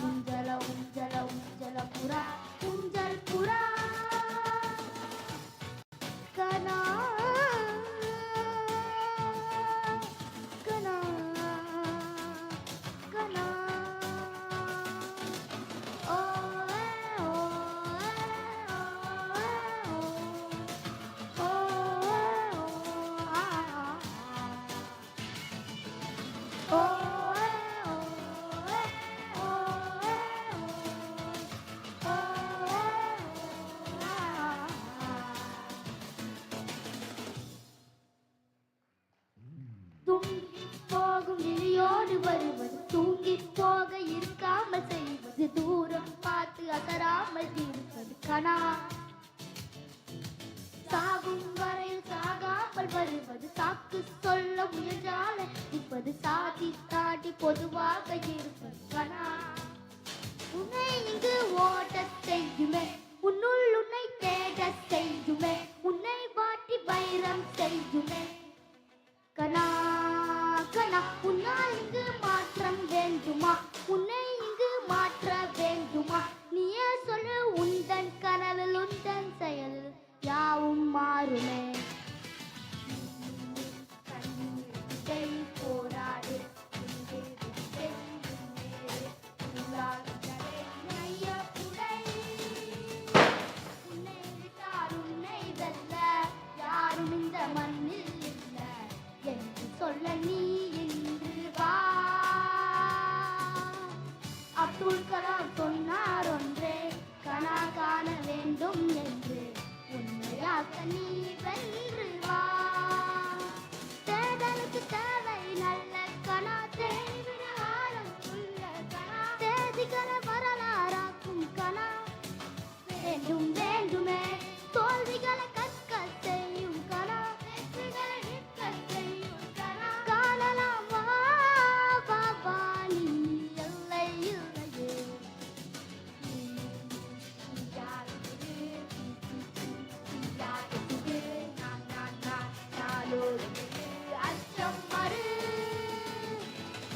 உஞ்சல உஞ்சல உஞ்சல புறா உஞ்சல் புறா கனா கனா கனா ஓ ஓ ஓ ஓ போகும் இழியோடு வருவது தூங்கி போக இருக்காமல் செய்வது தூரம் பார்த்து அசராமல் இருப்பது கனா சாகும் வரையில் சாகாமல் வருவது சாக்கு சொல்ல முயன்றால இப்பது சாதி தாண்டி பொதுவாக இருப்பது கனா உன்னை இங்கு ஓட்ட செய்யுமே உன்னுள் உன்னை தேட செய்யுமே உன்னை வாட்டி வைரம் செய்யுமே கனா கனா உன்னால் இங்கு மாற்றம் வேண்டுமா உன்னை இங்கு மாற்ற வேண்டுமா நீயே சொல்லு உந்தன் கனவில் உந்தன் செயலில் யாவும் மாறுமே போராடு உன்னை விட்டால் உன்னை வெல்ல யாரும் இந்த மண்ணில் இல்லை என்று சொல்ல நீ இன்று வா அப்துல் கலாம் சொன்னார் ஒன்றே கனா காண வேண்டும் என்று உண்மையாக்க நீ வென்று வா தேடலுக்கு தேவை நல்ல கனா தேடிவிட ஆழம் உள்ள கனா தேதிகளை வரலாறாக்கும் கனா வேண்டும் வேண்டுமே தோல்விகளை கற்க செய்யும் கனா வெற்றிகளை நிற்க செய்யும் கனா காணலாம் வா வா வா நீ எல்லை இல்லையே அச்சம் மறு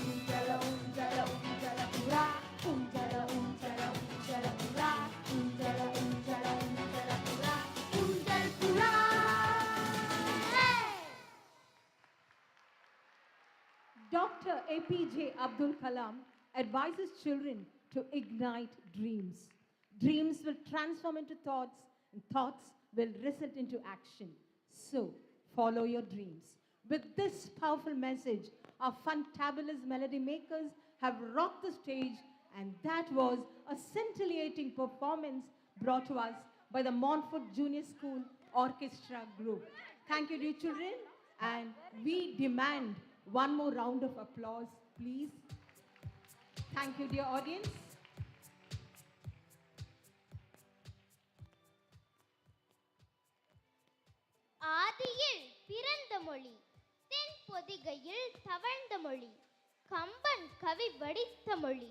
உஞ்சல உஞ்சல உஞ்சல புறா உஞ்சல உஞ்சல உஞ்சல புறா உஞ்சல உஞ்சல உஞ்சல புறா உஞ்சல் புறா Dr. APJ Abdul Kalam advises children to ignite dreams. Dreams will transform into thoughts, and thoughts will result into action. So, follow your dreams. With this powerful message, our fantabulous melody makers have rocked the stage, and that was a scintillating performance brought to us by the Montfort Junior School Orchestra Group. Thank you, dear children, and we demand one more round of applause, please. Thank you, dear audience. ஆதியில் பிறந்த மொழி தென் பொதிகையில் தவழ்ந்த மொழி கம்பன் கவி வடித்த மொழி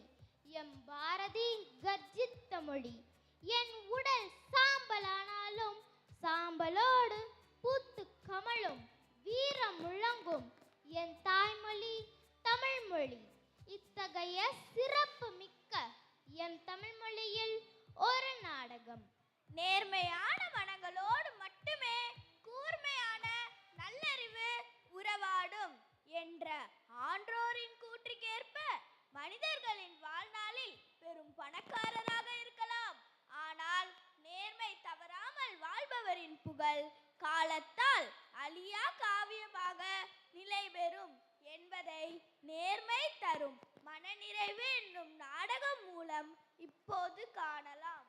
M Bharathi கர்ஜித்த மொழி என் உடல் சாம்பலானாலும் சாம்பலோடு பூத்து கமழும் வீரம் முழங்கும் என் தாய்மொழி தமிழ் மொழி இத்தகைய சிறப்பு மிக்க எம் தமிழ் மொழியில் ஒரு நாடகம் நேர்மையான மனங்களோடு மட்டுமே புகழ் காலத்தால் அழியா காவியமாக நிலை பெறும் என்பதை நேர்மை தரும் மனநிறைவு என்னும் நாடகம் மூலம் இப்போது காணலாம்.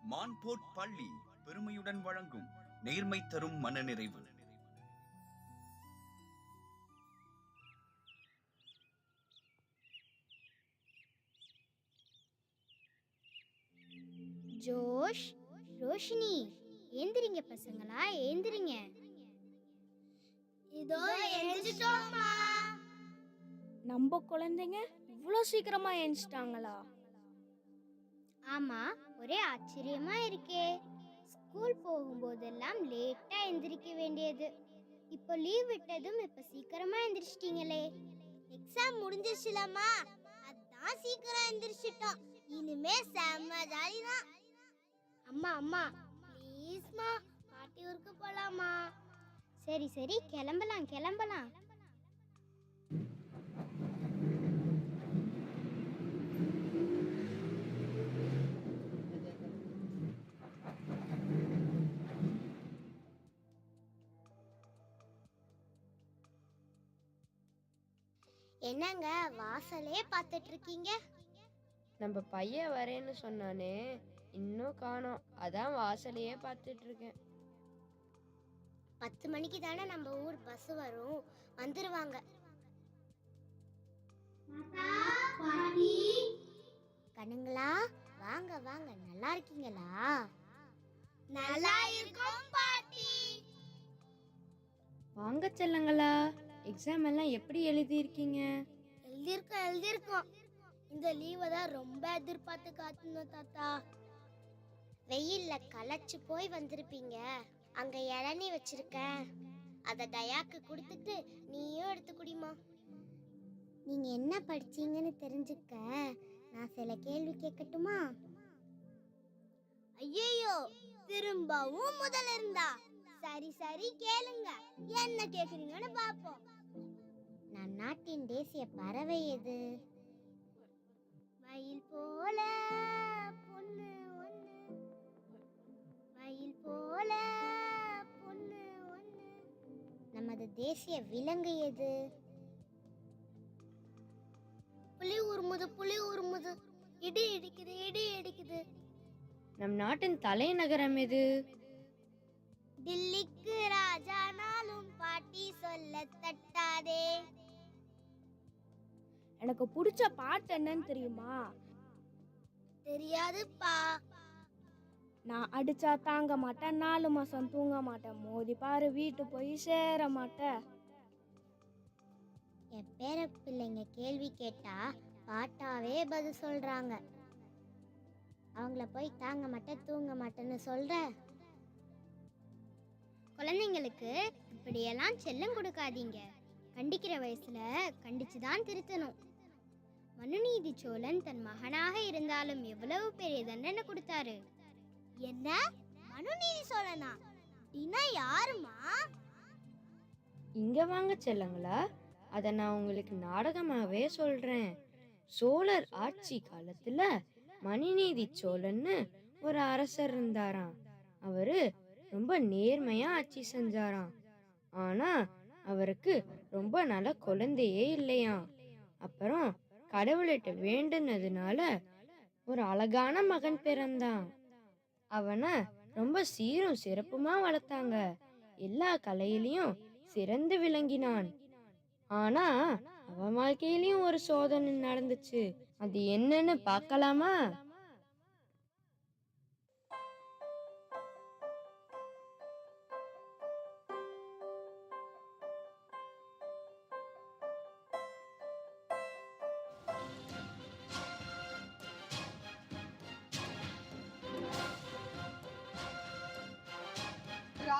மான்போர்ட் பள்ளி பெருமையுடன் வழங்கும் நேர்மை தரும் மனநிறைவு. ஜோஷ், ரோஷினி, ஏந்திரிங்க பசங்களா, ஏந்திரிங்க. இதோ எழுந்துட்டோம்மா. நம்ம குழந்தைங்க இவ்வளோ சீக்கிரமா எழுந்துட்டாங்களா? ஆமா, ஒரே ஆச்சரியமா இருக்கே. ஸ்கூல் போகும்போதெல்லாம் லேட்டா எந்திரிக்க வேண்டியது, இப்போ லீவ் விட்டதும் இப்ப சீக்கிரமா எந்திரிச்சிட்டீங்களே. எக்ஸாம் முடிஞ்சிருச்சுலம்மா, அதான் சீக்கிரம் எந்திரிச்சிட்டோம். இனிமே செம்ம ஜாலி தான். அம்மா அம்மா ப்ளீஸ்மா, பாட்டி ஊருக்கு போலாமா? சரி சரி, கிளம்பலாம் கிளம்பலாம். என்னங்க வாசலே பார்த்துட்டு இருக்கீங்க? நம்ம பையன் வரேன்னு சொன்னானே, இன்னும் காணோம். அதான் வாசலையே பார்த்துட்டு இருக்கேன். 10 மணிக்கு தானே நம்ம ஊர் பஸ் வரும், வந்துருவாங்க. கண்ணுங்களா, வாங்க வாங்க, நல்லா இருக்கீங்களா? நல்லா இருக்கோம் பாட்டி. வாங்க செல்லங்களா, எக்ஸாம் எல்லாம் எப்படி எழுதியிருக்கீங்க? எழுதியிருக்கோம். இந்த லீவை தான் ரொம்ப எதிர்பார்த்து காத்துனோம் தாத்தா. வெயில்ல களைச்சு போய் வந்திருப்பீங்க. அங்க இளநீ வச்சிருக்கேன், அத தயாக்கு கொடுத்துட்டு நீயும் எடுத்து குடிமா. நீங்க என்ன படிச்சீங்கன்னு தெரிஞ்சுக்க நான் சில கேள்வி கேட்கட்டுமா? ஐயோ, திரும்பவும் முதல்ல இருந்தா? சரி சரி கேளுங்க, என்ன கேக்குறீங்கன்னு பாப்போம். நம் நாட்டின் தேசிய பறவை எது? மயில் போல பொண்ணு ஒண்ணு, மயில் போல பொண்ணு ஒண்ணு. நமது தேசிய விலங்கு எது? புலி உருமுது, இடி இடிக்குது. நம் நாட்டின் தலைநகரம் எது? டில்லிக்கு ராஜானாலும் பாட்டி சொல்ல தட்டாதே. எனக்கு பிடிச்ச பாட்டு என்னன்னு தெரியுமா? தெரியாதுப்பா. நான் அடிச்சா தாங்க மாட்டேன், 4 மாசம் தூங்க மாட்டேன், மோதி பாரு வீட்டு போய் சேர மாட்டேன். என் பேர பிள்ளைங்க கேள்வி கேட்டா பாட்டாவே பதில் சொல்றாங்க. அவங்கள போய் தாங்க மாட்டேன் தூங்க மாட்டேன்னு சொல்ற. குழந்தைங்களுக்கு இப்படியெல்லாம் செல்லம் கொடுக்காதீங்க. கண்டிக்கிற வயசுல கண்டிச்சுதான் திருத்தணும். மனுநீதி சோழன் தன் மகனாக இருந்தாலும் எவ்வளவு பெரிய தண்டனை கொடுத்தாரு. என்ன? மனுநீதி சோழனா? அப்படின்னா யாருமா? இங்க வாங்க செல்லங்களா, அதை நான் உங்களுக்கு நாடகமாவே சொல்றேன். சோழர் ஆட்சி காலத்துல மனுநீதி சோழன்னு ஒரு அரசர் இருந்தாராம். அவரு ரொம்ப நேர்மையா ஆட்சி செஞ்சாராம். ஆனா அவருக்கு ரொம்ப நல்ல குழந்தையே இல்லையாம். அப்புறம் கடவுள்கிட்ட வேண்டுனதுனால ஒரு அழகான மகன் பிறந்தான். அவனை ரொம்ப சீரும் சிறப்புமா வளர்த்தாங்க. எல்லா கலையிலையும் சிறந்து விளங்கினான். ஆனா அவன் வாழ்க்கையிலயும் ஒரு சோதனை நடந்துச்சு. அது என்னன்னு பார்க்கலாமா?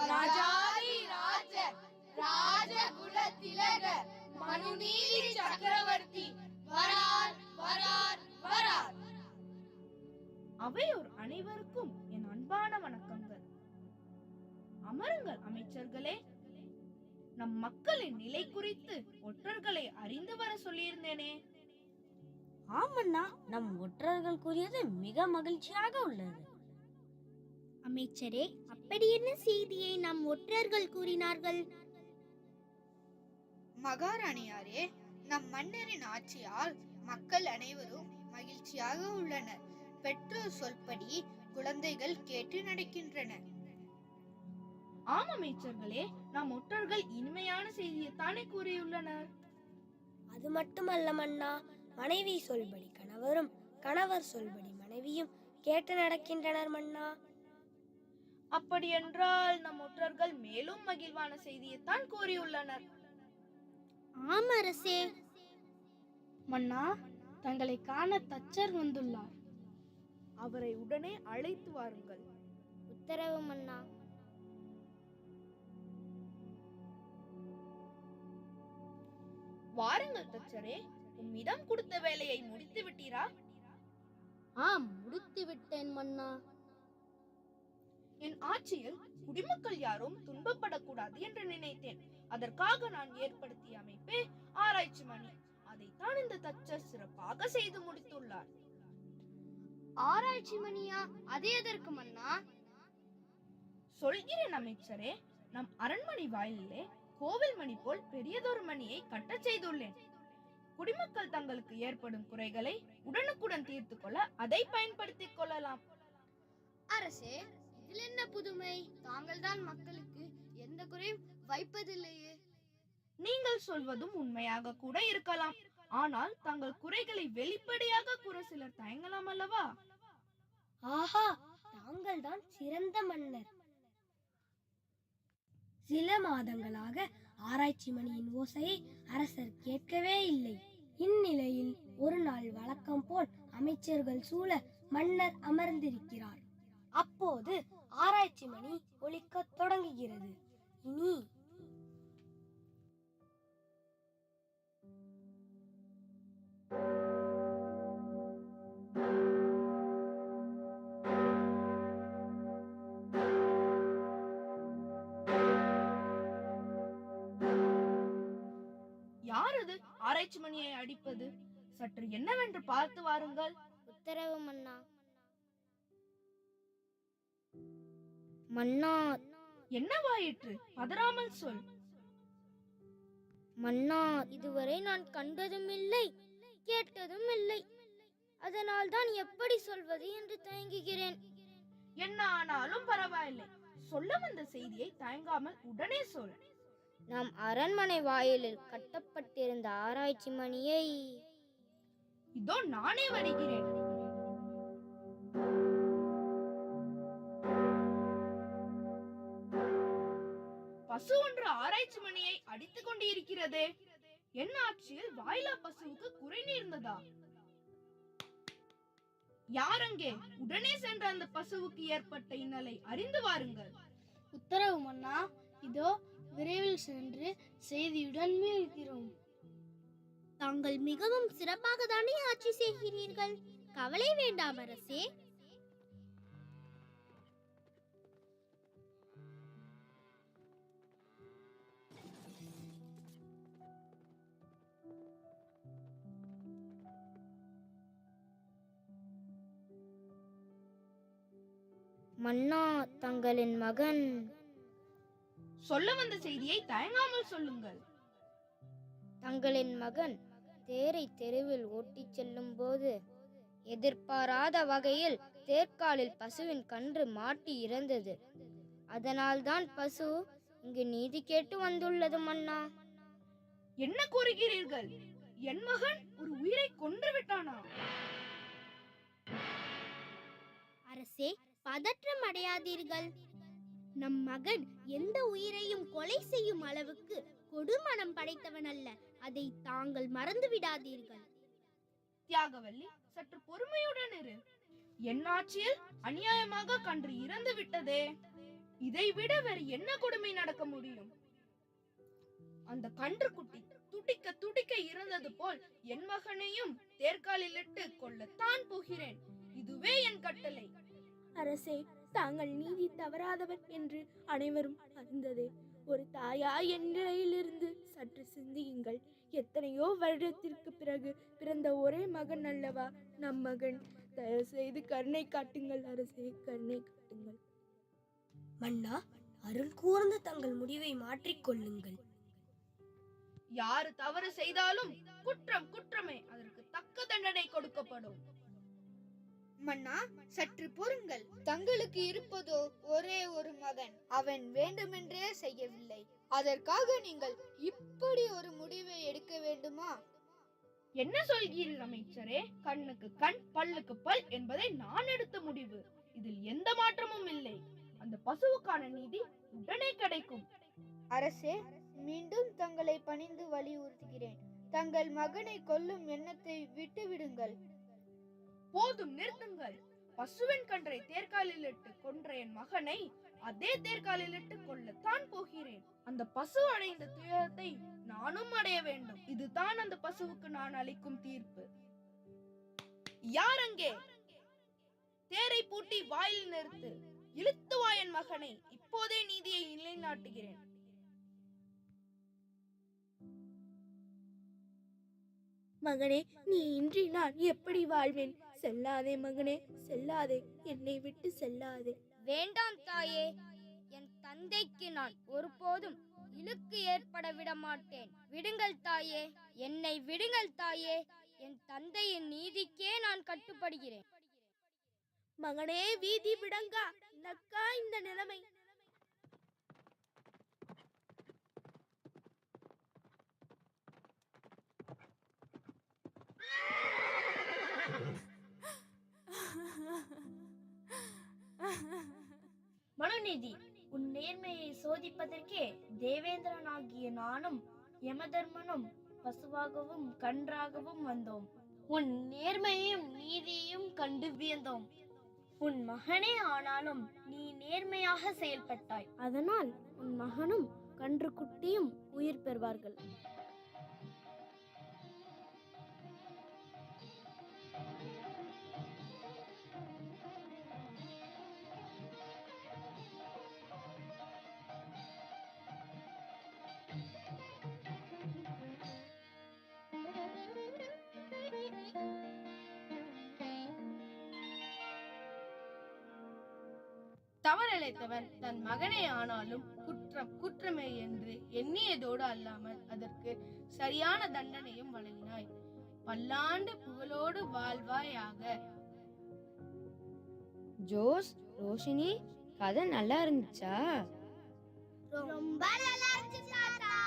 ராஜாதி ராஜ ராஜகுல திலக மனுநீதி சக்கரவர்த்தி வரார் வரார் வரார். அவையோர் அனைவருக்கும் என் அன்பான வணக்கங்கள். அமருங்கள் அமைச்சர்களே. நம் மக்களின் நிலை குறித்து ஒற்றர்களை அறிந்து வர சொல்லியிருந்தேனே. ஆமண்ணா, நம் ஒற்றர்கள் கூறியது மிக மகிழ்ச்சியாக உள்ளது. அமைச்சரே, அப்படி என்ன செய்தியை நம் ஒற்றர்கள் கூறினார்கள்? மகாராணியாரே, நம் மன்னரின் ஆட்சியால் மக்கள் அனைவரும் மகிழ்ச்சியாக உள்ளனர். பெற்றோர் சொல்படி குழந்தைகள் கேட்டு நடக்கின்றனர். ஆம் அமைச்சர்களே, நம் ஒற்றர்கள் இனிமையான செய்தியைத்தானே கூறியுள்ளனர். அது மட்டுமல்ல மன்னா, மனைவி சொல்படி கணவரும் கணவர் சொல்படி மனைவியும் கேட்டு நடக்கின்றனர் மன்னா. அப்படியென்றால் நம் ஒற்றர்கள் மேலும் மகிழ்வான செய்தியைத்தான் கூறியுள்ளனர். ஆம் அரசே. மன்னா, தங்களை காண தச்சர் வந்துள்ளார். அவரை உடனே அழைத்து வாருங்கள். உத்தரவு மன்னா. வாருங்கள் தச்சரே, உம்மிடம் கொடுத்த வேலையை முடித்து விட்டீரா? ஆம், முடித்து விட்டேன் மன்னா. என் ஆட்சியில் குடிமக்கள் யாரும் துன்பப்படக்கூடாது என்று நினைத்தேன். அதற்காக நான் ஏற்படுத்திய அமைப்பே ஆராய்ச்சி மணி. அதைத்தான் இந்த தச்சர் சிறப்பாக செய்து முடித்துள்ளார். ஆராய்ச்சி மணியா? அது எதற்கு மன்னா? சொல்கிறேன் அமைச்சரே. நம் அரண்மனை வாயிலே கோவில் மணி போல் பெரியதொரு மணியை கட்டச் செய்துள்ளேன். குடிமக்கள் தங்களுக்கு ஏற்படும் குறைகளை உடனுக்குடன் தீர்த்து கொள்ள அதை பயன்படுத்திக் கொள்ளலாம். அரசே, இதில் என்ன புதுமை? தாங்கள் தான் மக்களுக்கு எந்த குறையும் வைப்பதில்லையே. நீங்கள் சொல்வதும் உண்மையாக கூட இருக்கலாம். ஆனால் தங்கள் குறைகளை வெளிப்படையாக கூற சிலர் தயங்கலாம் அல்லவா? ஆஹா, தாங்கள் தான் சிறந்த மன்னர். சில மாதங்களாக ஆராய்ச்சி மணியின் ஓசையை அரசர் கேட்கவே இல்லை. இந்நிலையில் ஒரு நாள் வழக்கம் போல் அமைச்சர்கள் சூழ மன்னர் அமர்ந்திருக்கிறார். அப்போது ஆராய்ச்சி மணி ஒலிக்கத் தொடங்குகிறது. இனி யார் அது ஆராய்ச்சி மணியை அடிப்பது? சற்று என்னவென்று பார்த்து வாருங்கள். உத்தரவு மன்னா. மன்னா. என்னவாயிற்று? பதறாமல் சொல். மன்னா, இதுவரை நான் கண்டதும் இல்லை, கேட்டதும் இல்லை. அதனால் தான் எப்படி சொல்வது என்று தயங்குகிறேன். என்ன ஆனாலும் பரவாயில்லை. சொல்ல வந்த செய்தியை தயங்காமல் உடனே சொல். நம் அரண்மனை வாயிலில் கட்டப்பட்டிருந்த ஆராய்ச்சி மணியை இதோ நானே வருகிறேன். பசு ஒன்று ஆராய்ச்சி மணியை அடித்துக் கொண்டு இருக்கிறதே. என் ஆட்சியில் வாயிலா பசுவுக்கு குறை நேர்ந்ததா? யாரங்கே? உடனே சென்ற அந்த பசுவுக்கு ஏற்பட்ட இன்னலை அறிந்து வாருங்கள். உத்தரவு மன்னா. இதோ விரைவில் சென்று செய்தியுடன் மீள்கிறோம். தாங்கள் மிகவும் சிறப்பாக தானே ஆட்சி செய்கிறீர்கள். கவலை வேண்டாம் அரசே. மன்னா, தங்களின் மகன் சொல்ல வந்த செய்தியை தயங்காமல் சொல்லுங்கள். தங்களின் மகன் தேரை தெருவில் ஓட்டிச் செல்லும் போது எதிர்பாராத வகையில் தேர்காலில் பசுவின் கன்று மாட்டி இறந்தது. அதனால்தான் பசு இங்கு நீதி கேட்டு வந்துள்ளது மன்னா. என்ன கூறுகிறீர்கள்? என் மகன் ஒரு உயிரை கொன்று விட்டானா? அரசே, பதற்றம் அடையாதீர்கள். நம் மகன் எந்த உயிரையும் கொலை செய்யும் அளவுக்கு கொடுமனம் படைத்தவன் அல்ல. அதை தாங்கள் மறந்து விடாதீர்கள். தியாகவல்லி, சற்று பொறுமையுடன் இரு. என் ஆட்சியில் அநியாயமாக கன்று இறந்து விட்டதே. இதை விட வேறு என்ன கொடுமை நடக்க முடியும்? அந்த கன்று குட்டி துடிக்க துடிக்க இறந்தது போல் என் மகனையும் தேர்காலில் இட்டு கொல்லத்தான் போகிறேன். இதுவே என் கட்டளை. அரசே, தாங்கள் நீதி தவறாதவர் என்று அனைவரும் அறிந்ததே. ஒரு தாயா என் நிலையிலிருந்து சற்று சிந்தியுங்கள். எத்தனையோ வருடத்திற்கு பிறகு பிறந்த ஒரே மகன் அல்லவா நம் மகன். தயவு செய்து கருணை காட்டுங்கள் அரசே, கருணை காட்டுங்கள். மன்னா, அருள் கூர்ந்து தங்கள் முடிவை மாற்றிக்கொள்ளுங்கள். யாரு தவறு செய்தாலும் குற்றம் குற்றமே. அதற்கு தக்க தண்டனை கொடுக்கப்படும். மன்னா, சற்று பொறுங்கள். தங்களுக்கு இருப்பதோ ஒரே ஒரு மகன். அவன் வேண்டுமென்றே செய்யவில்லை. அதற்காக நீங்கள் இப்படி ஒரு முடிவை எடுக்க வேண்டுமா? என்ன சொல்கிறீர்கள் அமைச்சரே? கண்ணுக்கு கண், பல்லுக்கு பல் என்பதை நான் எடுத்த முடிவு. இதில் எந்த மாற்றமும் இல்லை. அந்த பசுவுக்கான நீதி உடனே கிடைக்கும். அரசே, மீண்டும் தங்களை பணிந்து வலியுறுத்துகிறேன். தங்கள் மகனை கொல்லும் எண்ணத்தை விட்டுவிடுங்கள். போதும், நிறுத்துங்கள். பசுவின் கன்றை தேர்காலில் இட்டு கொன்ற என் மகனை அதே தேர்காலில் இட்டு கொல்லத்தான் போகிறேன். அந்த பசு அடைந்த துயரத்தை நானும் அடைய வேண்டும். இதுதான் அந்த பசுவுக்கு நான் அளிக்கும் தீர்ப்பு. யார் அங்கே? தேரை பூட்டி வாயில் நிறுத்து. இழுத்து வா என் மகனை. இப்போதே நீதியை நிலைநாட்டுகிறேன். மகனே, நீ இன்றி நான் எப்படி வாழ்வேன்? செல்லாதே மகனே, செல்லாதே, என்னை விட்டு செல்லாதே. வேண்டாம் தாயே, என் தந்தைக்கு நான் ஒருபோதும் இழுக்கு ஏற்பட விட மாட்டேன். விடுங்கள் தாயே, என்னை விடுங்கள் தாயே. என் தந்தையின் நீதிக்கே நான் கட்டுப்படுகிறேன். மகனே, வீதி விடங்கா, நக்கா இந்த நிலைமை. மனுநீதி, உன் நேர்மையை சோதிப்பதற்கே தேவேந்திரனாகிய நானும் யமதர்மனும் பசுவாகவும் கன்றாகவும் வந்தோம். உன் நேர்மையும் நீதியையும் கண்டு வியந்தோம். உன் மகனே ஆனாலும் நீ நேர்மையாக செயல்பட்டாய். அதனால் உன் மகனும் கன்று குட்டியும் உயிர் பெறுவார்கள். தவறிழைத்தவன் தன் மகனே ஆனாலும் குற்றம் குற்றமே என்று எண்ணியதோடு அல்லாமல் அதற்கு சரியான தண்டனையும் வழங்கினாய். பல்லாண்டு புகழோடு வாழ்வாயாக. ஜோஸ், ரோஷினி, கதை நல்லா இருந்துச்சா? ரொம்ப நல்லா இருந்துச்சு தாத்தா.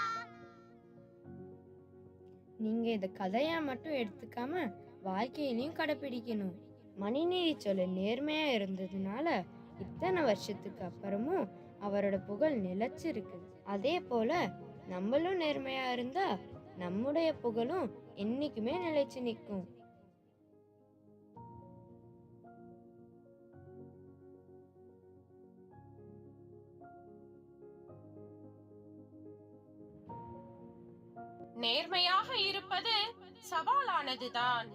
நீங்க இந்த கதையா மட்டும் எடுத்துக்காம வாழ்க்கையிலையும் கடைபிடிக்கணும். மணிநீதி சொல்ல நேர்மையா இருந்ததுனால இத்தனை வருஷத்துக்கு அப்புறமும் அவரோட புகழ் நிலைச்சிருக்கு. அதே போல நம்மளும் நேர்மையா இருந்தா நம்முடைய புகழும் என்னைக்குமே நிலைச்சு நிற்கும். நேர்மையாக இருப்பது சவாலானதுதான்.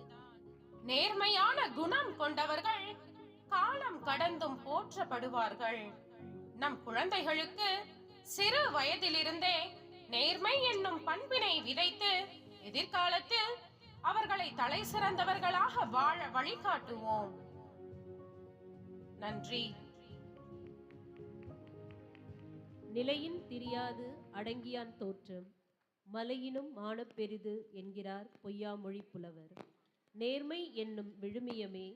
நேர்மையான குணம் கொண்டவர்கள் காலம் கடந்தும் போற்றப்படுவார்கள். நம் குழந்தைகளுக்கு சிறு வயதிலிருந்தே நேர்மை என்னும் பண்பினை விதைத்து எதிர்காலத்தில் அவர்களை தலை சிறந்தவர்களாக வாழ வழிகாட்டுவோம். நன்றி. நிலையின் திரியாது அடங்கியான் தோற்றம் மலையினும் மானப் பெரிது என்கிறார் பொய்யாமொழி புலவர். நேர்மை என்னும் விழுமியமே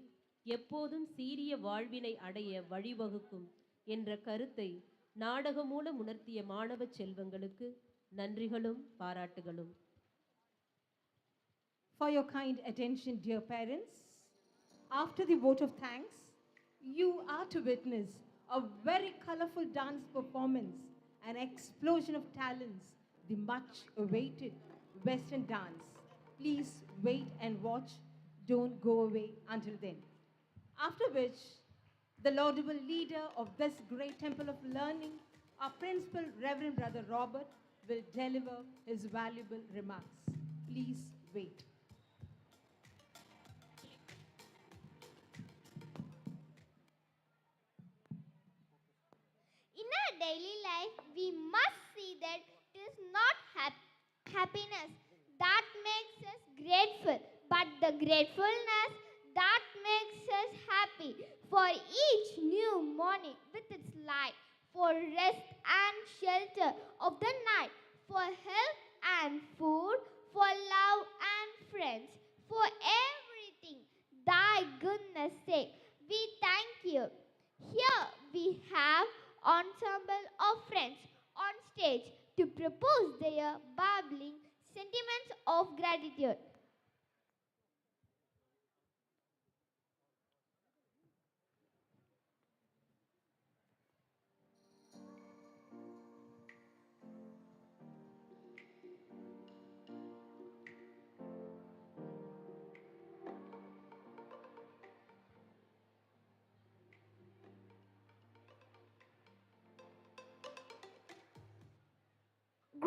எப்போதும் சீரிய வாழ்வினை அடைய வழிவகுக்கும் என்ற கருத்தை நாடகம் மூலம் உணர்த்திய மாணவ செல்வங்களுக்கு நன்றிகளும் பாராட்டுகளும். For your kind attention, dear parents, after the vote of thanks, you are to witness a very colorful dance performance, an explosion of talents, the much awaited Western dance. Please wait and watch. Don't go away until then. After which, the laudable leader of this great temple of learning, our principal, Reverend Brother Robert, will deliver his valuable remarks. Please wait. In our daily life, we must see that it is not happiness that makes us grateful, but the gratefulness that makes us happy for each new morning with its light, for rest and shelter of the night, for health and food, for love and friends, for everything. Thy goodness sake, we thank you. Here we have ensemble of friends on stage to propose their bubbling sentiments of gratitude.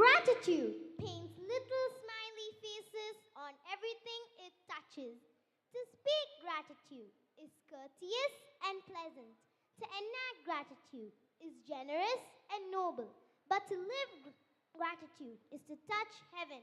Gratitude paints little smiley faces on everything it touches. To speak gratitude is courteous and pleasant. To enact gratitude is generous and noble. But to live gratitude is to touch heaven.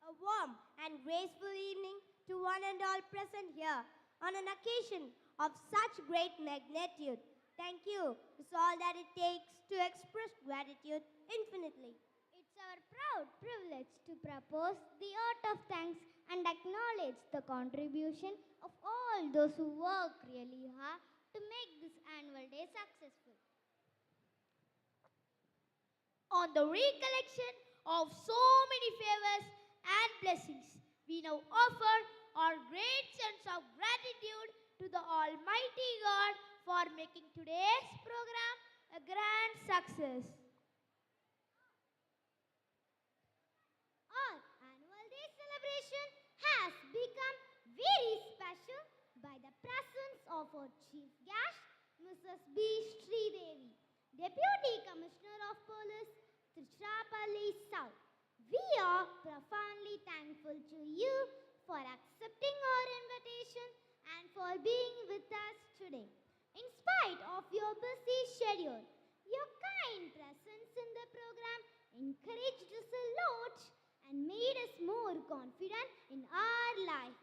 A warm and graceful evening to one and all present here on an occasion of such great magnitude. Thank you is all that it takes to express gratitude infinitely. It's our proud privilege to propose the art of thanks and acknowledge the contribution of all those who work really hard to make this annual day successful. On the recollection of so many favors and blessings, we now offer our great sense of gratitude to the Almighty God for making today's program a grand success. Our annual day celebration has become very special by the presence of our chief guest, Mrs. B. SHRIDEVI, Deputy Commissioner of Police, Tiruchirappalli South. We are profoundly thankful to you for accepting our invitation and for being with us today. In spite of your busy schedule, your kind presence in the program encouraged us a lot and made us more confident in our life.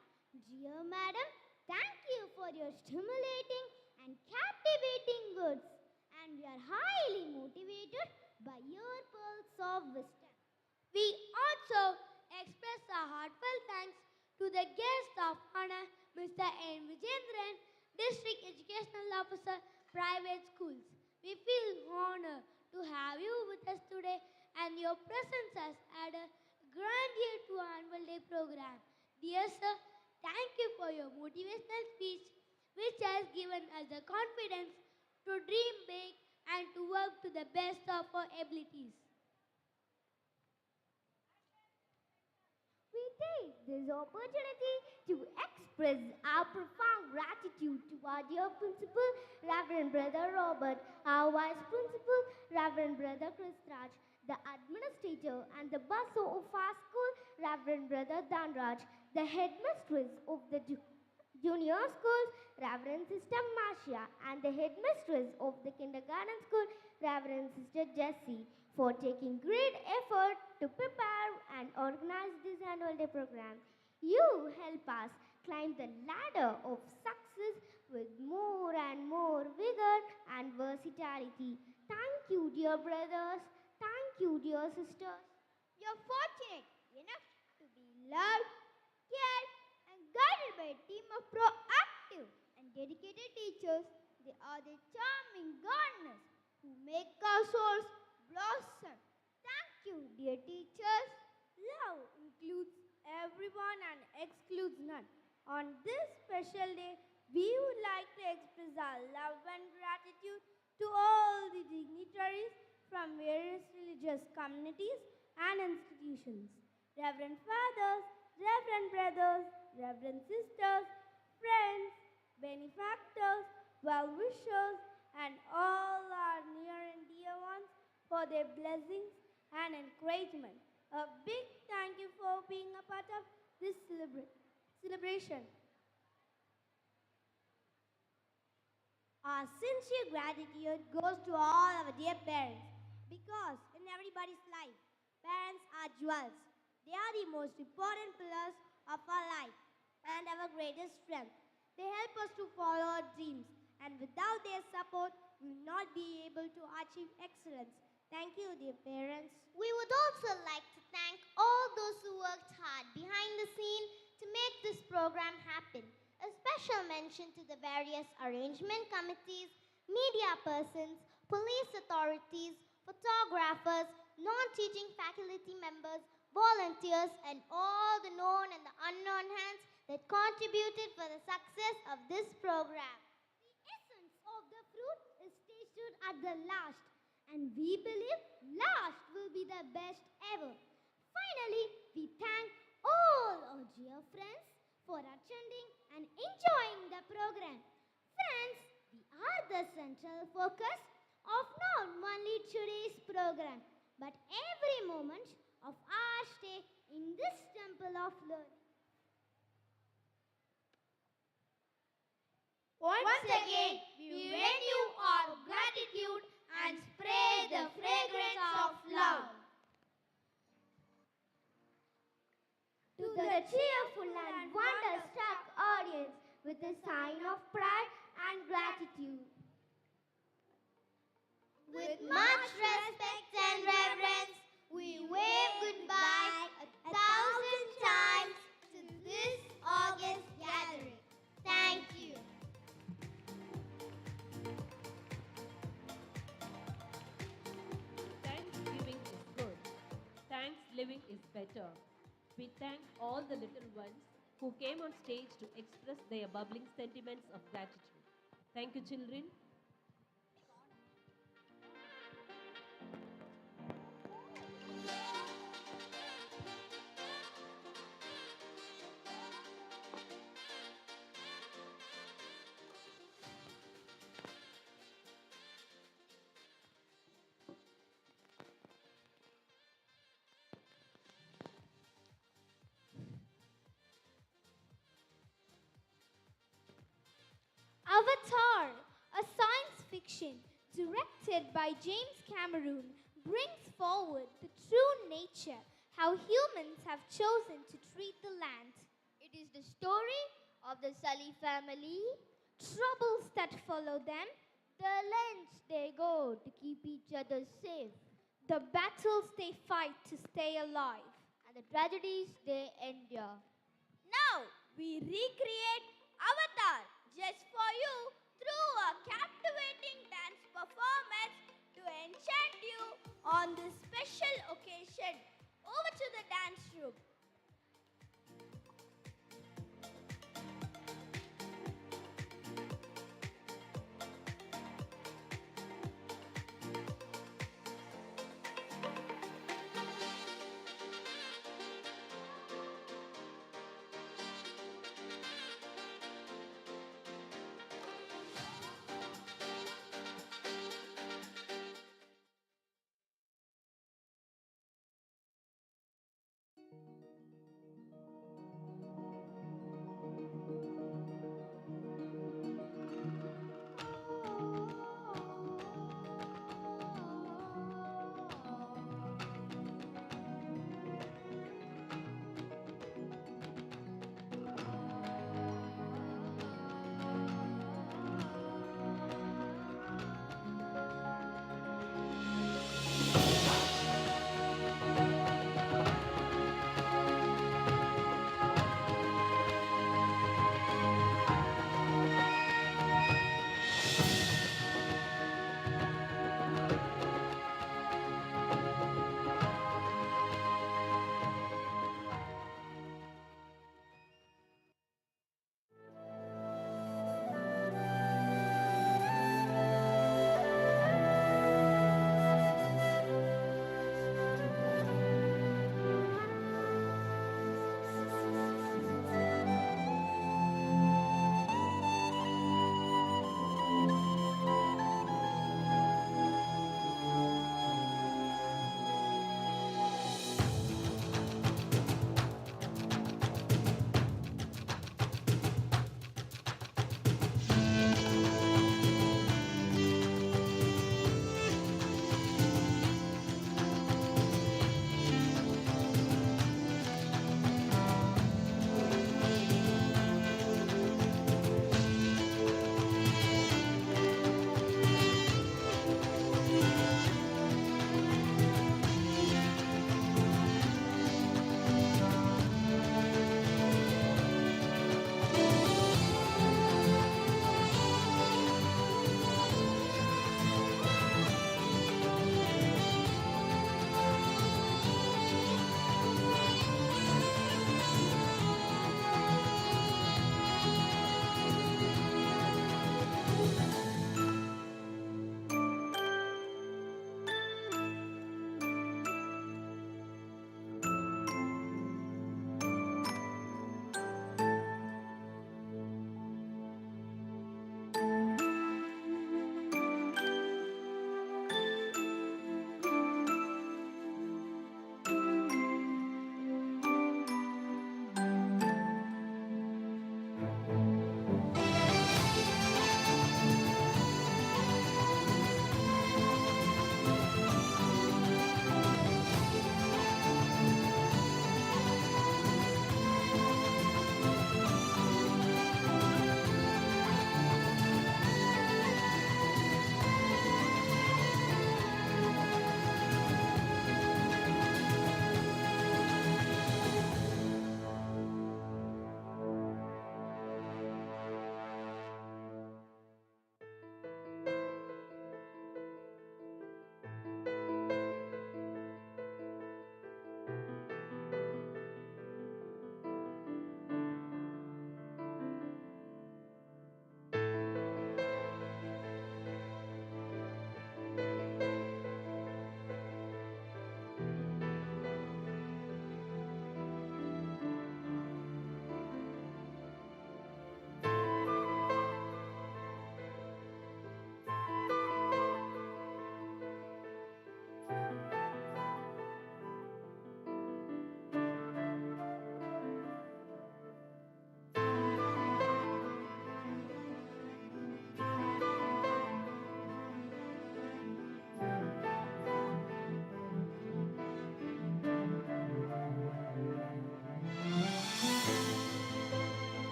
Dear Madam, thank you for your stimulating and captivating words, and we are highly motivated by your pearls of wisdom. We also express our heartfelt thanks to the guest of honor, Mr. M. Vijayendran, District Educational Officer, Private Schools. We feel honored to have you with us today, and your presence has added grandeur to our annual day program. Dear sir, thank you for your motivational speech, which has given us the confidence to dream big and to work to the best of our abilities. We take this opportunity to express our profound gratitude to our dear Principal, Reverend Brother Robert, our Vice Principal, Reverend Brother Christraj, the administrator and the busso of our school, Reverend Brother Danraj, the headmistress of the junior school, Reverend Sister Marcia, and the headmistress of the kindergarten school, Reverend Sister Jessie, for taking great effort to prepare and organize this annual day program. You help us climb the ladder of success with more and more vigor and versatility. Thank you, dear brothers. Thank you, dear sisters. You're fortunate enough to be loved, cared, and guided by a team of proactive and dedicated teachers. They are the charming gardeners who make our souls blossom. Thank you, dear teachers. Love includes everyone and excludes none. On this special day, we would like to express our love and gratitude to all the dignitaries from various religious communities and institutions. Reverend fathers, reverend brothers, reverend sisters, friends, benefactors, well-wishers, and all our near and dear ones for their blessings and encouragement. A big thank you for being a part of this celebration. Our sincere gratitude goes to all our dear parents because in everybody's life, parents are jewels. They are the most important pillars of our life and our greatest strength. They help us to follow our dreams, and without their support, we will not be able to achieve excellence. Thank you, dear parents. We would also like to thank all those who worked hard behind the scene to make this program happen. A special mention to the various arrangement committees, media persons, police authorities, photographers, non-teaching faculty members, volunteers, and all the known and the unknown hands that contributed for the success of this program. The essence of the fruit is tasted at the last, and we believe last will be the best ever. Finally, we thank all our dear friends for attending and enjoying the program. Friends, we are the central focus of not only today's program, but every moment of our stay in this temple of learning. Once again, we renew our gratitude and spread the fragrance of love. To the cheerful and wonder-struck audience with a sign of pride and gratitude. With much respect and reverence, we wave goodbye 1,000 times to this August gathering. Thank you. Thanksgiving is good. Thanksgiving is better. We thank all the little ones who came on stage to express their bubbling sentiments of gratitude. Thank you, children. Avatar, a science fiction directed by James Cameron, brings forward the true nature, how humans have chosen to treat the land. It is the story of the Sully family, troubles that follow them, the lengths they go to keep each other safe, the battles they fight to stay alive, and the tragedies they endure. Now we recreate Avatar just for you through a captivating dance performance to enchant you on this special occasion. Over to the dance room.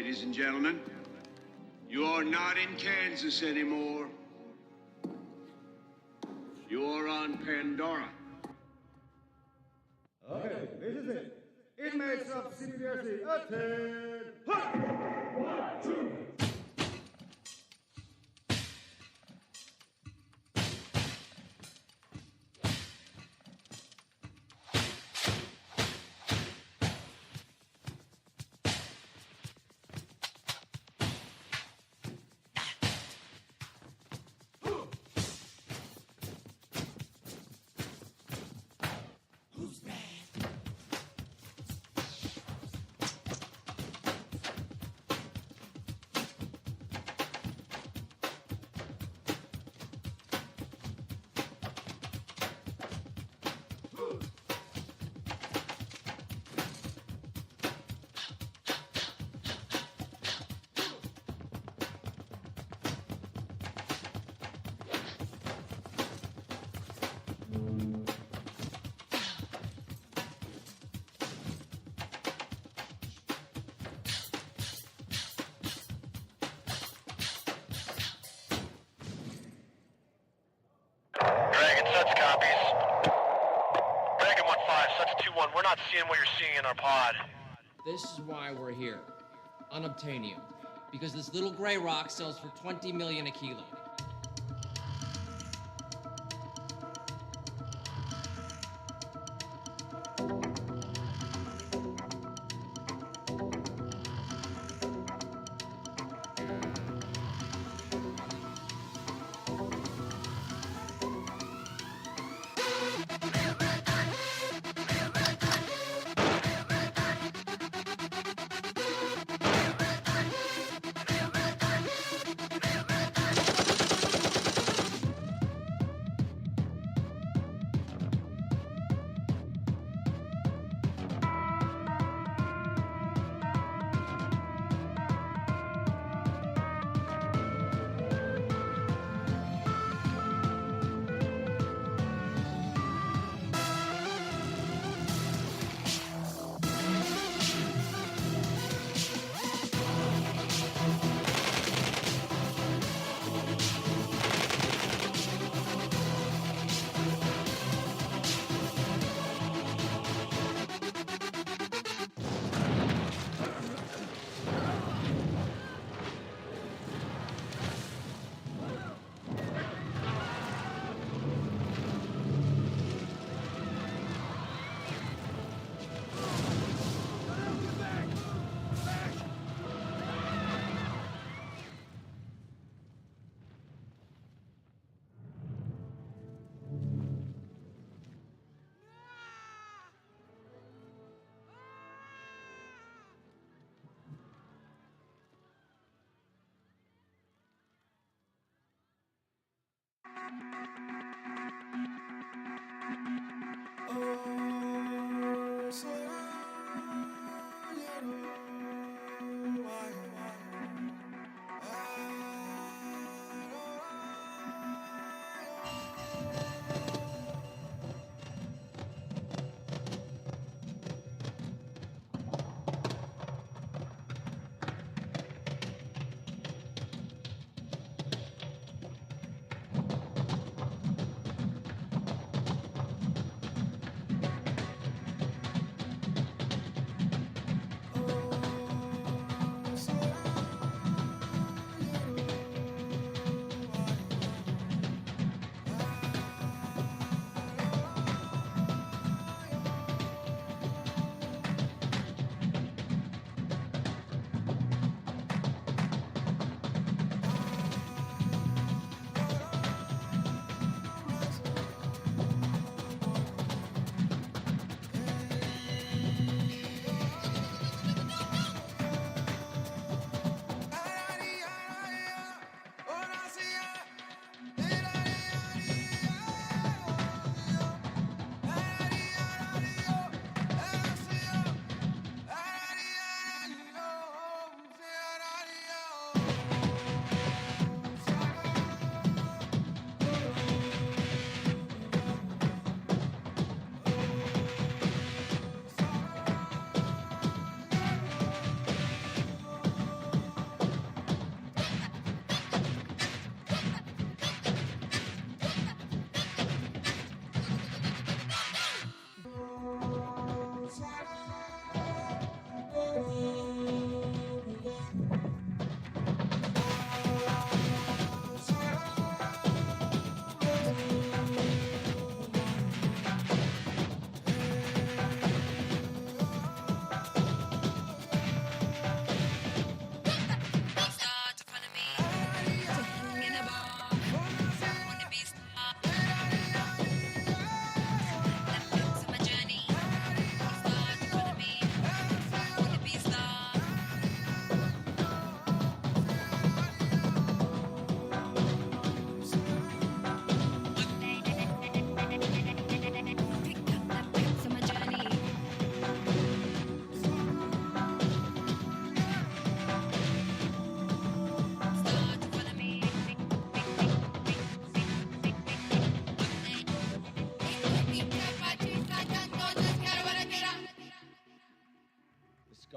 Ladies and gentlemen, you're not in Kansas anymore. You're on Pandora. Okay, this is it. Inmates of CBSE, attend! 1, 2. Such copies. Dragon 1-5, Such 2-1. We're not seeing what you're seeing in our pod. This is why we're here. Unobtainium. Because this little gray rock sells for 20 million a kilo.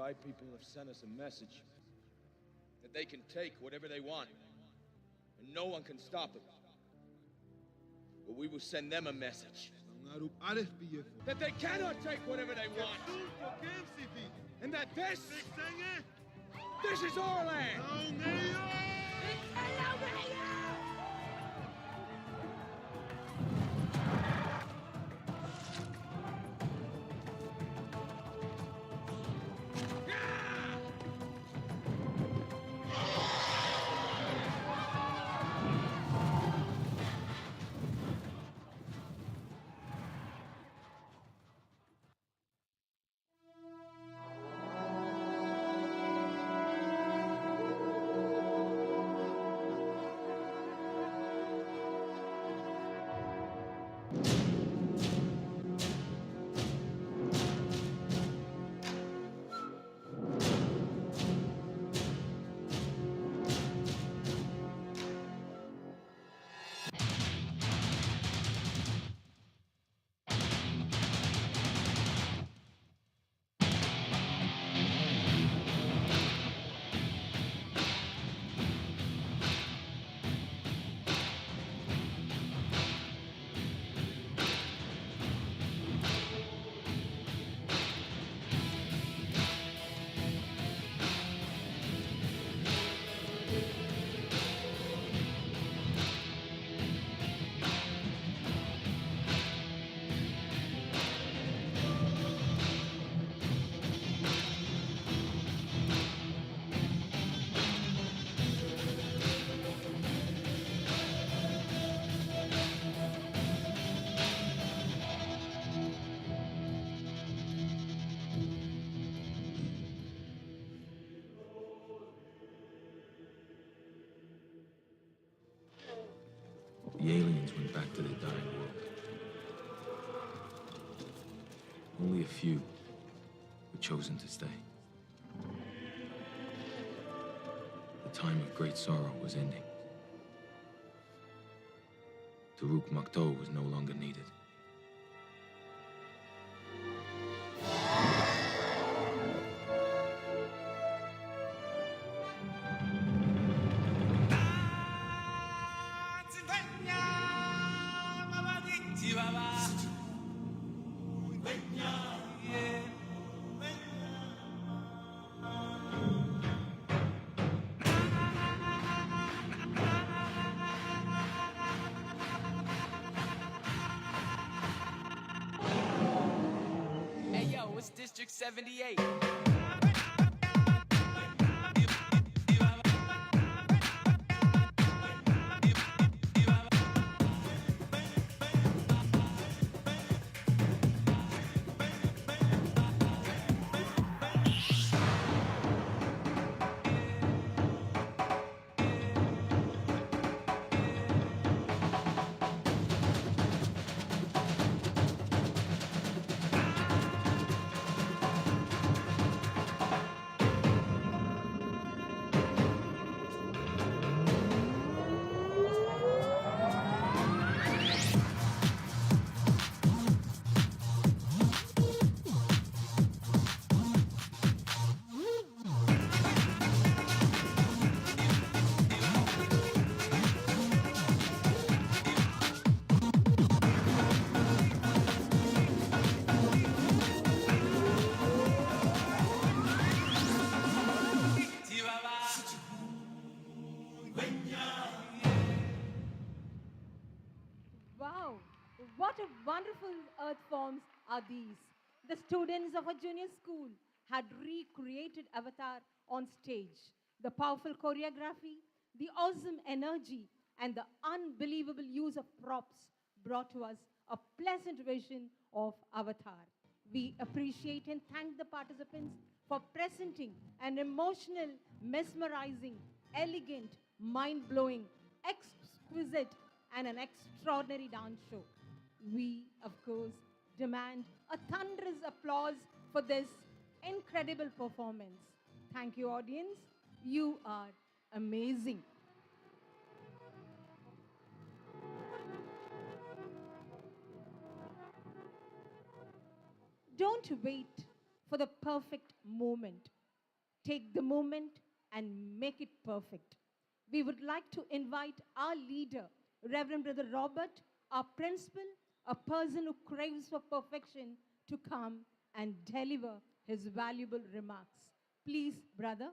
sky people have sent us a message that they can take whatever they want, and no one can stop it. But we will send them a message that they cannot take whatever they want, and that this is our land. The aliens went back to their dying world. Only a few were chosen to stay. The time of great sorrow was ending. Tiruchirappalli was no longer needed. Hey yo, it's District 78. Wow, what a wonderful earth forms are these. The students of a junior school had recreated Avatar on stage. The powerful choreography, the awesome energy, and the unbelievable use of props brought to us a pleasant vision of Avatar. We appreciate and thank the participants for presenting an emotional, mesmerizing, elegant, mind-blowing, exquisite, and an extraordinary dance show. We, of course, demand a thunderous applause for this incredible performance. Thank you, audience. You are amazing. Don't wait for the perfect moment. take the moment and make it perfect. We would like to invite our leader, Reverend Brother Robert, our principal, a person who craves for perfection, to come and deliver his valuable remarks. Please, brother.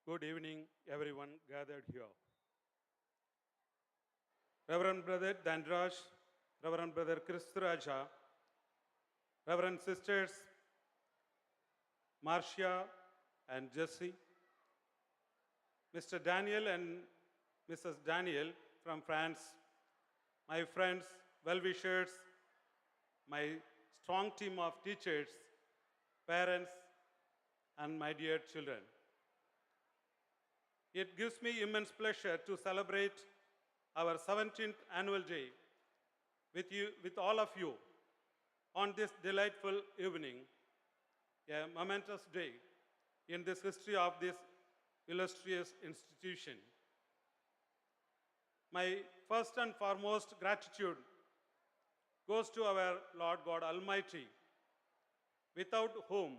Good evening, everyone gathered here. Reverend Brother Dandraj, Reverend Brother Kristuraja, Reverend Sisters Marcia and Jessie, Mr. Daniel and Mrs. Daniel from France, my friends, well-wishers, my strong team of teachers, parents, and my dear children. It gives me immense pleasure to celebrate our 17th annual day with all of you on this delightful evening, a momentous day in this history of this illustrious institution. My first and foremost gratitude goes to our Lord God Almighty, without whom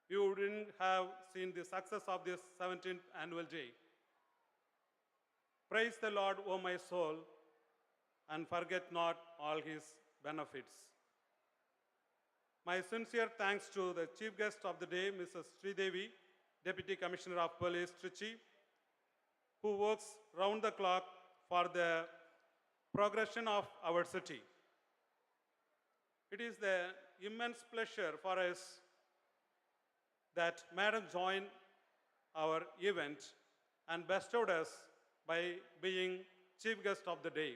we wouldn't have seen the success of this 17th annual day. Praise the Lord, O my soul, and forget not all his benefits. My sincere thanks to the chief guest of the day, Mrs. SHRIDEVI, Deputy Commissioner of Police, Trichy, who works round the clock for the progression of our city. It is the immense pleasure for us that Madam joined our event and bestowed us by being chief guest of the day.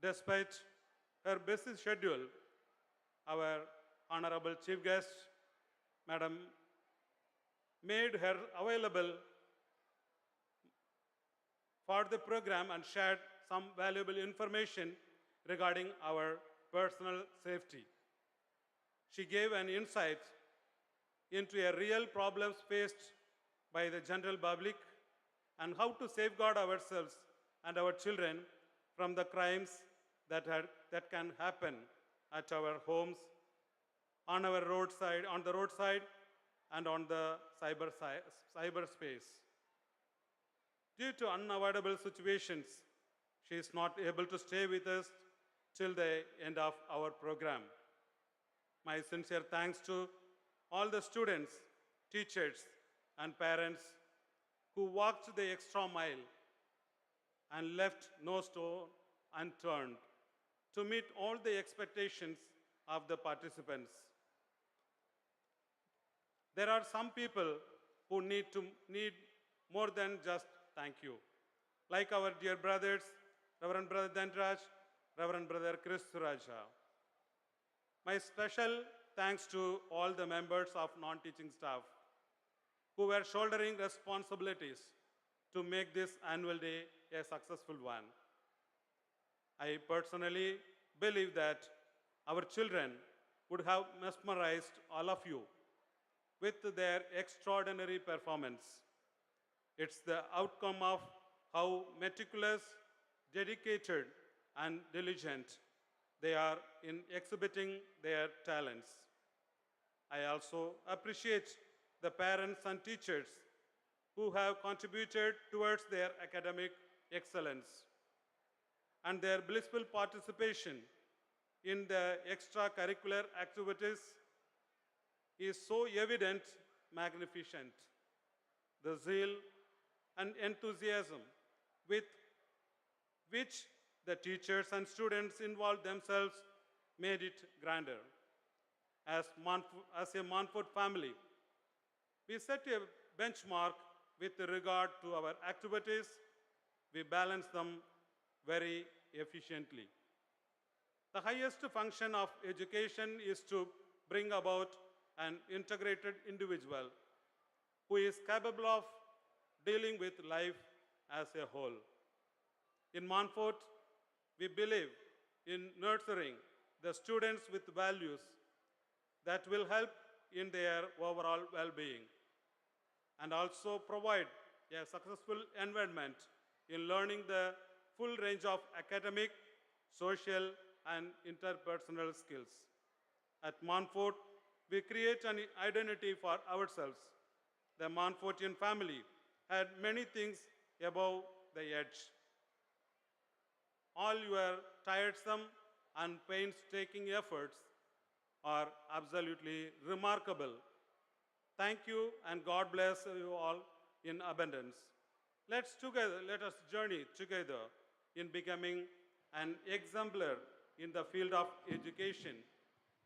Despite her busy schedule, our honorable chief guest, Madam, made her available for the program and shared some valuable information regarding our personal safety. She gave an insight into a real problems faced by the general public and how to safeguard ourselves and our children from the crimes that can happen at our homes, on our roadside, on the roadside, and on the cyberspace. Due to unavoidable situations, she is not able to stay with us till the end of our program. My sincere thanks to all the students, teachers, and parents who walked the extra mile and left no stone unturned to meet all the expectations of the participants. There are some people who need more than just thank you, like our dear brothers, Reverend Brother Dandraj, Reverend Brother Kristuraja. My special thanks to all the members of non-teaching staff who were shouldering responsibilities to make this annual day a successful one. I personally believe that our children would have mesmerized all of you with their extraordinary performance. It's the outcome of how meticulous, dedicated, and diligent they are in exhibiting their talents. I also appreciate the parents and teachers who have contributed towards their academic excellence and their blissful participation in the extracurricular activities is so evident, magnificent. The zeal and enthusiasm with which the teachers and students involved themselves made it grander. As a Montfort family, we set a benchmark with regard to our activities. We balance them very efficiently. The highest function of education is to bring about an integrated individual who is capable of dealing with life as a whole. In Montfort, we believe in nurturing the students with values that will help in their overall well-being and also provide a successful environment in learning the full range of academic, social, and interpersonal skills. At Montfort, we create an identity for ourselves. The Montfortian family had many things above the edge. All your tiresome and painstaking efforts are absolutely remarkable. Thank you and God bless you all in abundance. Let us journey together in becoming an exemplar in the field of education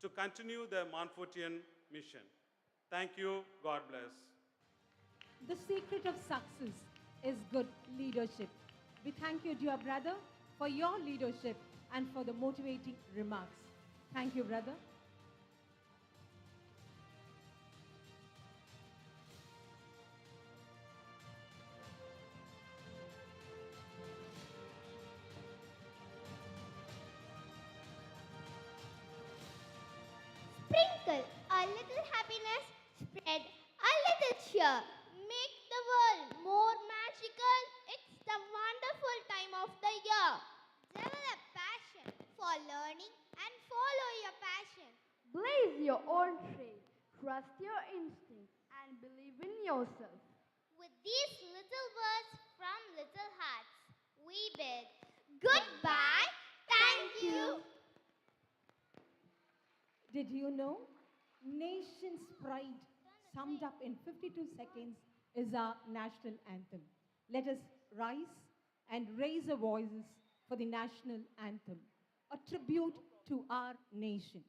to continue the Montfortian mission. Thank you. God bless. The secret of success is good leadership. We thank you, dear brother, for your leadership and for the motivating remarks. Thank you, brother. Sprinkle a little happiness, spread a little cheer. Make the world more magical. It's the wonderful time of the year. Develop passion for learning and follow your passion. Blaze your own trail, trust your instincts, and believe in yourself. With these little words from little hearts, we bid goodbye. Thank you. Did you know? Nation's pride, summed up in 52 seconds, is our national anthem. Let us rise and raise our voices for the national anthem, a tribute to our nation.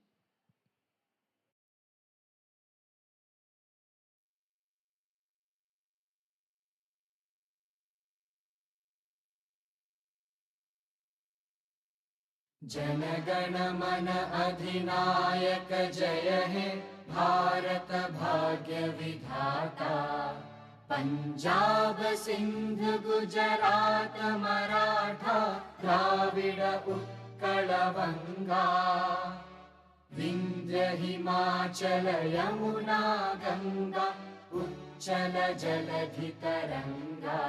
जनगण मन अधिनायक जय हे भारत भाग्य विधाता पंजाब सिंध गुजरात मराठा द्राविड उत्कल बंगा विंध्य हिमाचल यमुना गंगा उच्चल जलधि तरंगा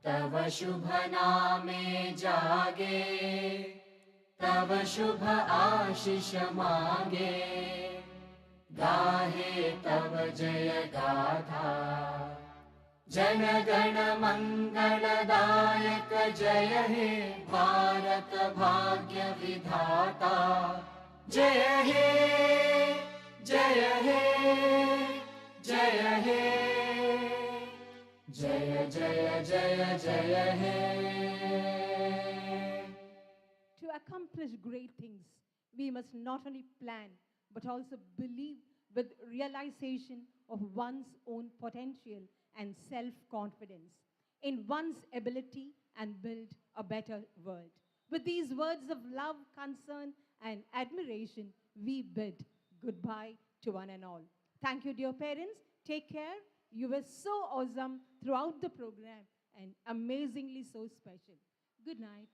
तव शुभ नामे जागे तव शुभ आशीष मांगे गाहे तव जय गाथा जन गण मंगलदायक जय हे भारत भाग्य विधाता जय हे जय हे जय हे जय जय जय जय हे. To accomplish great things, we must not only plan, but also believe with realization of one's own potential and self-confidence in one's ability and build a better world. With these words of love, concern, and admiration, we bid goodbye to one and all. Thank you, dear parents. Take care. You were so awesome throughout the program and amazingly so special. Good night.